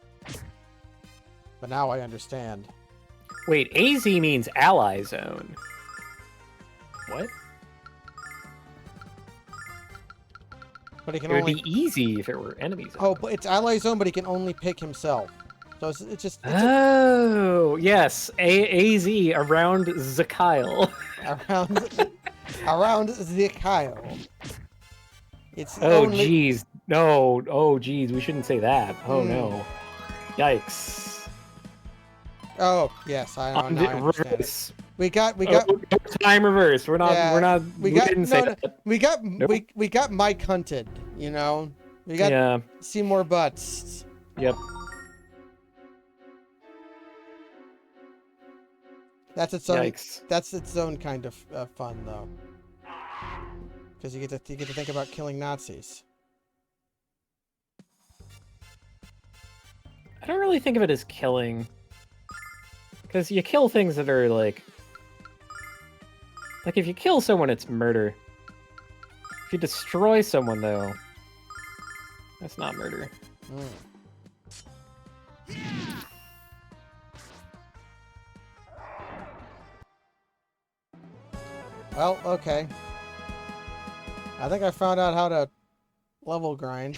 [SPEAKER 2] But now I understand.
[SPEAKER 3] Wait, AZ means ally zone. What?
[SPEAKER 2] But he can
[SPEAKER 3] it would be easy if it were enemy zone.
[SPEAKER 2] Oh, but it's ally zone, but he can only pick himself. So it's just...
[SPEAKER 3] Yes. AZ around Zakyle.
[SPEAKER 2] around Zakyle. It's
[SPEAKER 3] jeez. No. Oh, jeez. We shouldn't say that. Oh, no. Yikes.
[SPEAKER 2] Oh, yes. I understand it. We got
[SPEAKER 3] time reverse. We didn't say that.
[SPEAKER 2] We got Mike hunted, We got Seymour Butts.
[SPEAKER 3] Yep.
[SPEAKER 2] That's its own. Yikes. That's its own kind of fun, though, because you get to think about killing Nazis.
[SPEAKER 3] I don't really think of it as killing, because you kill things that are like if you kill someone, it's murder. If you destroy someone, though, that's not murder.
[SPEAKER 2] Well, okay. I think I found out how to level grind.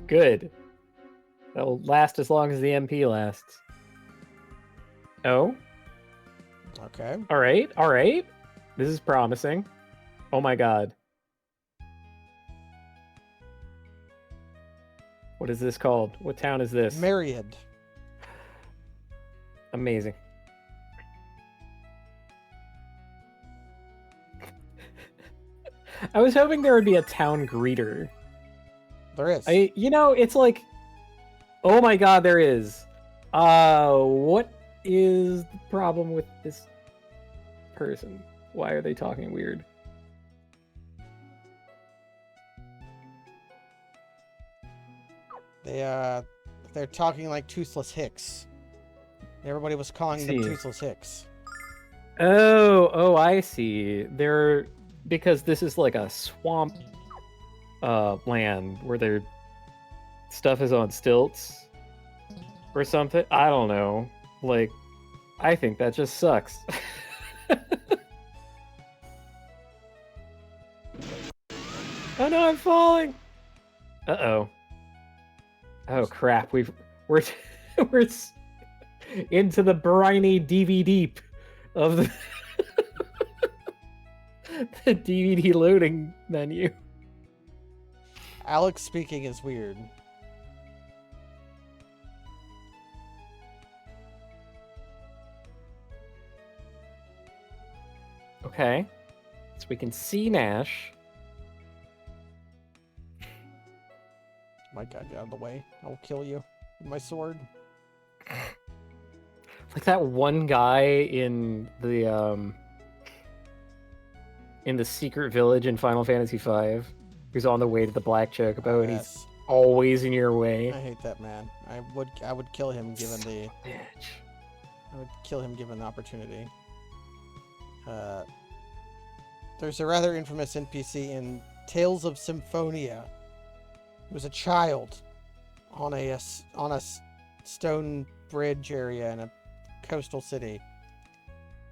[SPEAKER 3] Good. That'll last as long as the MP lasts. Oh?
[SPEAKER 2] Okay.
[SPEAKER 3] Alright. This is promising. Oh my god. What is this called? What town is this?
[SPEAKER 2] Myriad.
[SPEAKER 3] Amazing. I was hoping there would be a town greeter.
[SPEAKER 2] There is.
[SPEAKER 3] It's like, oh my god, there is. What is the problem with this person? Why are they talking weird?
[SPEAKER 2] They're talking like Toothless Hicks. Everybody was calling them Toothless Hicks.
[SPEAKER 3] Oh, I see. Because this is like a swamp land where their stuff is on stilts or something. I don't know. Like, I think that just sucks. Oh no, I'm falling. Uh-oh. Oh crap, we're into the briny DV deep of the the DVD loading menu.
[SPEAKER 2] Alex speaking is weird.
[SPEAKER 3] Okay. So we can see Nash.
[SPEAKER 2] My God, get out of the way. I will kill you with my sword.
[SPEAKER 3] Like that one guy in the secret village in Final Fantasy V who's on the way to the Black Chocobo and he's always in your way.
[SPEAKER 2] I hate that man. I would kill him given the
[SPEAKER 3] Bitch.
[SPEAKER 2] I would kill him given the opportunity. There's a rather infamous NPC in Tales of Symphonia. He was a child on a stone bridge area in a coastal city.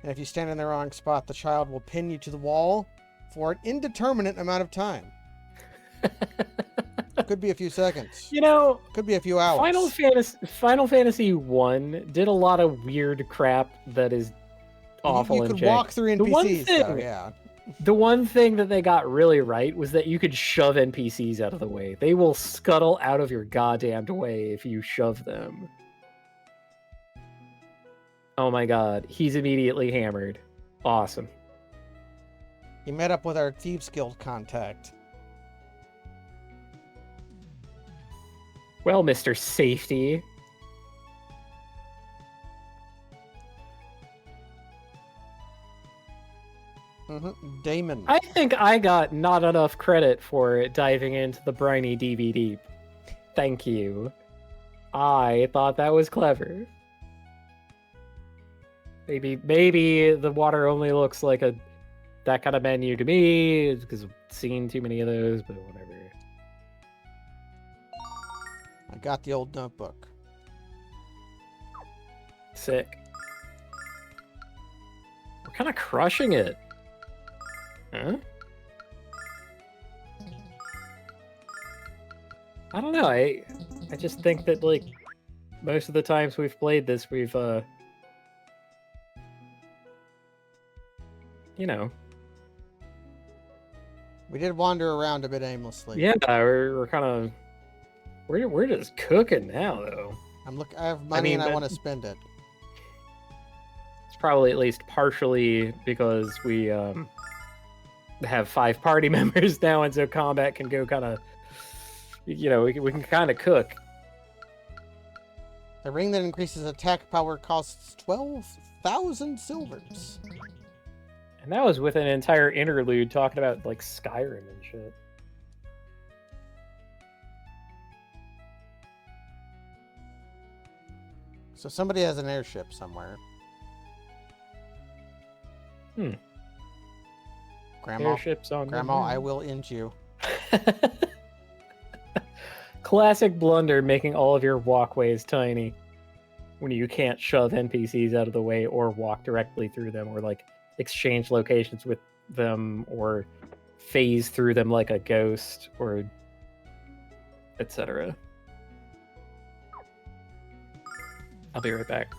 [SPEAKER 2] And if you stand in the wrong spot, the child will pin you to the wall for an indeterminate amount of time. Could be a few seconds.
[SPEAKER 3] You know,
[SPEAKER 2] could be a few hours.
[SPEAKER 3] Final Fantasy 1 did a lot of weird crap that is awful.
[SPEAKER 2] You could walk through NPCs, though, yeah.
[SPEAKER 3] The one thing that they got really right was that you could shove NPCs out of the way. They will scuttle out of your goddamned way if you shove them. Oh my god, he's immediately hammered. Awesome.
[SPEAKER 2] He met up with our Thieves Guild contact.
[SPEAKER 3] Well, Mr. Safety.
[SPEAKER 2] Damon.
[SPEAKER 3] I think I got not enough credit for diving into the briny DVD. Thank you. I thought that was clever. Maybe the water only looks like that kind of menu to me because I've seen too many of those, but whatever.
[SPEAKER 2] I got the old notebook.
[SPEAKER 3] Sick. We're kind of crushing it. Huh? I don't know. I just think that like most of the times we've played this, we've you know,
[SPEAKER 2] we did wander around a bit aimlessly.
[SPEAKER 3] Yeah, we're kind of we're just cooking now though.
[SPEAKER 2] I have money and I want to spend it.
[SPEAKER 3] It's probably at least partially because we have 5 party members now, and so combat can go kind of, you know, we can kind of cook.
[SPEAKER 2] The ring that increases attack power costs 12,000 silvers.
[SPEAKER 3] And that was with an entire interlude talking about like Skyrim and shit.
[SPEAKER 2] So somebody has an airship somewhere. Grandma,
[SPEAKER 3] airships on
[SPEAKER 2] Grandma, I will end you.
[SPEAKER 3] Classic blunder, making all of your walkways tiny when you can't shove NPCs out of the way or walk directly through them or like exchange locations with them or phase through them like a ghost or etc. I'll be right back.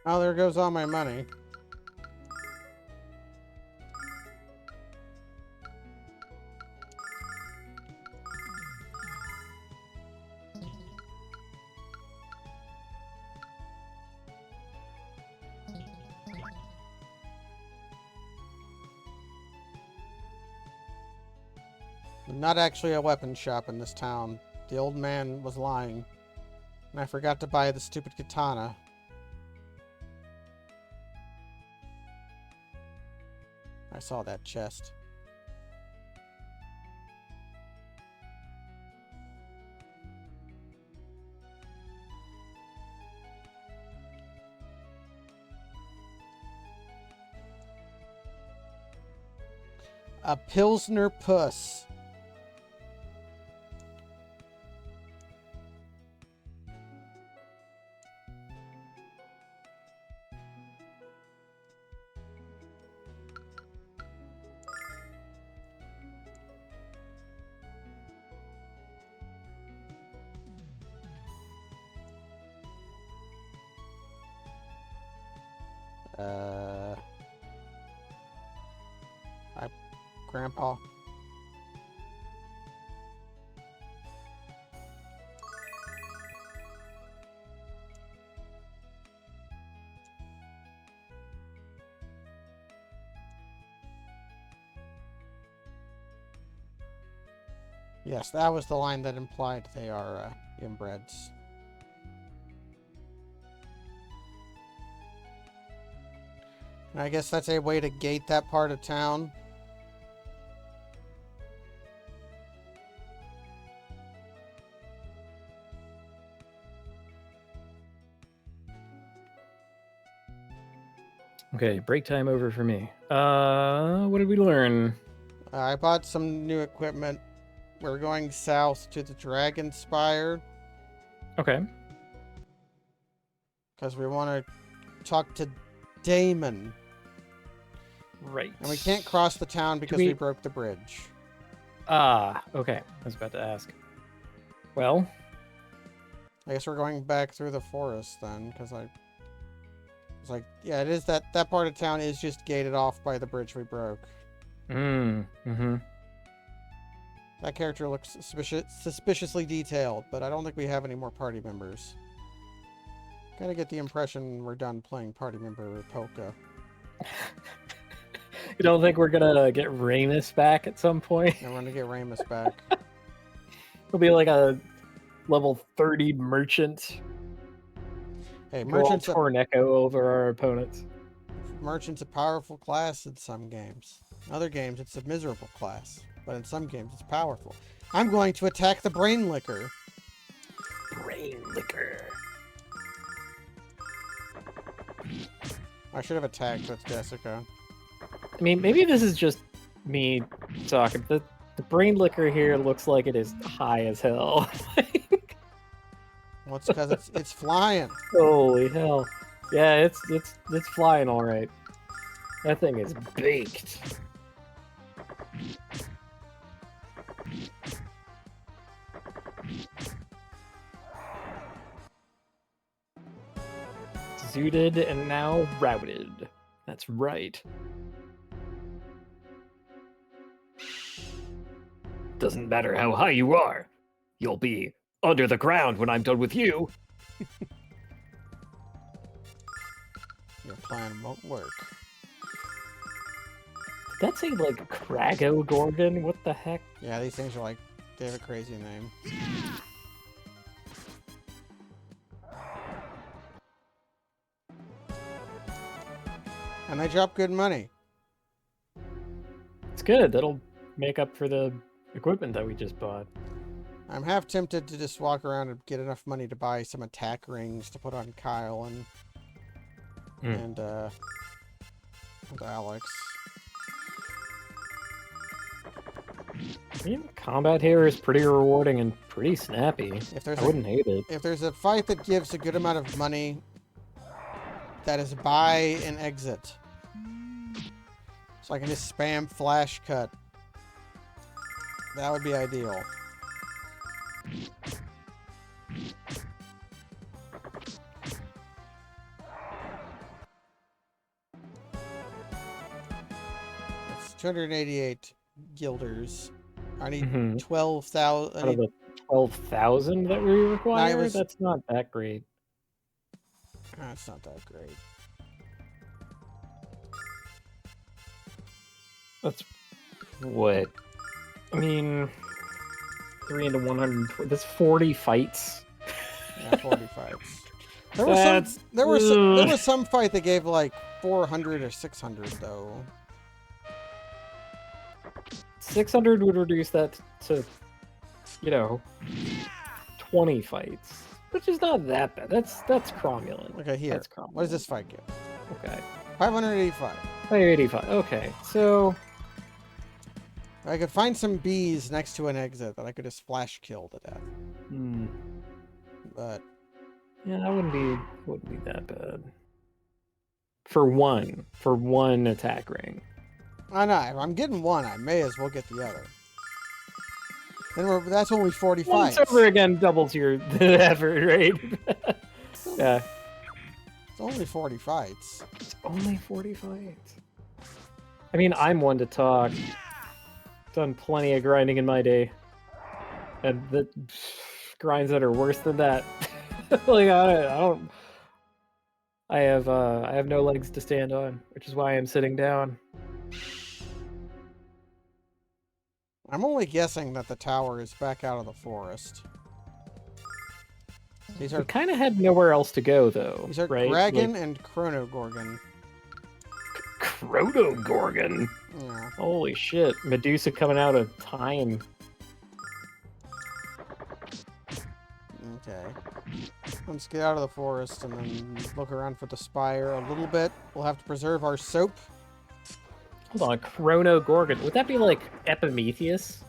[SPEAKER 2] Oh, there goes all my money. Not actually a weapon shop in this town. The old man was lying. And I forgot to buy the stupid katana. I saw that chest. A Pilsner puss. Hi, Grandpa. Yes, that was the line that implied they are inbreds. And I guess that's a way to gate that part of town.
[SPEAKER 3] Okay, break time over for me. What did we learn?
[SPEAKER 2] I bought some new equipment. We're going south to the Dragon Spire
[SPEAKER 3] Okay.
[SPEAKER 2] because we want to talk to Damon.
[SPEAKER 3] Right.
[SPEAKER 2] And we can't cross the town because we broke the bridge.
[SPEAKER 3] Ah, okay. I was about to ask. Well,
[SPEAKER 2] I guess we're going back through the forest then, because I was like, yeah, it is that part of town is just gated off by the bridge we broke.
[SPEAKER 3] mm-hmm.
[SPEAKER 2] That character looks suspiciously detailed, but I don't think we have any more party members. Gotta get the impression we're done playing party member Polka.
[SPEAKER 3] You don't think we're gonna get Ramus back at some point?
[SPEAKER 2] And we're gonna get Ramus back.
[SPEAKER 3] It'll be like a level 30 merchant.
[SPEAKER 2] Hey,
[SPEAKER 3] Merchant's Torneko over our opponents.
[SPEAKER 2] Merchant's a powerful class in some games. In other games, it's a miserable class. But in some games, it's powerful. I'm going to attack the Brain Licker.
[SPEAKER 3] Brain Licker.
[SPEAKER 2] I should have attacked with Jessica.
[SPEAKER 3] I mean, maybe this is just me talking. The Brain Licker here looks like it is high as hell.
[SPEAKER 2] Well, it's because it's flying.
[SPEAKER 3] Holy hell. Yeah, it's flying all right. That thing is baked. Zooted and now routed. That's right. Doesn't matter how high you are. You'll be under the ground when I'm done with you.
[SPEAKER 2] Your plan won't work.
[SPEAKER 3] Did that say, like, Krago Gorgon? What the heck?
[SPEAKER 2] Yeah, these things are like, they have a crazy name. And they drop good money.
[SPEAKER 3] It's good. That'll make up for the equipment that we just bought.
[SPEAKER 2] I'm half tempted to just walk around and get enough money to buy some attack rings to put on Kyle and Alex.
[SPEAKER 3] I mean, combat here is pretty rewarding and pretty snappy. I wouldn't hate it.
[SPEAKER 2] If there's a fight that gives a good amount of money, that is buy and exit. So I can just spam flash cut. That would be ideal. It's 288 guilders. I need 12,000.
[SPEAKER 3] Out of the 12,000 that we require?
[SPEAKER 2] was-
[SPEAKER 3] That's not that great.
[SPEAKER 2] That's not that great.
[SPEAKER 3] That's what? I mean, 3 into 120. That's 40 fights.
[SPEAKER 2] Yeah, 40 fights. There was some fight that gave like 400 or 600 though.
[SPEAKER 3] 600 would reduce that to, 20 fights, which is not that bad. That's cromulent.
[SPEAKER 2] Okay, here.
[SPEAKER 3] That's cromulent.
[SPEAKER 2] What does this fight give?
[SPEAKER 3] Okay.
[SPEAKER 2] 585.
[SPEAKER 3] 585. Okay, so
[SPEAKER 2] I could find some bees next to an exit that I could just flash kill to death. But
[SPEAKER 3] yeah, that wouldn't be that bad. For one attack ring.
[SPEAKER 2] I know, if I'm getting one, I may as well get the other. Then that's only 40 fights.
[SPEAKER 3] Once over again doubles your effort, right? Yeah.
[SPEAKER 2] It's only 40 fights.
[SPEAKER 3] It's only 40 fights. I mean, I'm one to talk. Done plenty of grinding in my day. And the grinds that are worse than that. Like, I have no legs to stand on, which is why I'm sitting down.
[SPEAKER 2] I'm only guessing that the tower is back out of the forest. These are
[SPEAKER 3] We kind of had nowhere else to go, though.
[SPEAKER 2] these are
[SPEAKER 3] right?
[SPEAKER 2] Dragon
[SPEAKER 3] Like,
[SPEAKER 2] and Chronogorgon.
[SPEAKER 3] Chronogorgon.
[SPEAKER 2] Yeah.
[SPEAKER 3] Holy shit! Medusa coming out of time.
[SPEAKER 2] Okay. Let's get out of the forest and then look around for the spire a little bit. We'll have to preserve our soap.
[SPEAKER 3] Hold on, Chronogorgon. Would that be like Epimetheus?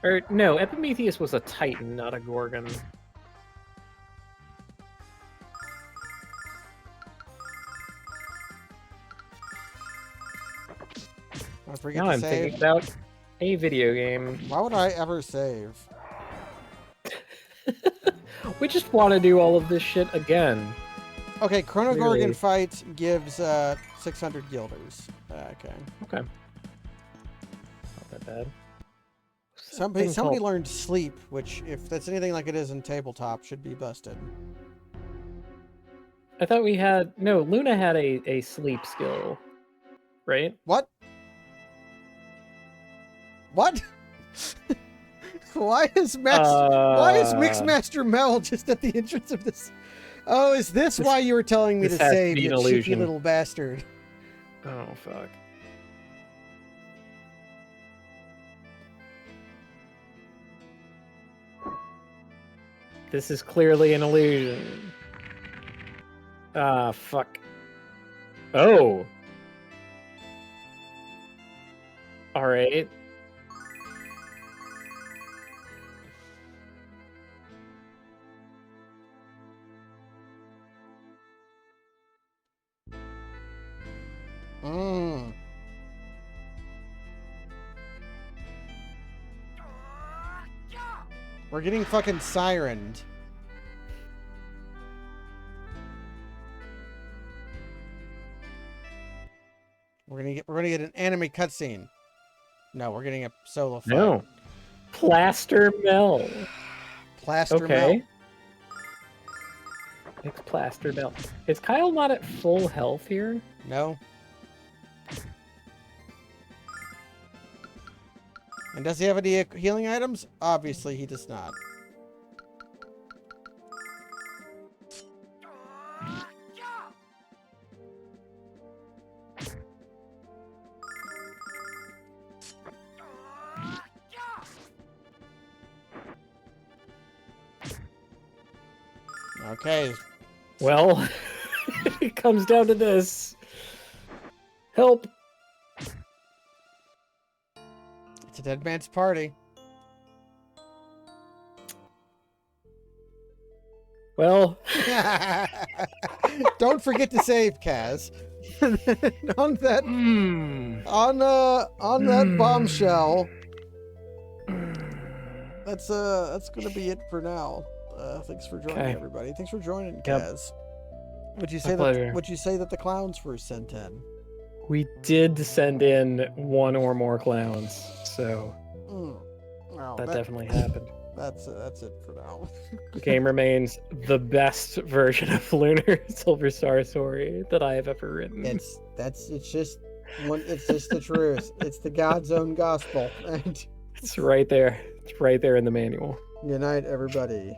[SPEAKER 3] Or no, Epimetheus was a Titan, not a Gorgon.
[SPEAKER 2] Don't forget
[SPEAKER 3] Now
[SPEAKER 2] to
[SPEAKER 3] I'm
[SPEAKER 2] save.
[SPEAKER 3] thinking about a video game.
[SPEAKER 2] Why would I ever save?
[SPEAKER 3] We just want to do all of this shit again.
[SPEAKER 2] Okay, Chronogorgon
[SPEAKER 3] Really?
[SPEAKER 2] fight gives 600 guilders. Okay.
[SPEAKER 3] Okay. Not that bad.
[SPEAKER 2] Somebody learned sleep, which, if that's anything like it is in tabletop, should be busted.
[SPEAKER 3] I thought we had... No, Luna had a sleep skill. Right?
[SPEAKER 2] What? What? Why is Mixmaster Mel just at the entrance of this? Oh, is this why you were telling me to
[SPEAKER 3] this has to
[SPEAKER 2] save,
[SPEAKER 3] be
[SPEAKER 2] you
[SPEAKER 3] an
[SPEAKER 2] cheeky
[SPEAKER 3] illusion.
[SPEAKER 2] little bastard?
[SPEAKER 3] Oh, fuck. This is clearly an illusion. Ah, fuck. Oh! Alright.
[SPEAKER 2] We're getting fucking sirened. We're gonna get an anime cutscene. No, we're getting a solo fight.
[SPEAKER 3] No. Plaster Mel.
[SPEAKER 2] Plaster
[SPEAKER 3] Okay.
[SPEAKER 2] Mel.
[SPEAKER 3] It's Plaster Mel. Is Kyle not at full health here?
[SPEAKER 2] No. And does he have any healing items? Obviously, he does not. Okay.
[SPEAKER 3] Well, it comes down to this. Help.
[SPEAKER 2] It's a dead man's party.
[SPEAKER 3] Well,
[SPEAKER 2] Don't forget to save, Kaz. on that on that bombshell. That's gonna be it for now. Thanks for joining,
[SPEAKER 3] Okay.
[SPEAKER 2] everybody. Thanks for joining,
[SPEAKER 3] Yep.
[SPEAKER 2] Kaz. Would you
[SPEAKER 3] My
[SPEAKER 2] say
[SPEAKER 3] pleasure.
[SPEAKER 2] that? Would you say that the clowns were sent in?
[SPEAKER 3] we did send in one or more clowns, so
[SPEAKER 2] Well,
[SPEAKER 3] that definitely happened.
[SPEAKER 2] That's it for now.
[SPEAKER 3] The game remains the best version of Lunar Silver Star Story that I have ever written.
[SPEAKER 2] It's just the truth. It's the God's own gospel. And
[SPEAKER 3] It's right there. It's right there in the manual.
[SPEAKER 2] good night, everybody.